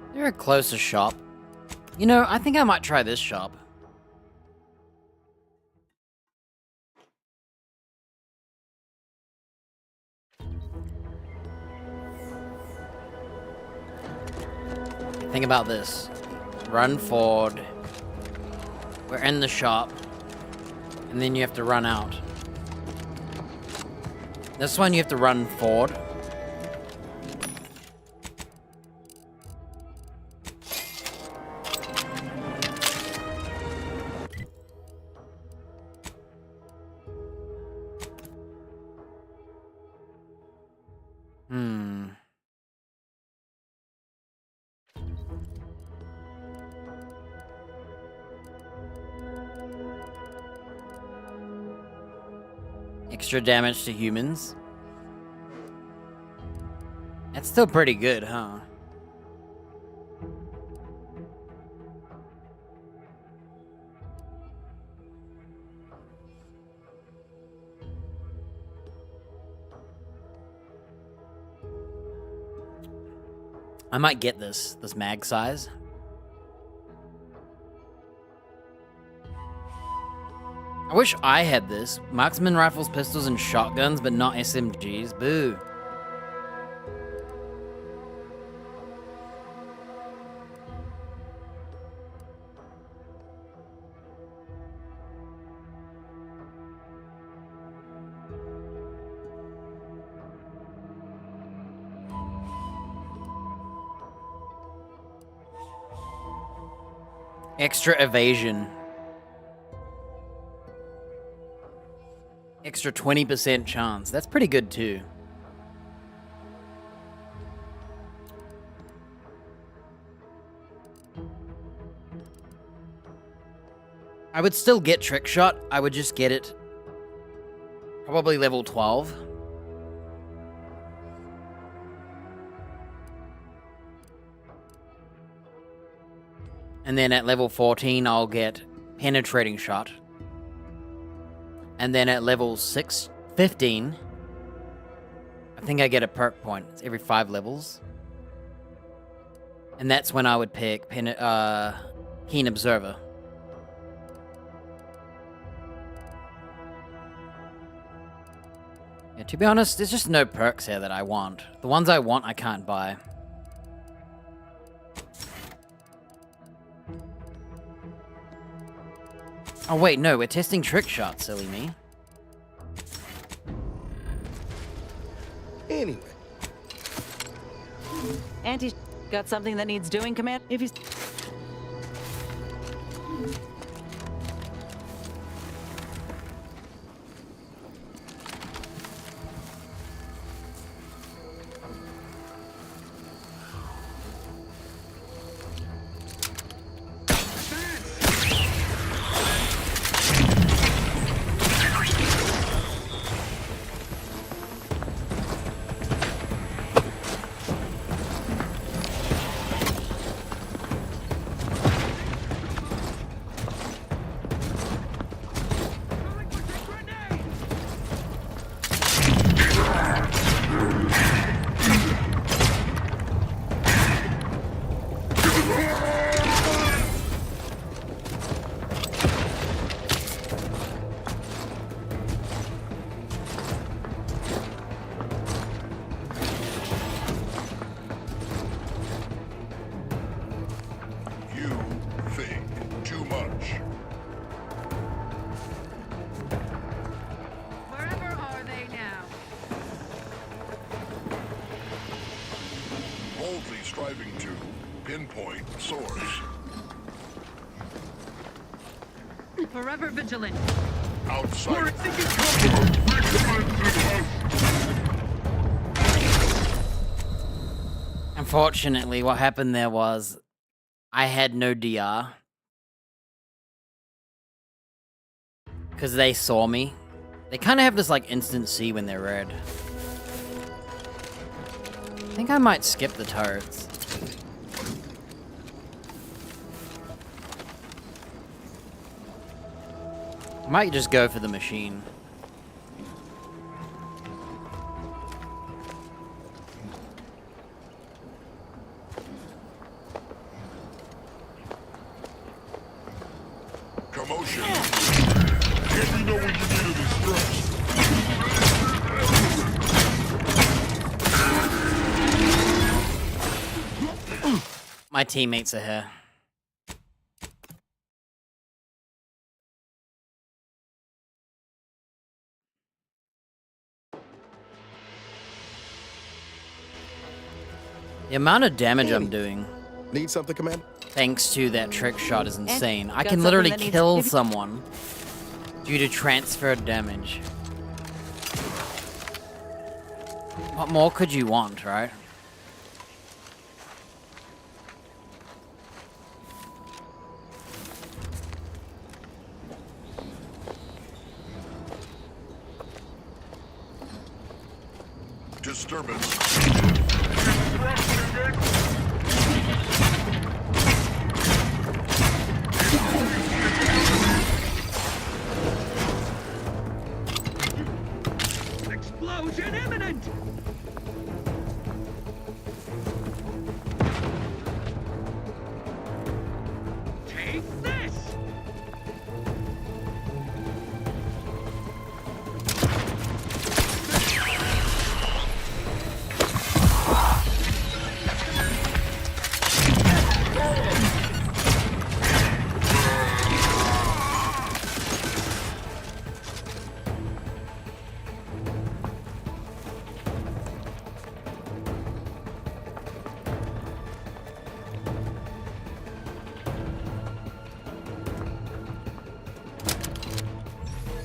Speaker 1: Is there a closer shop? You know, I think I might try this shop. Think about this. Run forward. We're in the shop. And then you have to run out. This one you have to run forward. Extra damage to humans. That's still pretty good, huh? I might get this mag size. I wish I had this. Marksman rifles, pistols, and shotguns, but not SMGs. Boo. Extra evasion. Extra 20% chance. That's pretty good too. I would still get Trick Shot. I would just get it probably level 12. And then at level 14, I'll get Penetrating Shot. And then at level 15, I think I get a perk point. It's every 5 levels. And that's when I would pick Keen Observer. Yeah, to be honest, there's just no perks here that I want. The ones I want, I can't buy. Oh wait, no, we're testing Trick Shot, silly me.
Speaker 12: Anyway.
Speaker 11: Auntie, got something that needs doing, Command? If you...
Speaker 14: Striving to pinpoint source.
Speaker 13: Forever vigilant.
Speaker 14: Outside.
Speaker 1: Unfortunately, what happened there was I had no DR. Because they saw me. They kind of have this like instant C when they're red. I think I might skip the turrets. I might just go for the machine.
Speaker 14: Commotion. Let me know when you need a distraction.
Speaker 1: My teammates are here. The amount of damage I'm doing.
Speaker 12: Need something, Commander?
Speaker 1: Thanks to that trick shot is insane. I
Speaker 11: got
Speaker 1: can literally
Speaker 11: something that
Speaker 1: kill
Speaker 11: needs-
Speaker 1: someone due to transferred damage. What more could you want, right?
Speaker 14: Disturbance.
Speaker 15: Explosion imminent! Take this!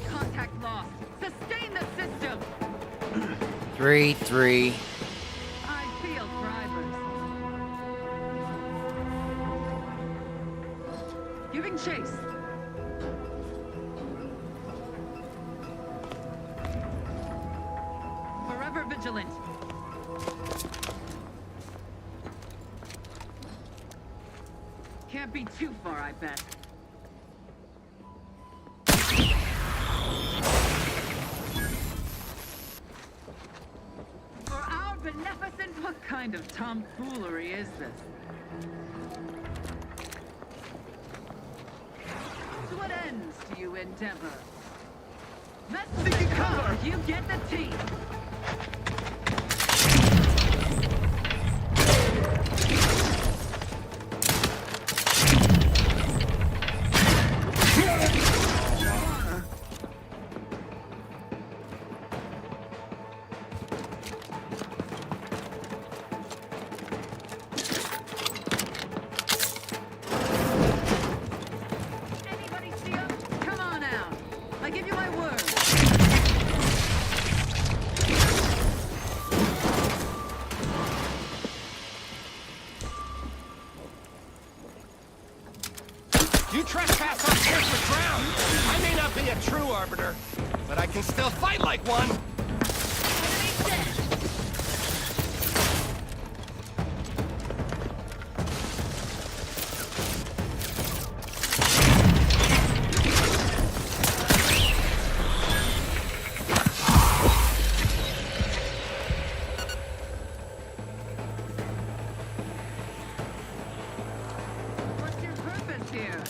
Speaker 15: Contact lost. Sustain the system.
Speaker 1: 3-3.
Speaker 13: I feel drivers. Giving chase. Vigilant. Can't be too far, I bet. For our beneficent, what kind of tomfoolery is this? To what ends do you endeavor? Let's take cover! You get the team! Anybody see him? Come on out! I give you my word!
Speaker 15: You trespass on sacred ground! I may not be a true arbiter, but I can still fight like one!
Speaker 13: What's your purpose here?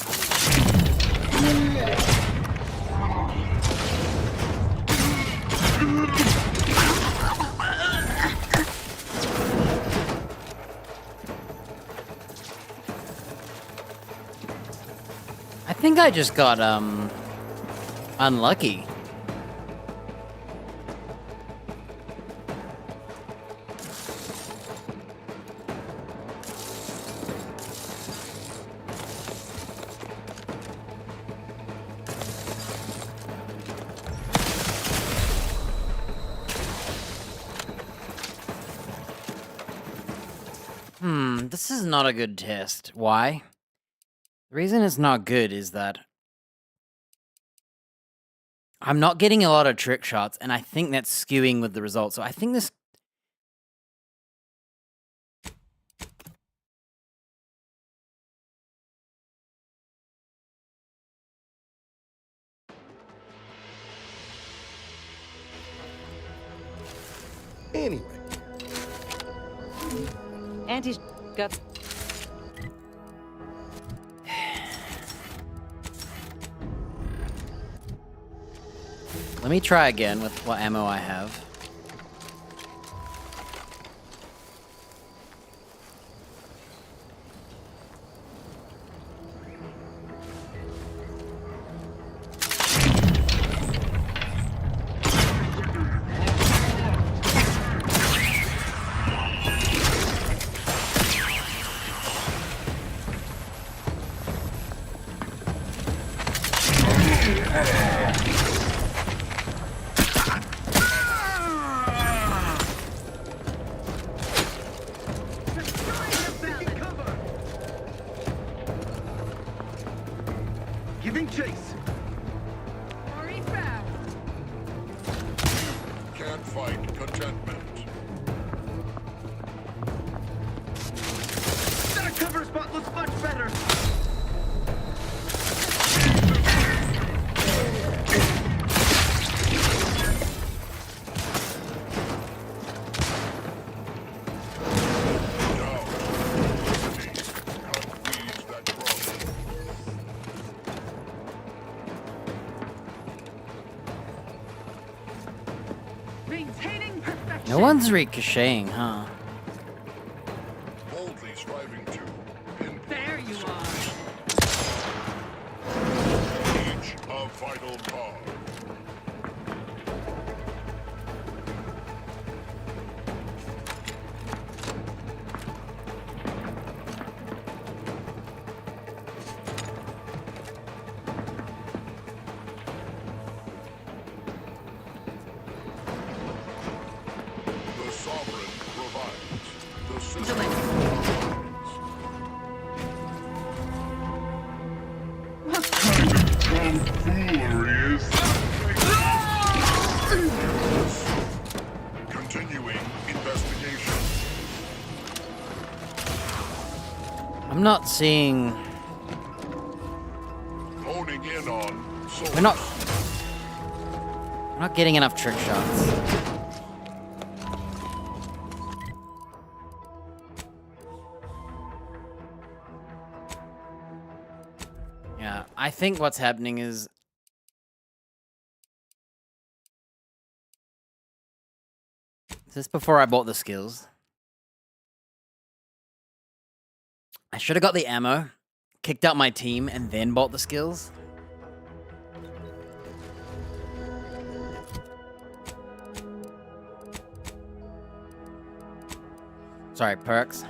Speaker 1: I think I just got, unlucky. This is not a good test. Why? The reason it's not good is that I'm not getting a lot of trick shots, and I think that's skewing with the results. So I think this...
Speaker 12: Anyway.
Speaker 11: Auntie's got...
Speaker 1: Let me try again with what ammo I have.
Speaker 15: Giving chase.
Speaker 13: Already found.
Speaker 14: Can't fight contentment.
Speaker 15: That cover spot looks much better.
Speaker 13: Maintaining perfection.
Speaker 1: No one's ricocheting, huh?
Speaker 14: Boldly striving to
Speaker 13: There you are.
Speaker 14: each a vital cause. The sovereign provides. The system
Speaker 13: What
Speaker 14: kind of tomfoolery is that? Continuing
Speaker 1: not seeing...
Speaker 14: Honing in on
Speaker 1: We're not getting enough trick shots. Yeah, I think what's happening is... Is this before I bought the skills? I should have got the ammo, kicked out my team, and then bought the skills. Sorry, perks.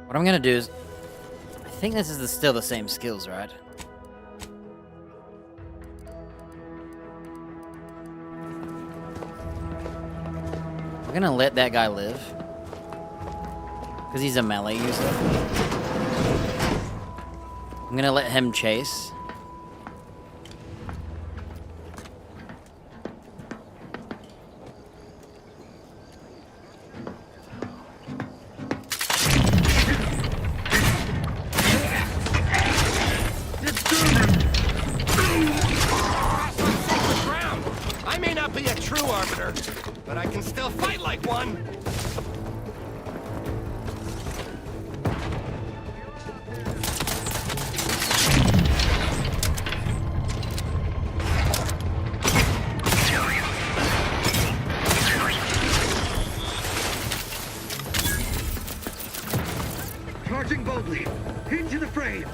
Speaker 1: What I'm gonna do is... I think this is still the same skills, right? We're gonna let that guy live. Because he's a melee user. I'm gonna let him chase.
Speaker 15: I may not be a true arbiter, but I can still fight like one.
Speaker 16: Charging boldly. Into the frame.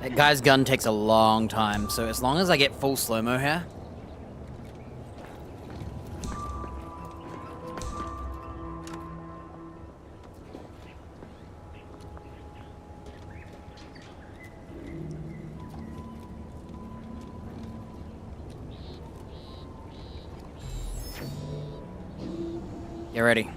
Speaker 1: That guy's gun takes a long time, so as long as I get full slow-mo here... Get ready.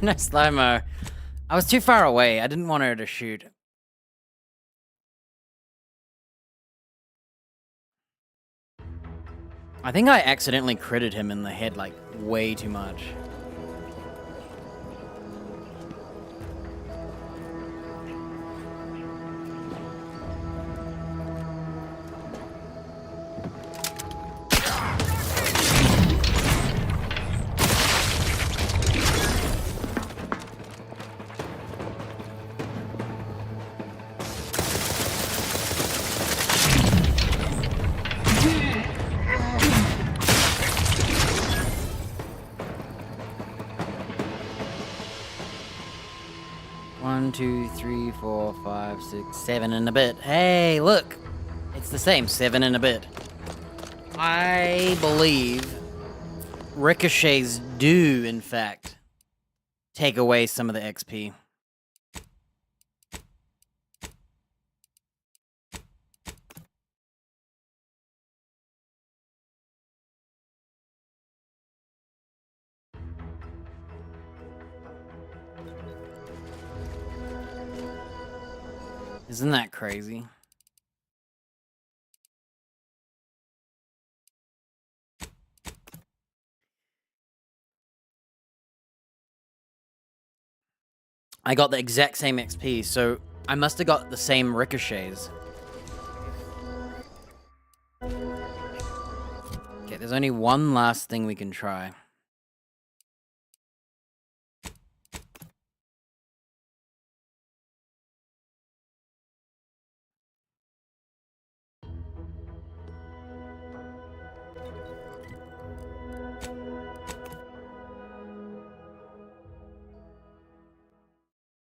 Speaker 1: No slow-mo. I was too far away. I didn't want her to shoot. I think I accidentally critted him in the head, like, way too much. One, two, three, 4, 5, 6, 7 and a bit. Hey, look! It's the same, 7 and a bit. I believe ricochets do, in fact, take away some of the XP. Isn't that crazy? I got the exact same XP, so I must have got the same ricochets. Okay, there's only one last thing we can try.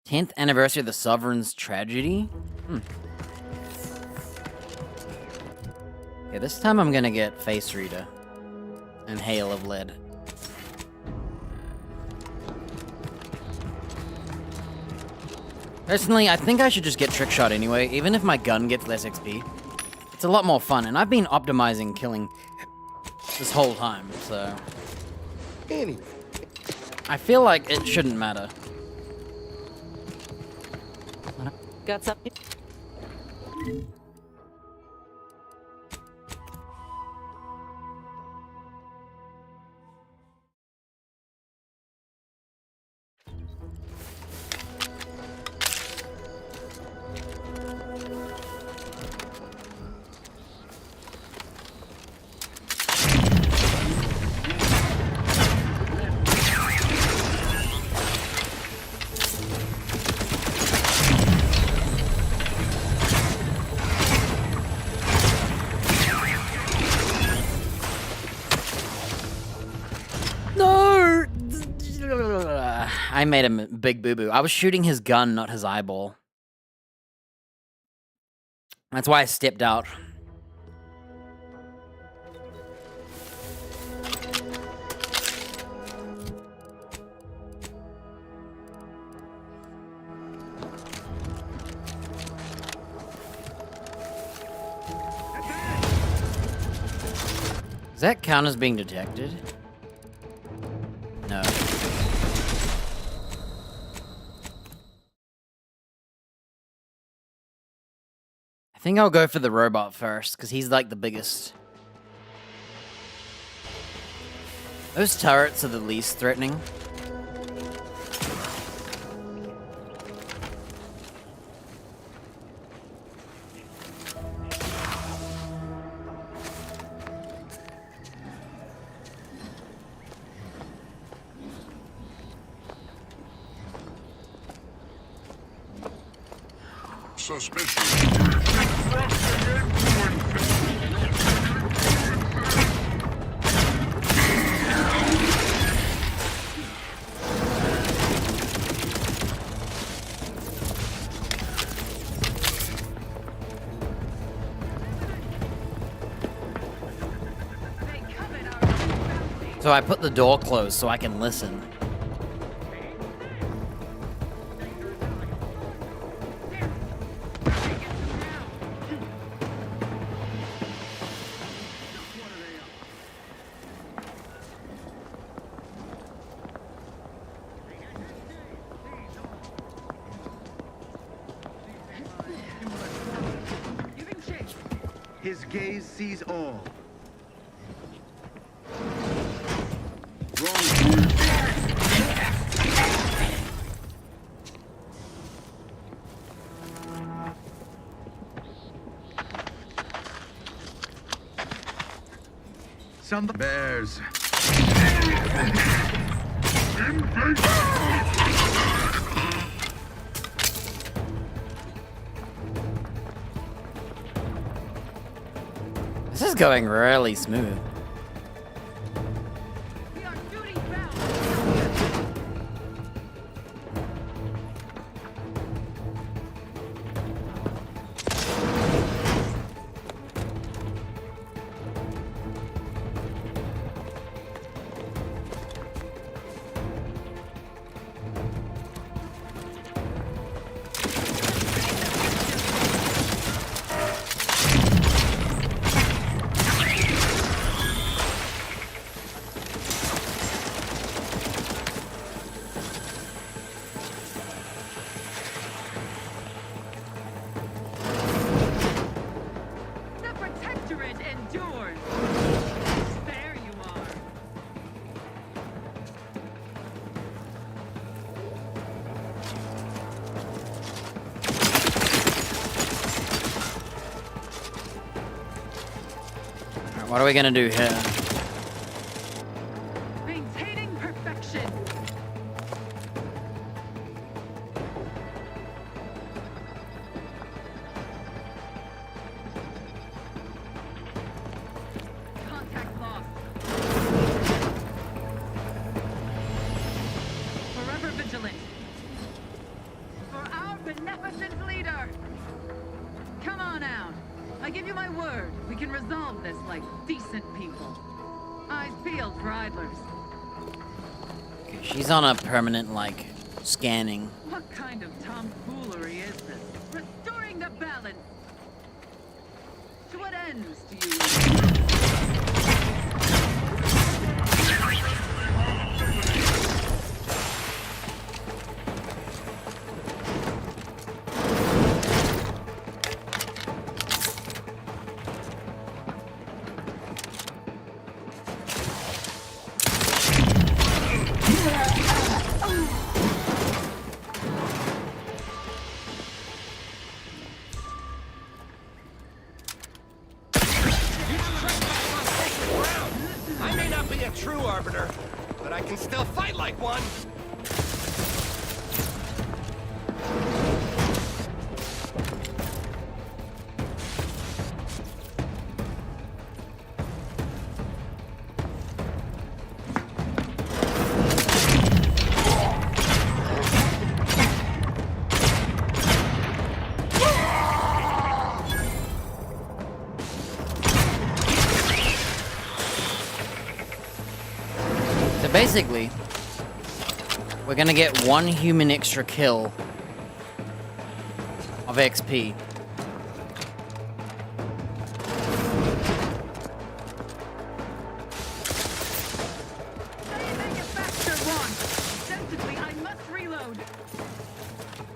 Speaker 1: Tenth anniversary of the Sovereign's tragedy? Okay, this time I'm gonna get Face Reader and Hail of Lead. Personally, I think I should just get Trick Shot anyway, even if my gun gets less XP. It's a lot more fun, and I've been optimizing killing this whole time, so...
Speaker 12: Anyway.
Speaker 1: I feel like it shouldn't matter.
Speaker 11: Got something?
Speaker 1: No! I made a big boo-boo. I was shooting his gun, not his eyeball. That's why I stepped out. Does that count as being detected? No. I think I'll go for the robot first, because he's like the biggest. Those turrets are the least threatening. So I put the door closed so I can listen.
Speaker 16: His gaze sees all. Some bears.
Speaker 1: This is going really smooth. What are we gonna do here?
Speaker 13: Maintaining perfection. Contact lost. Forever vigilant. For our beneficent leader. Come on out. I give you my word. We can resolve this like decent people. Eyes peeled for idlers.
Speaker 1: Okay, she's on a permanent, like, scanning.
Speaker 13: What kind of tomfoolery is this? Restoring the balance. To what ends do you...
Speaker 15: I may not be a true arbiter, but I can still fight like one.
Speaker 1: Basically, we're gonna get 1 human extra kill of XP.
Speaker 13: Sensibly, I must reload.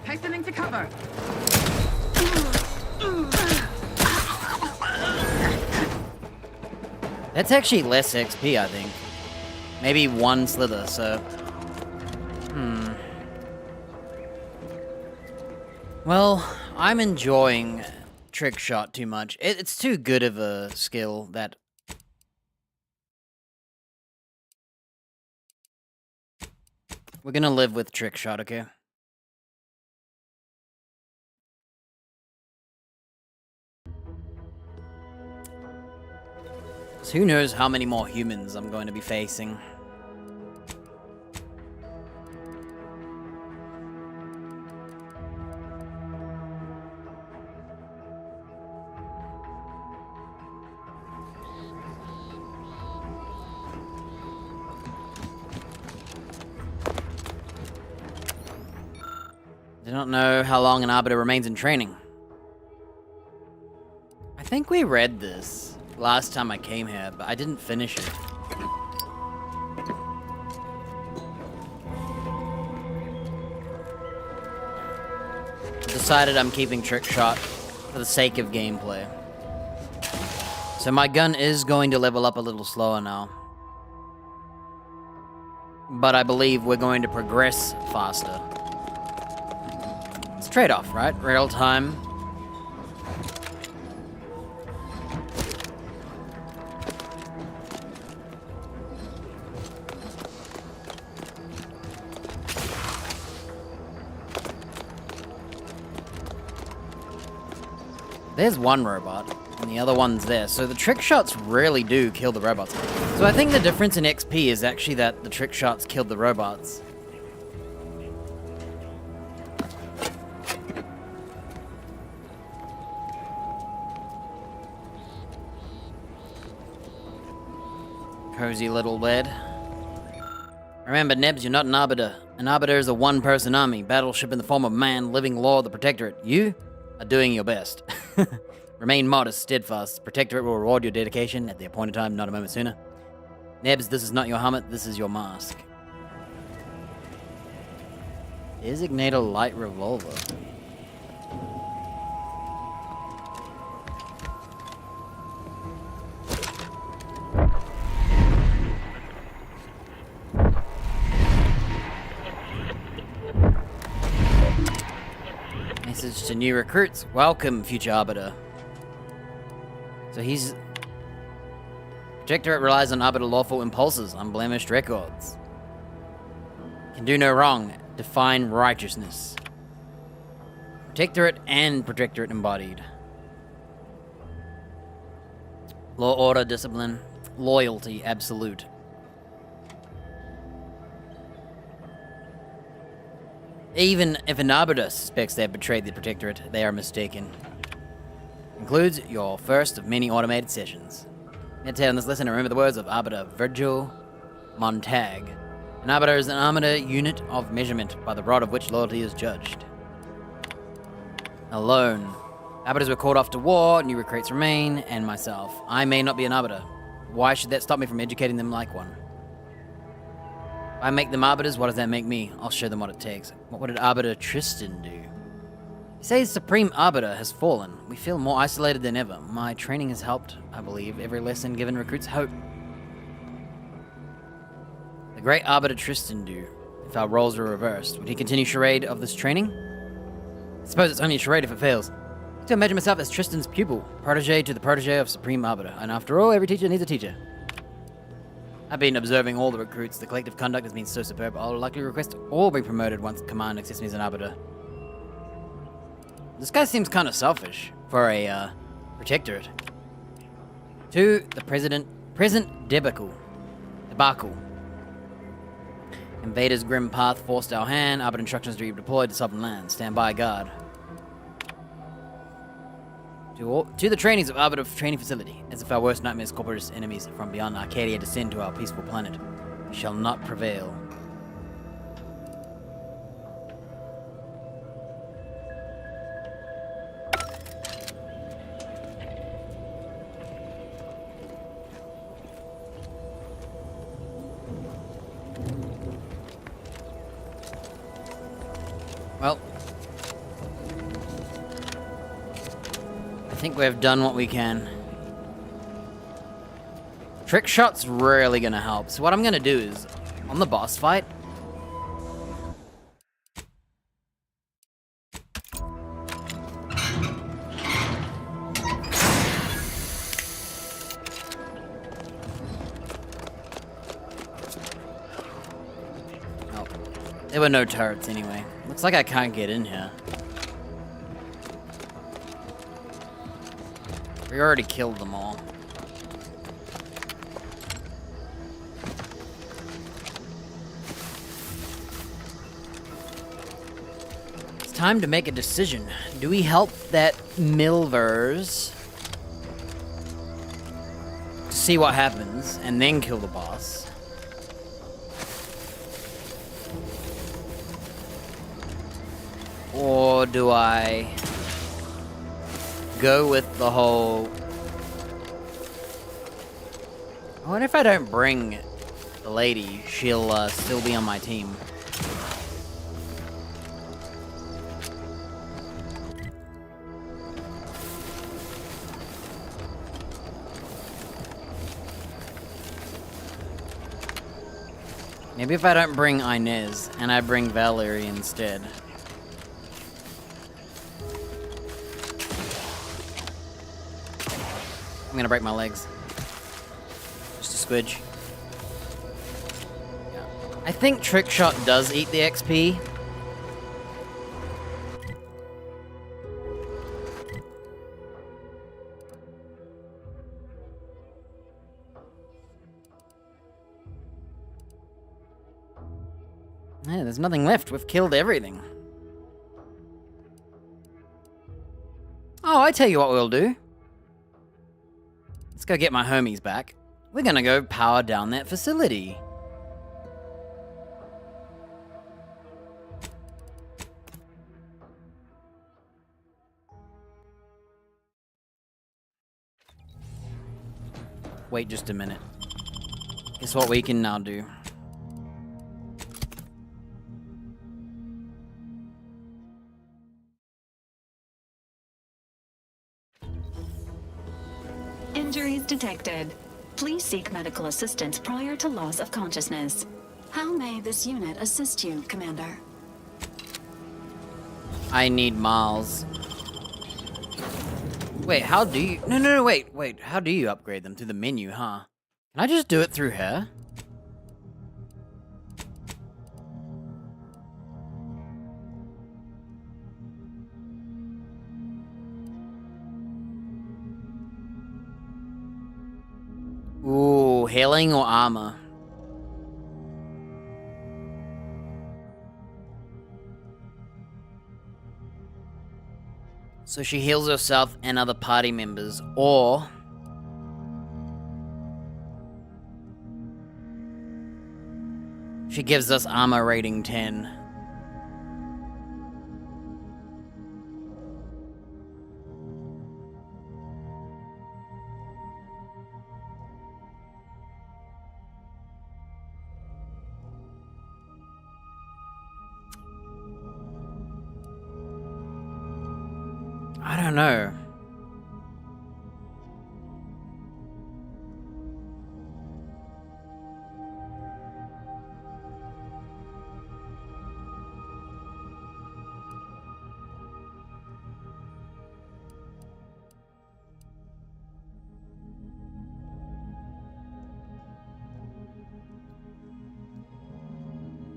Speaker 13: Hastening to cover.
Speaker 1: That's actually less XP, I think. Maybe 1 slither, so... Well, I'm enjoying Trick Shot too much. It's too good of a skill that... We're gonna live with Trick Shot, okay? So who knows how many more humans I'm going to be facing. I don't know how long an Arbiter remains in training. I think we read this last time I came here, but I didn't finish it. Decided I'm keeping Trick Shot for the sake of gameplay. So my gun is going to level up a little slower now. But I believe we're going to progress faster. It's a trade-off, right? Real time. There's one robot, and the other one's there. So the trick shots really do kill the robots. So I think the difference in XP is actually that the trick shots killed the robots. Cozy little bed. Remember, Nebs, you're not an Arbiter. An Arbiter is a one-person army, battleship in the form of man, living law of the Protectorate. You are doing your best. Remain modest, steadfast. Protectorate will reward your dedication at the appointed time, not a moment sooner. Nebs, this is not your helmet, this is your mask. Designate a light revolver. Message to new recruits. Welcome, future Arbiter. So he's Protectorate relies on arbiter lawful impulses, unblemished records. Can do no wrong. Define righteousness. Protectorate and Protectorate embodied. Law, order, discipline, loyalty, absolute. Even if an arbiter suspects they have betrayed the Protectorate, they are mistaken. Concludes your first of many automated sessions. Meditate on this lesson and remember the words of Arbiter Virgil Montag. An arbiter is an armada unit of measurement by the rod of which loyalty is judged. Alone. Arbiters were called off to war, new recruits remain, and myself. I may not be an arbiter. Why should that stop me from educating them like one? If I make them arbiters, what does that make me? I'll show them what it takes. What would Arbiter Tristan do? He says Supreme Arbiter has fallen. We feel more isolated than ever. My training has helped, I believe. Every lesson given recruits hope. The great Arbiter Tristan do, if our roles were reversed. Would he continue charade of this training? I suppose it's only a charade if it fails. To imagine myself as Tristan's pupil, protege to the protege of Supreme Arbiter, and after all, every teacher needs a teacher. I've been observing all the recruits. The collective conduct has been so superb, I'll likely request all be promoted once command accepts me as an Arbiter. This guy seems kind of selfish for a Protectorate. To the present debacle. Invaders' grim path forced our hand. Arbiter instructions to be deployed to southern lands. Stand by, guard. To the trainees of Arbiter Training Facility, as if our worst nightmares, corporate enemies from beyond Arcadia descend to our peaceful planet, we shall not prevail. Well, I think we've done what we can. Trick shot's really gonna help. So what I'm gonna do is, on the boss fight, oh, there were no turrets anyway. Looks like I can't get in here. We already killed them all. It's time to make a decision. Do we help that Milvers to see what happens and then kill the boss? Or do I go with the whole... I wonder if I don't bring the lady, she'll still be on my team. Maybe if I don't bring Inez and I bring Valerie instead. I'm gonna break my legs. Just a squidge. Yeah. I think Trick Shot does eat the XP. Yeah, there's nothing left. We've killed everything. Oh, I tell you what we'll do. Let's go get my homies back. We're gonna go power down that facility. Wait just a minute. Guess what we can now do?
Speaker 2: Injuries detected. Please seek medical assistance prior to loss of consciousness. How may this unit assist you, Commander?
Speaker 1: I need Miles. Wait, how do you... No, wait. How do you upgrade them? Through the menu, huh? Can I just do it through her? Ooh, healing or armor? So she heals herself and other party members, or she gives us armor rating 10. I don't know.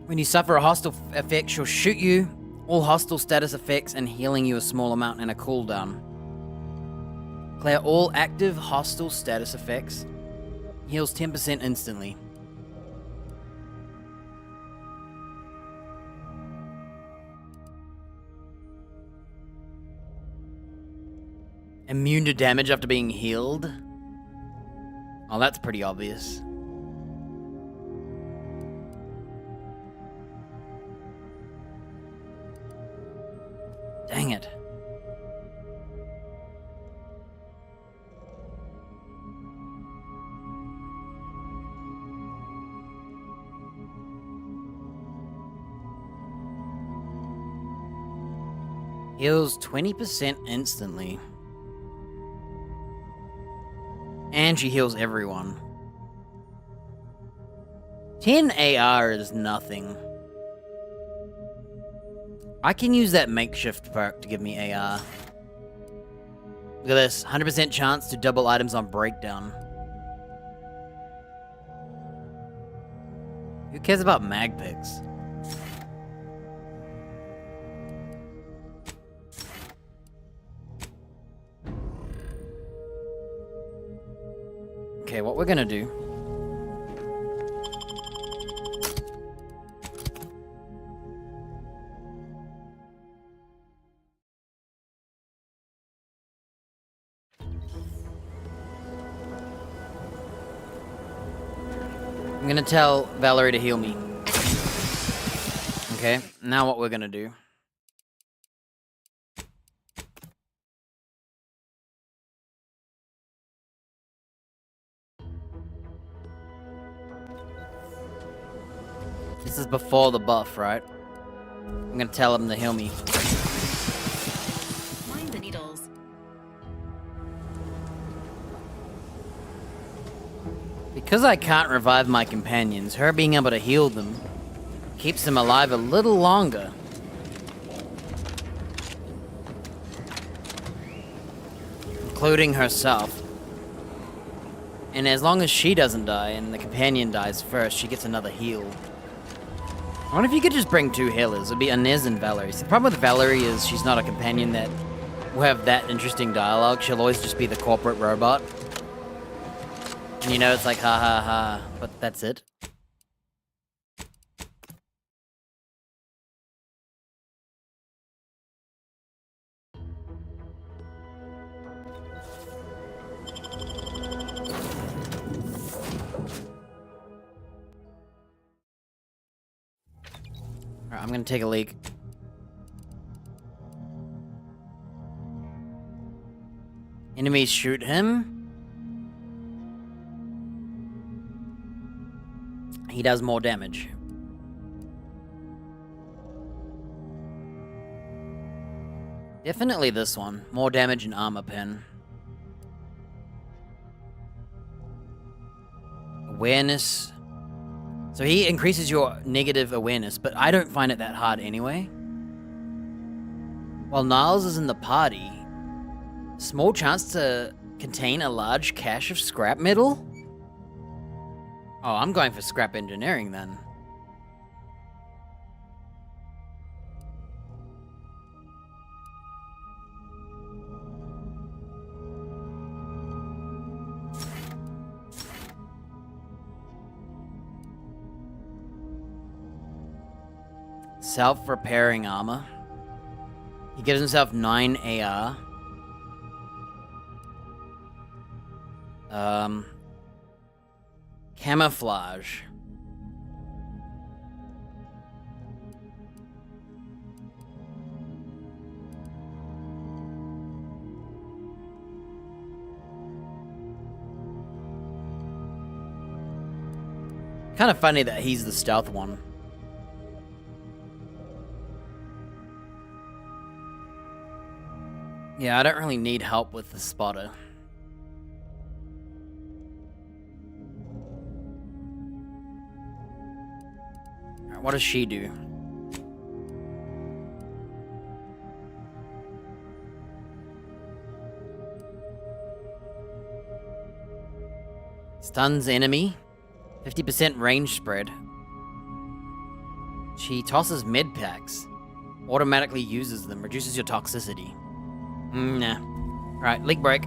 Speaker 1: When you suffer a hostile effect, she'll shoot you, all hostile status effects, and healing you a small amount in a cooldown. Clear all active hostile status effects. Heals 10% instantly. Immune to damage after being healed. Oh, that's pretty obvious. Dang it. Heals 20% instantly. And she heals everyone. 10 AR is nothing. I can use that makeshift perk to give me AR. Look at this, 100% chance to double items on breakdown. Who cares about mag picks? Okay, what we're gonna do I'm gonna tell Valerie to heal me. Okay, now what we're gonna do. This is before the buff, right? I'm gonna tell him to heal me.
Speaker 2: Mind the needles.
Speaker 1: Because I can't revive my companions, her being able to heal them keeps them alive a little longer. Including herself. And as long as she doesn't die and the companion dies first, she gets another heal. I wonder if you could just bring two healers. It'd be Inez and Valerie. So the problem with Valerie is she's not a companion that will have that interesting dialogue. She'll always just be the corporate robot. And you know, it's like, ha ha ha, but that's it. Alright, I'm gonna take a leak. Enemies shoot him. He does more damage. Definitely this one. More damage and armor pen. Awareness. So he increases your negative awareness, but I don't find it that hard anyway. While Niles is in the party, small chance to contain a large cache of scrap metal? Oh, I'm going for scrap engineering then. Self-repairing armor. He gives himself 9 AR. Camouflage. Kind of funny that he's the stealth one. Yeah, I don't really need help with the spotter. Alright, what does she do? Stuns enemy. 50% range spread. She tosses med packs. Automatically uses them. Reduces your toxicity. Nah. Alright, leak break.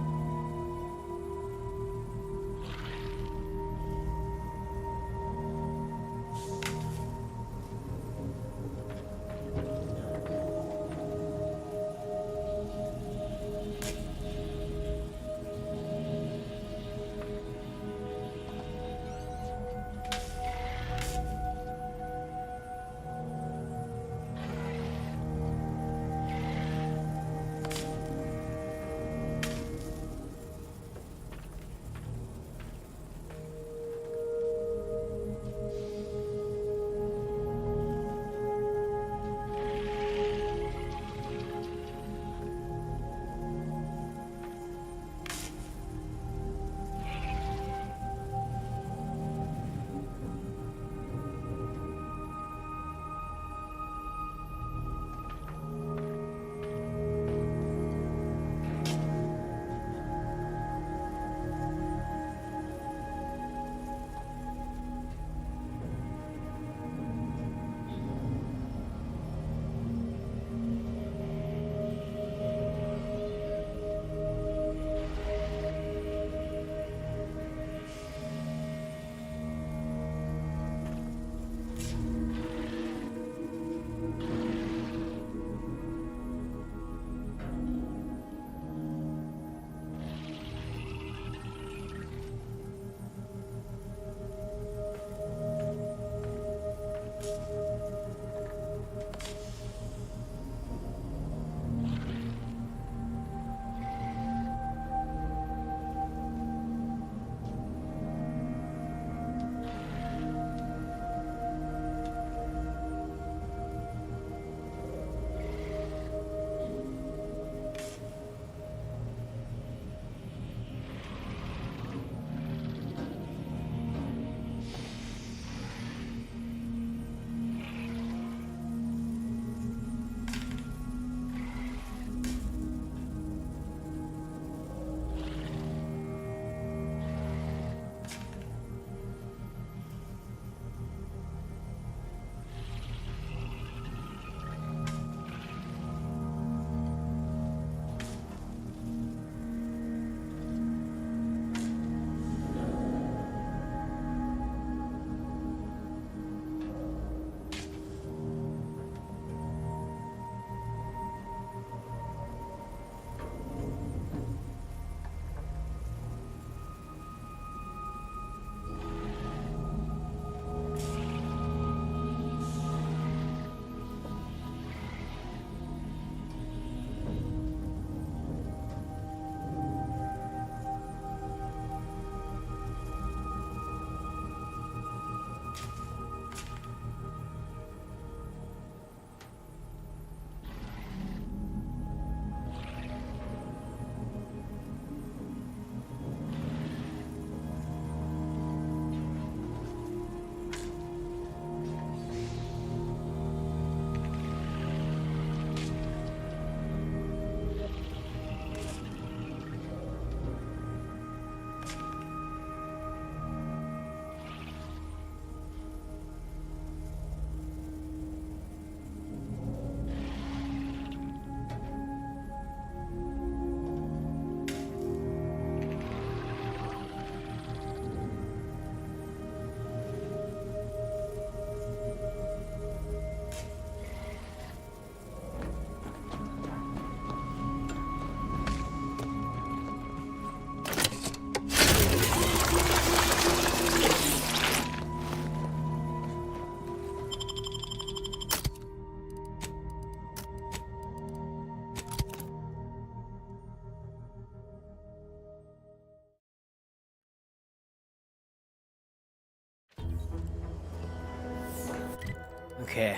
Speaker 1: Okay.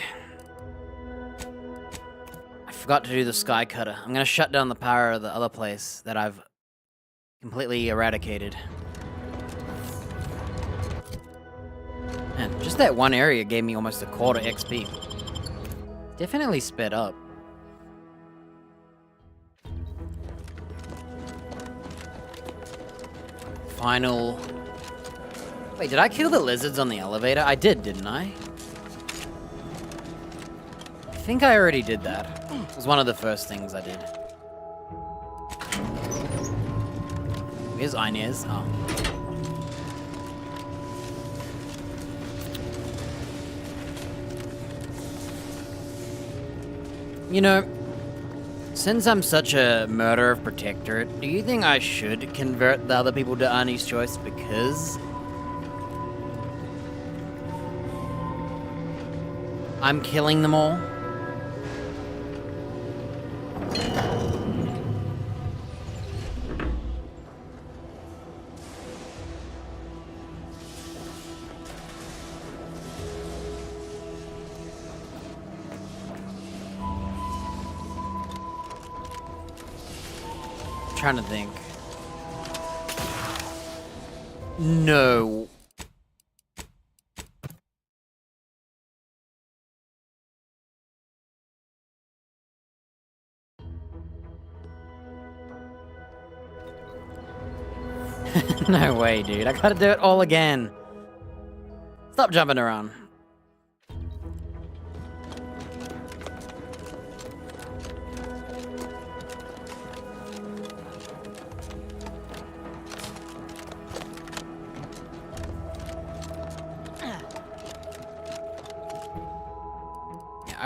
Speaker 1: I forgot to do the sky cutter. I'm gonna shut down the power of the other place that I've completely eradicated. Man, just that one area gave me almost a quarter XP. Definitely sped up. Final... Wait, did I kill the lizards on the elevator? I did, didn't I? I think I already did that. It was one of the first things I did. Where's Inez? Oh. You know, since I'm such a murder of Protectorate, do you think I should convert the other people to Arnie's choice because I'm killing them all? Trying to think. No. No way, dude. I gotta do it all again. Stop jumping around.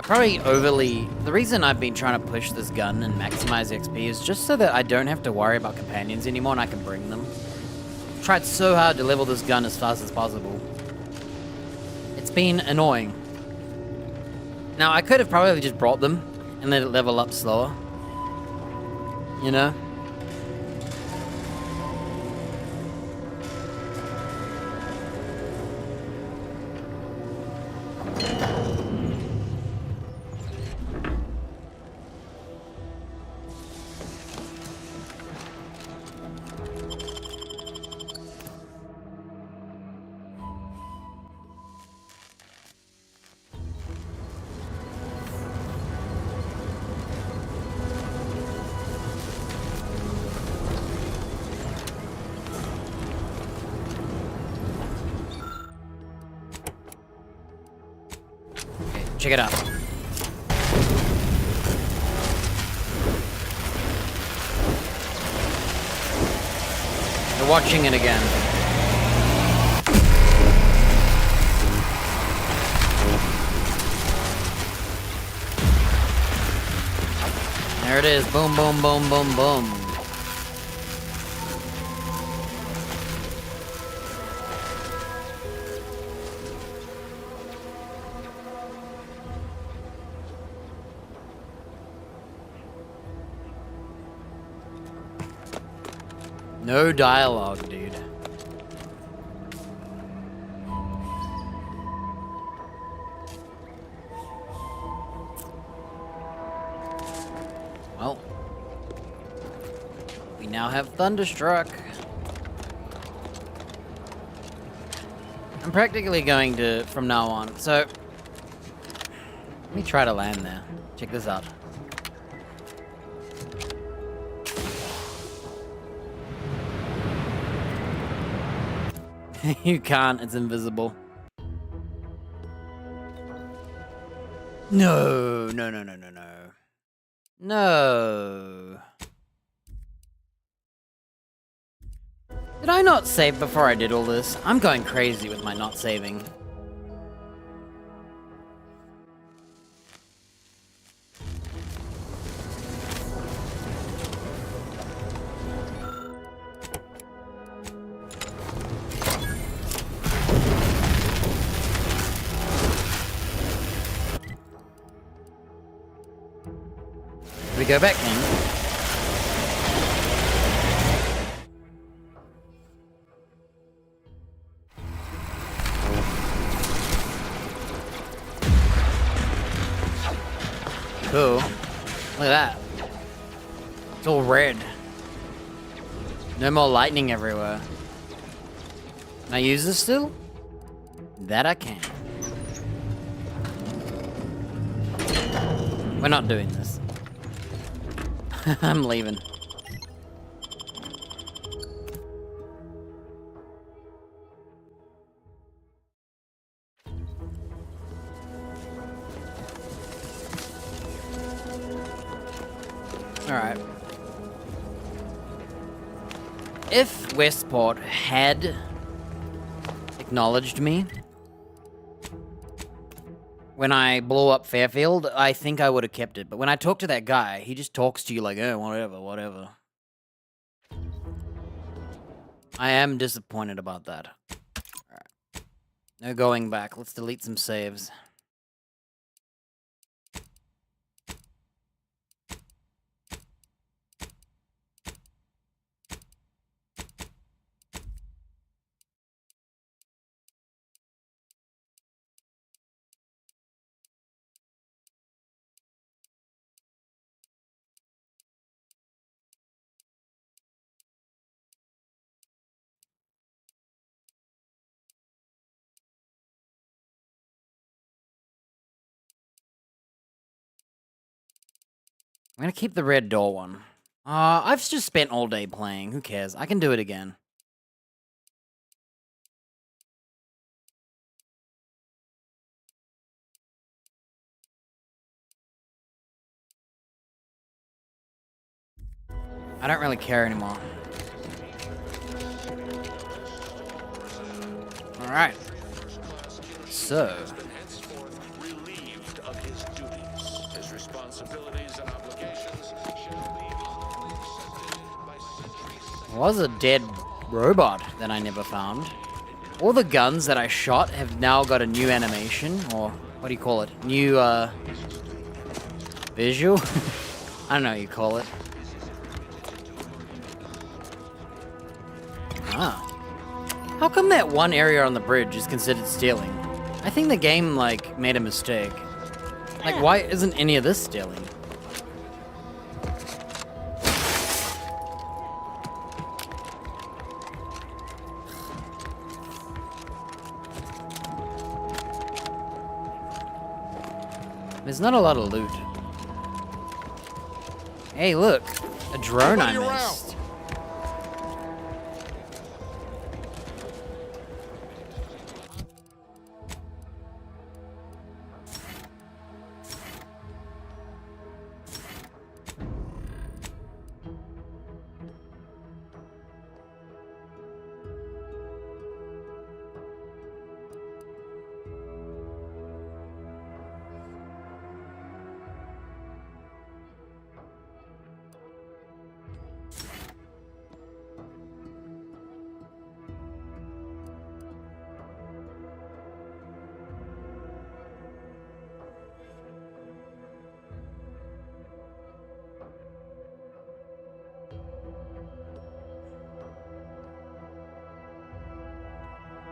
Speaker 1: Probably overly... The reason I've been trying to push this gun and maximize XP is just so that I don't have to worry about companions anymore and I can bring them. I've tried so hard to level this gun as fast as possible. It's been annoying. Now, I could have probably just brought them and let it level up slower. You know? Check it out. They're watching it again. There it is. Boom, boom, boom, boom, boom. No dialogue, dude. Well, we now have Thunderstruck. I'm practically going to, from now on, so let me try to land there. Check this out. You can't, it's invisible. No, no, no, no, no, no. No. Did I not save before I did all this? I'm going crazy with my not saving. We go back in. Cool. Look at that. It's all red. No more lightning everywhere. Can I use this still? That I can. We're not doing this. I'm leaving. Alright. If Westport had acknowledged me when I blew up Fairfield, I think I would have kept it. But when I talk to that guy, he just talks to you like, oh, whatever, whatever. I am disappointed about that. Alright. No going back. Let's delete some saves. I'm gonna keep the red door one. I've just spent all day playing. Who cares? I can do it again. I don't really care anymore. Alright. So. Was a dead robot that I never found. All the guns that I shot have now got a new animation, or what do you call it? New, visual? I don't know what you call it. Ah. How come that one area on the bridge is considered stealing? I think the game, like, made a mistake. Like, why isn't any of this stealing? There's not a lot of loot. Hey, look. A drone I missed.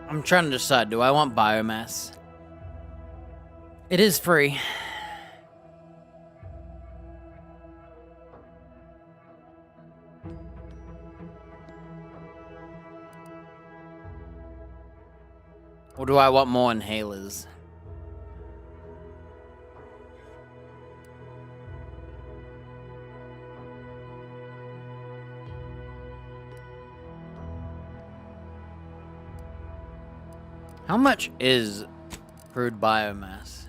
Speaker 1: I'm trying to decide, do I want biomass? It is free. Or do I want more inhalers? How much is crude biomass?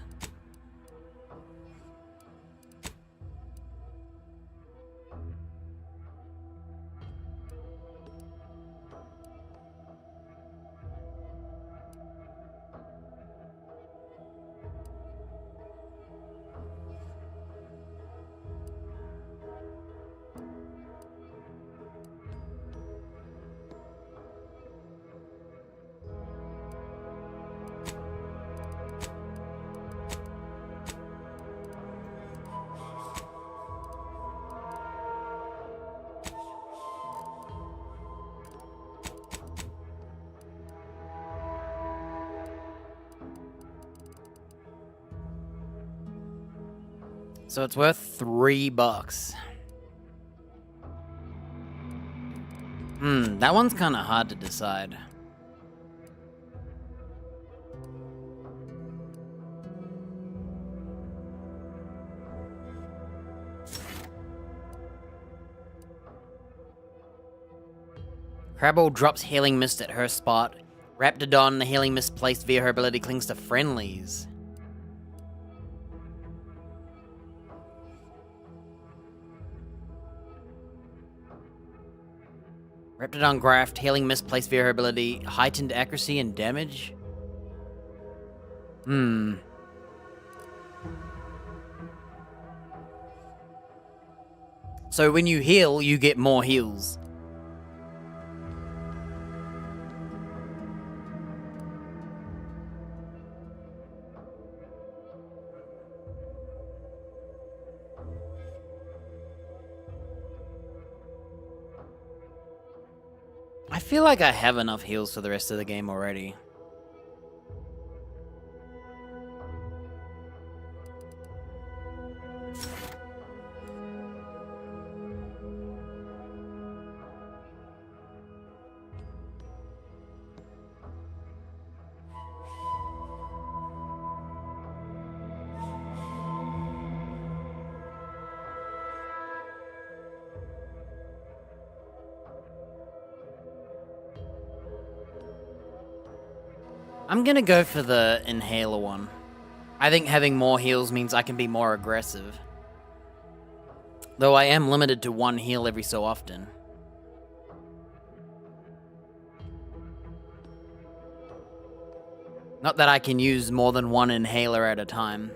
Speaker 1: So it's worth $3. That one's kind of hard to decide. Crabble drops Healing Mist at her spot. Raptidon, the Healing Mist placed via her ability, clings to friendlies. Raptidon graft, Healing Mist placed via her ability, heightened accuracy and damage? So when you heal, you get more heals. I feel like I have enough heals for the rest of the game already. I'm gonna go for the inhaler one. I think having more heals means I can be more aggressive. Though I am limited to one heal every so often. Not that I can use more than one inhaler at a time.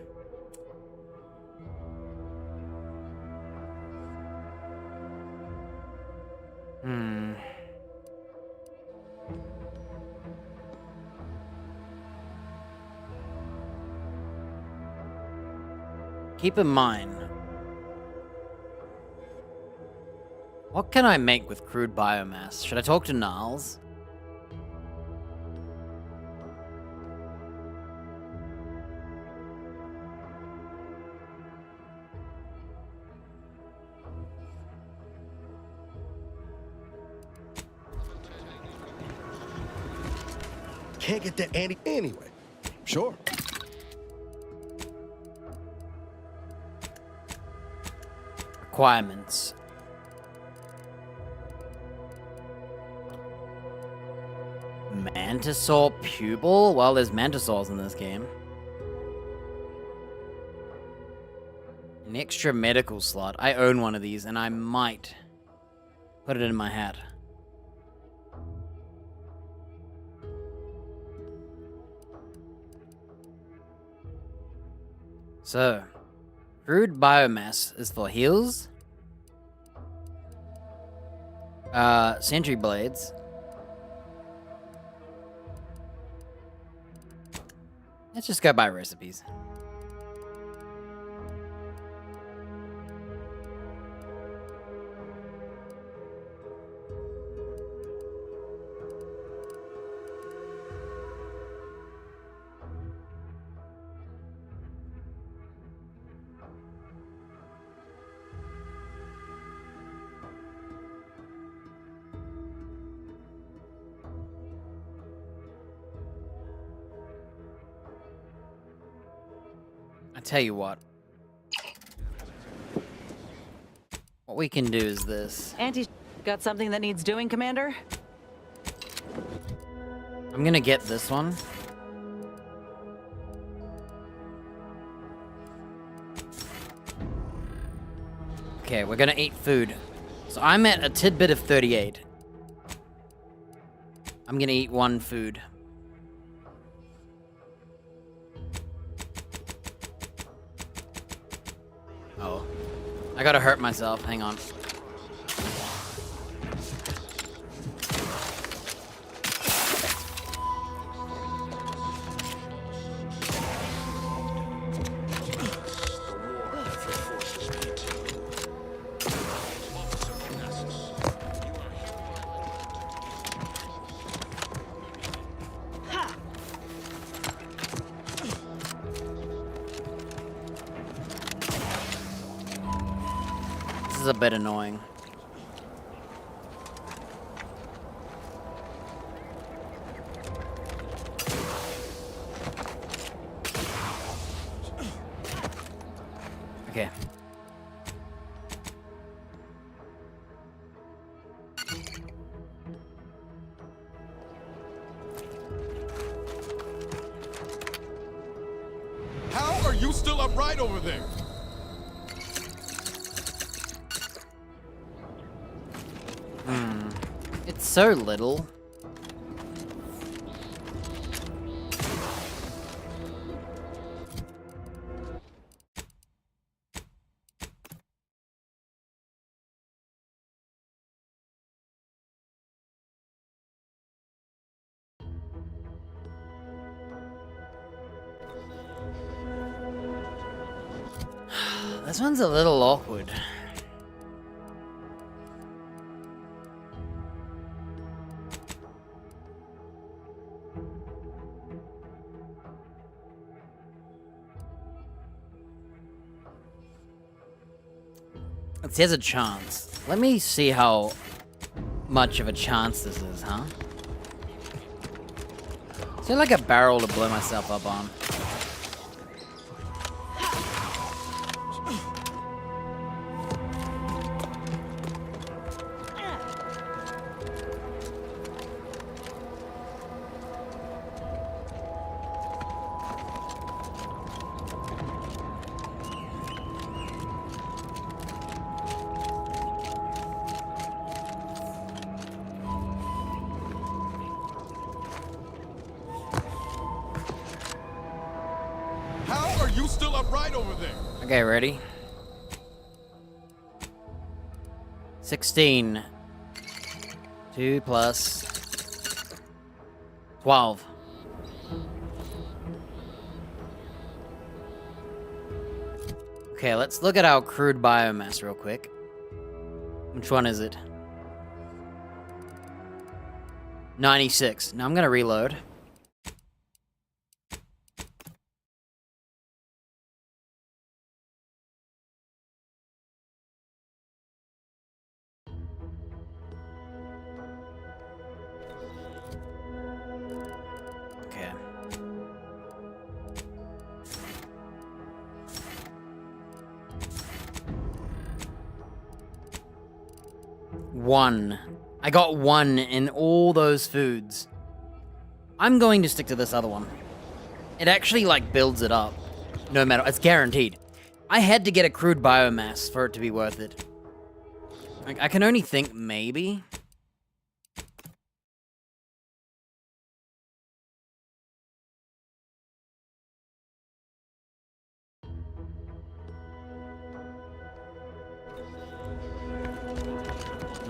Speaker 1: Keep in mind, what can I make with crude biomass? Should I talk to Niles?
Speaker 12: Can't get that anyway. Sure.
Speaker 1: Requirements. Mantisaur pupil? Well, there's Mantisaurs in this game. An extra medical slot. I own one of these, and I might put it in my hat. So, crude biomass is for heals. Sentry blades. Let's just go by recipes. I tell you what. What we can do is this.
Speaker 11: Auntie, got something that needs doing, Commander?
Speaker 1: I'm gonna get this one. Okay, we're gonna eat food. So I'm at a tidbit of 38. I'm gonna eat one food. Oh. I gotta hurt myself. Hang on. is a bit annoying. Okay.
Speaker 14: How are you still upright over there?
Speaker 1: It's so little. This one's a little awkward. It says a chance. Let me see how much of a chance this is, huh? Seems like a barrel to blow myself up on.
Speaker 14: How are you still upright over there?
Speaker 1: Okay, ready? 16. 2 plus 12. Okay, let's look at our crude biomass real quick. Which one is it? 96. Now I'm gonna reload. Okay. One. I got 1 in all those foods. I'm going to stick to this other one. It actually, like, builds it up. No matter... It's guaranteed. I had to get a crude biomass for it to be worth it. Like, I can only think maybe...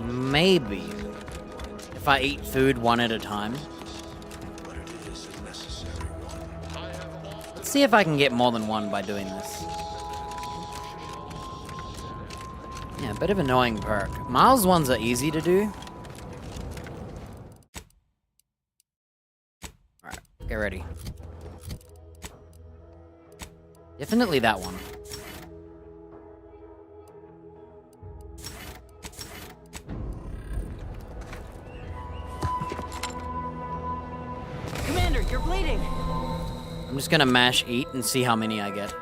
Speaker 1: Maybe. If I eat food one at a time. Let's see if I can get more than 1 by doing this. Yeah, a bit of an annoying perk. Miles ones are easy to do. Alright, get ready. Definitely that one.
Speaker 11: Commander, you're bleeding.
Speaker 1: I'm just gonna mash eat and see how many I get.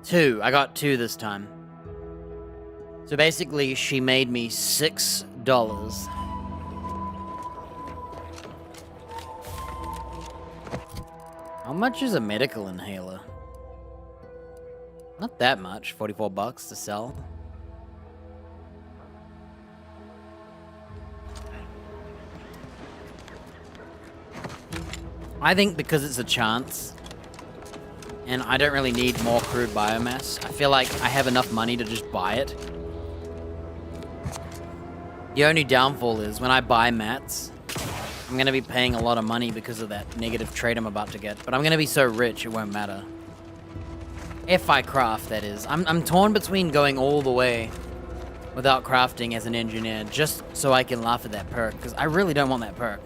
Speaker 1: Two. I got 2 this time. So basically, she made me $6. How much is a medical inhaler? Not that much. 44 bucks to sell. I think because it's a chance, and I don't really need more crude biomass, I feel like I have enough money to just buy it. The only downfall is when I buy mats, I'm going to be paying a lot of money because of that negative trade I'm about to get. But I'm going to be so rich, it won't matter. If I craft, that is. I'm torn between going all the way without crafting as an engineer, just so I can laugh at that perk, because I really don't want that perk.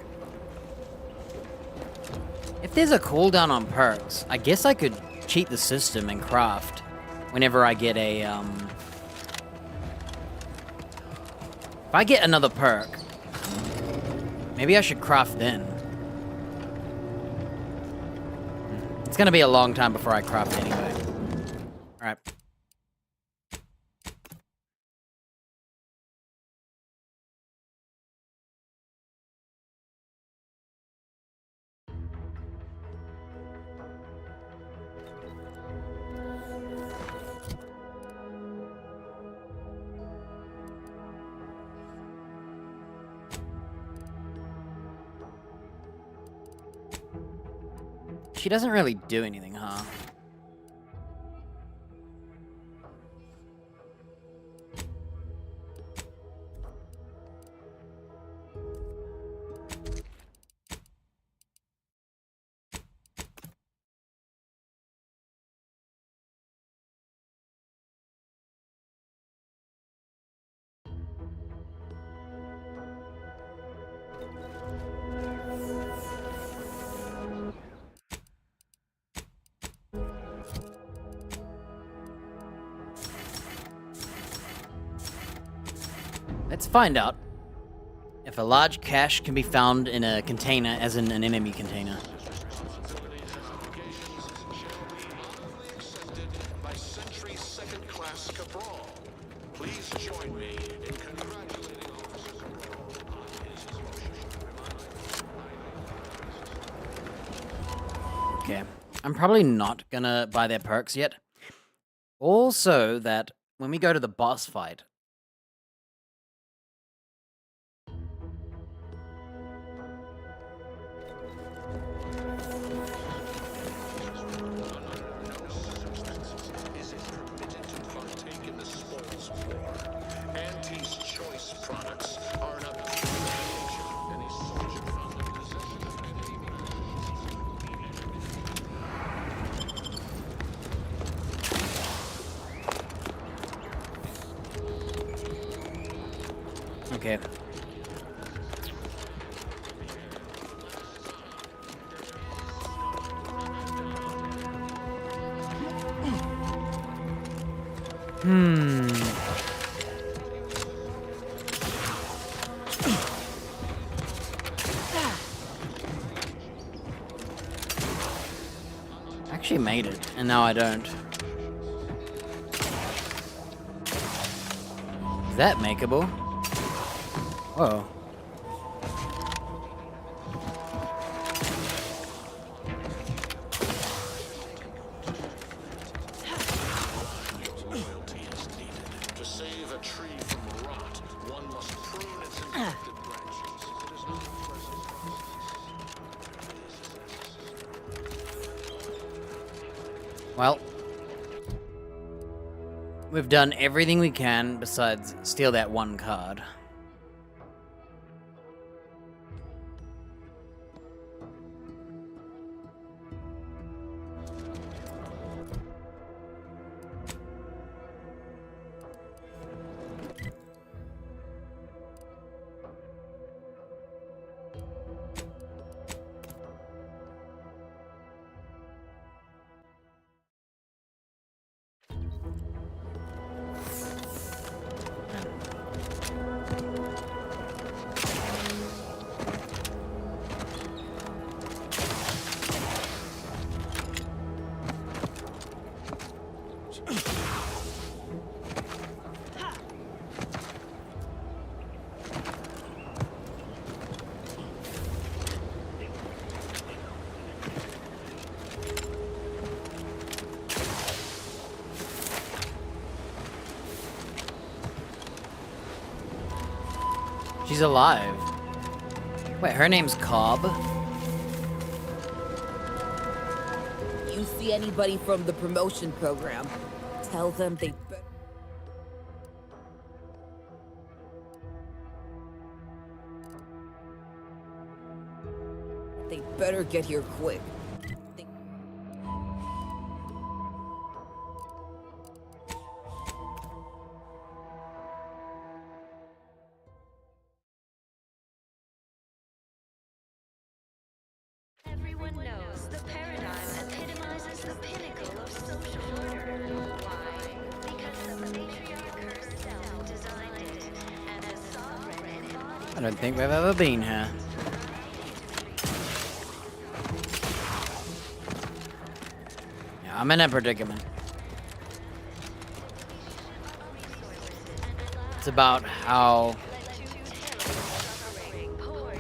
Speaker 1: If there's a cooldown on perks, I guess I could cheat the system and craft whenever I get a, if I get another perk, maybe I should craft then. It's gonna be a long time before I craft anyway. Alright. She doesn't really do anything, huh? Let's find out if a large cache can be found in a container, as in an enemy container. Okay, I'm probably not gonna buy their perks yet. Also, that when we go to the boss fight, okay. Actually made it, and now I don't. Is that makeable? Whoa.
Speaker 17: To save a tree from rot, one must prune its infected branches. It is not a pleasant process.
Speaker 1: Well, we've done everything we can besides steal that one card. She's alive. Wait, her name's Cobb?
Speaker 18: You see anybody from the promotion program, tell them they better get here quick.
Speaker 6: Everyone knows The paradigm epitomizes the pinnacle of social order. Why? Because the matriarch herself designed it, and the sovereign embodies.
Speaker 1: I don't think we've ever been here. Yeah, I'm in a predicament. It's about how...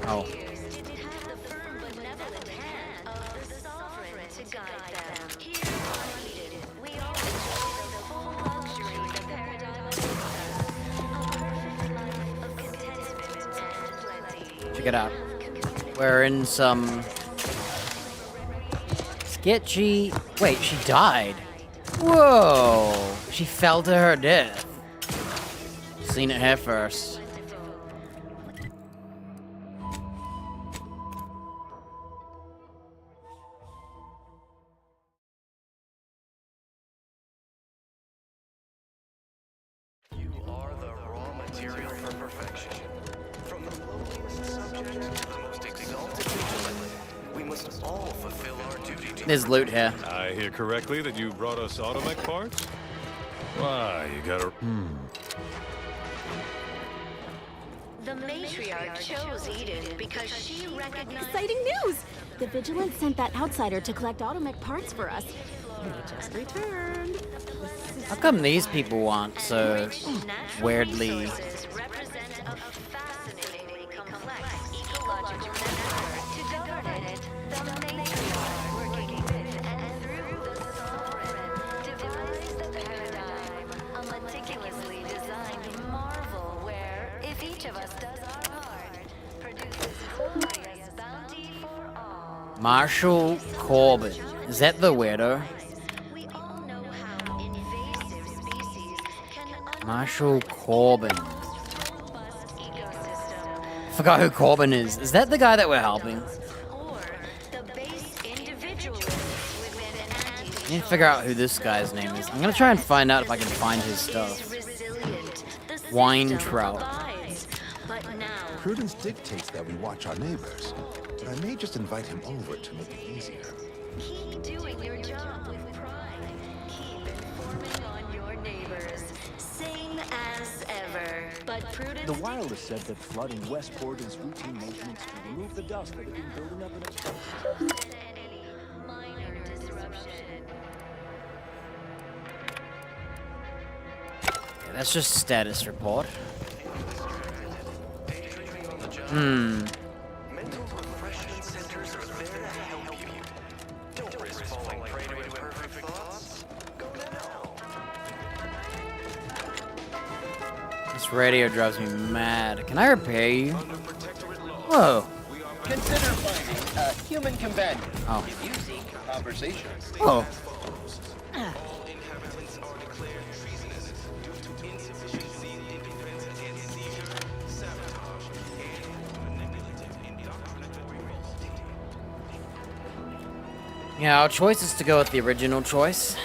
Speaker 1: Oh. Check it out. We're in some sketchy... Wait, she died. Whoa! She fell to her death. Seen it here first.
Speaker 10: You are the raw material for perfection. From the lowliest subject to the most exalted vigilant, we must all fulfill our duty to...
Speaker 1: There's loot here.
Speaker 7: I hear correctly that you brought us automech parts? Why, you gotta...
Speaker 6: The matriarch chose Eden because she recognized...
Speaker 8: Exciting news! The Vigilance sent that outsider to collect automech parts for us. They just returned.
Speaker 1: How come these people aren't so weirdly...
Speaker 6: represent a fascinatingly complex ecological network. To govern it, the matriarch working with and through the sovereign devised the paradigm, a meticulously designed marvel where, if each of us does our part, produces glorious bounty for all.
Speaker 1: Marshall Corbin. Is that the weirdo?
Speaker 6: We all know how invasive species can
Speaker 1: Marshall Corbin.
Speaker 6: robust ecosystem
Speaker 1: Forgot who Corbin is. Is that the guy that we're helping?
Speaker 6: or the base individualists within an
Speaker 1: I need to figure out who this guy's name is. I'm gonna try and find out if I can find his stuff.
Speaker 6: resilient. The
Speaker 1: Wine
Speaker 6: system
Speaker 1: trout.
Speaker 6: abides. But now,
Speaker 19: Prudence dictates that we watch our neighbors, but I may just invite him over to make it easier.
Speaker 6: keep doing your job with pride. Keep informing on your neighbors. Same as ever. But Prudence...
Speaker 20: The wireless said that flooding Westport is routine maintenance to remove the dust that had been building up in its...
Speaker 6: Any minor disruption.
Speaker 1: Yeah, that's just status report.
Speaker 10: Mental refreshment centers are there to help you. Don't risk falling prey to imperfect thoughts. Go now.
Speaker 1: This radio drives me mad. Can I repair you? Whoa.
Speaker 15: Consider finding a human companion.
Speaker 1: Oh.
Speaker 15: If you seek conversation.
Speaker 1: Oh. Yeah, our choice is to go with the original choice.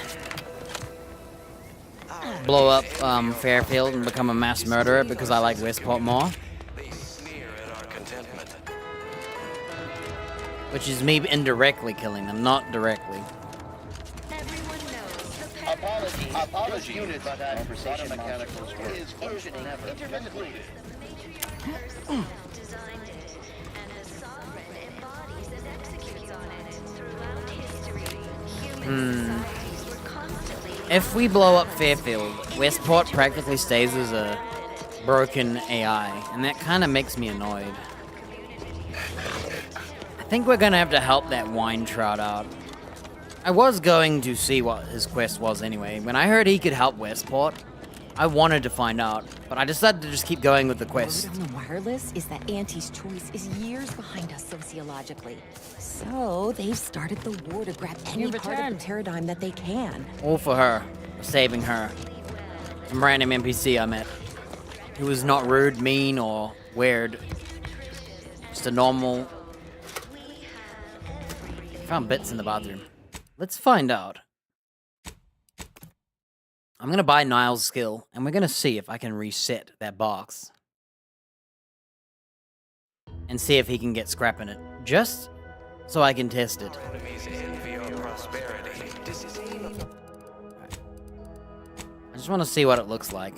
Speaker 1: Blow up Fairfield and become a mass murderer because I like Westport more. Which is me indirectly killing them, not directly.
Speaker 15: Apology, unit, but precision mechanicals is functioning intermittently.
Speaker 6: Designed it, and the sovereign embodies and executes on it. Throughout history, human societies were constantly...
Speaker 1: If we blow up Fairfield, Westport practically stays as a broken AI, and that kind of makes me annoyed. I think we're gonna have to help that wine trout out. I was going to see what his quest was anyway. When I heard he could help Westport, I wanted to find out, but I decided to just keep going with the quest.
Speaker 21: Word on the wireless is that Auntie's choice is years behind us sociologically. So they've started the war to grab any part of the paradigm that they can.
Speaker 1: All for her, for saving her. Some random NPC I met, who was not rude, mean, or weird. Just a normal... Found bits in the bathroom. Let's find out. I'm gonna buy Niall's skill, and we're gonna see if I can reset that box. And see if he can get scrap in it. Just so I can test it. I just want to see what it looks like.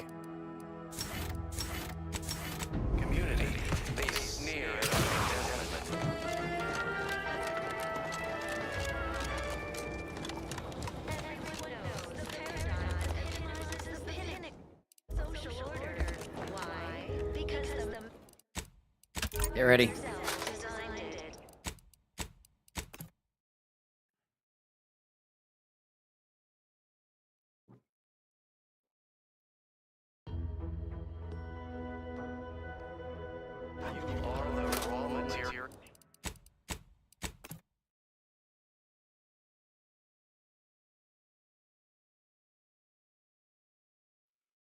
Speaker 10: Community, they sneer at our
Speaker 1: Get ready.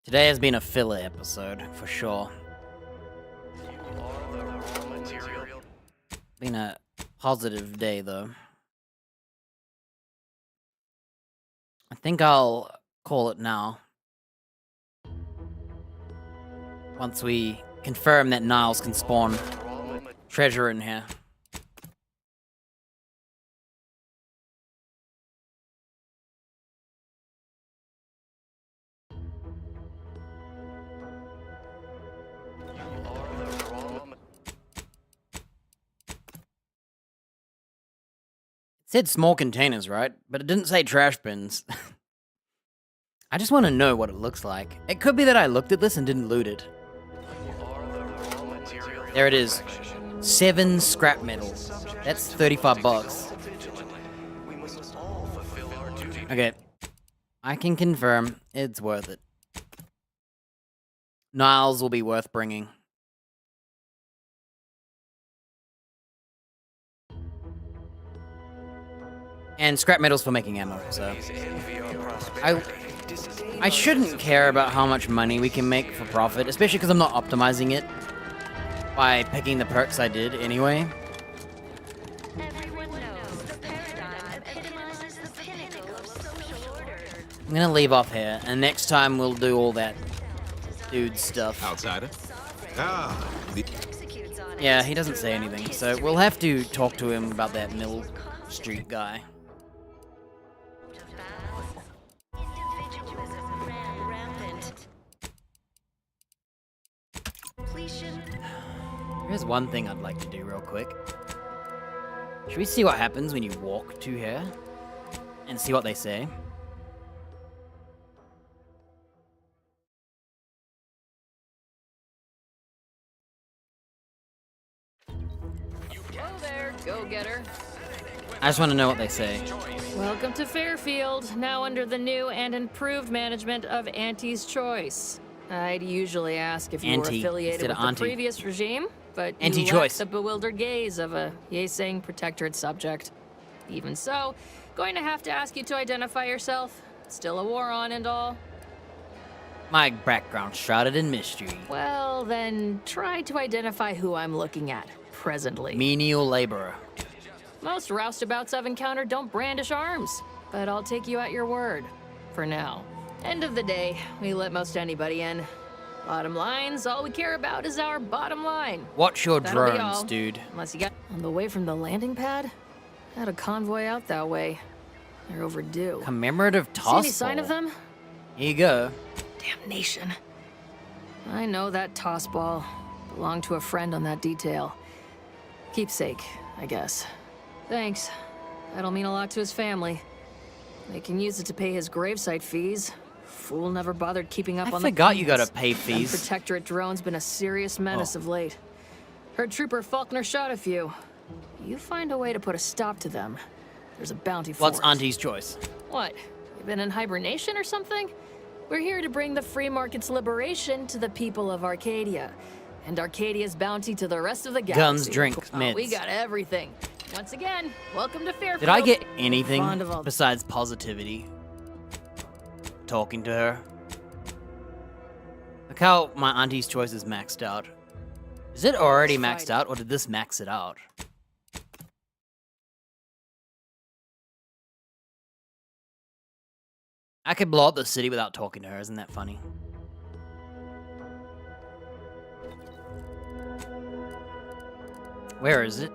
Speaker 1: Today has been a filler episode, for sure. Been a positive day, though. I think I'll call it now. Once we confirm that Niles can spawn treasure in here. It said small containers, right? But it didn't say trash bins. I just want to know what it looks like. It could be that I looked at this and didn't loot it. There it is. 7 scrap metal. That's 35 bucks. Okay. I can confirm it's worth it. Niles will be worth bringing. And scrap metals for making ammo, so... I shouldn't care about how much money we can make for profit, especially because I'm not optimizing it by picking the perks I did anyway. I'm gonna leave off here, and next time we'll do all that dude stuff.
Speaker 9: Outsider?
Speaker 1: Yeah, he doesn't say anything, so we'll have to talk to him about that Mill Street guy. There's one thing I'd like to do real quick. Should we see what happens when you walk to here? And see what they say?
Speaker 22: Hello there, go-getter.
Speaker 1: I just want to know what they say.
Speaker 22: Welcome to Fairfield, now under the new and improved management of Auntie's Choice. I'd usually ask if you were affiliated with the previous regime, but you lack the bewildered gaze of a yay-saying protectorate subject. Even so, going to have to ask you to identify yourself. Still a war on and all.
Speaker 1: My background shrouded in mystery.
Speaker 22: Well, then try to identify who I'm looking at presently.
Speaker 1: Menial laborer.
Speaker 22: Most roustabouts I've encountered don't brandish arms, but I'll take you at your word. For now. End of the day, we let most anybody in. Bottom lines, all we care about is our bottom line.
Speaker 1: Watch your
Speaker 22: That'll be
Speaker 1: drones,
Speaker 22: all.
Speaker 1: dude.
Speaker 22: Unless you got on the way from the landing pad? Had a convoy out that way. They're overdue.
Speaker 1: Commemorative
Speaker 22: See
Speaker 1: toss
Speaker 22: any sign of them?
Speaker 1: Here you go.
Speaker 22: Damnation. I know that toss ball belonged to a friend on that detail. Keepsake, I guess. Thanks. That'll mean a lot to his family. They can use it to pay his gravesite fees. Fool never bothered keeping up on the
Speaker 1: forgot you gotta pay fees.
Speaker 22: That Protectorate drone's been a serious menace of late. Heard Trooper Faulkner shot a few. You find a way to put a stop to them. There's a bounty for
Speaker 1: What's
Speaker 22: it.
Speaker 1: Auntie's choice?
Speaker 22: What? You been in hibernation or something? We're here to bring the free market's liberation to the people of Arcadia. And Arcadia's bounty to the rest of the galaxy.
Speaker 1: Guns, drinks, meds.
Speaker 22: We got everything. Once again, welcome to Fairfield.
Speaker 1: Did I get anything
Speaker 22: Fond of all
Speaker 1: besides positivity? Talking to her. Look how my auntie's choice is maxed out. Is it already maxed out, or did this max it out? I could blow up the city without talking to her, isn't that funny? Where is it?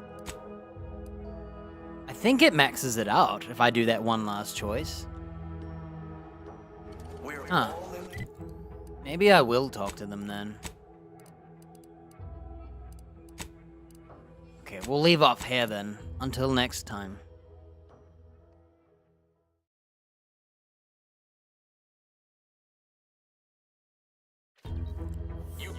Speaker 1: think it maxes it out if I do that one last choice. Huh. Maybe I will talk to them then. Okay, we'll leave off here then. Until next time.
Speaker 10: You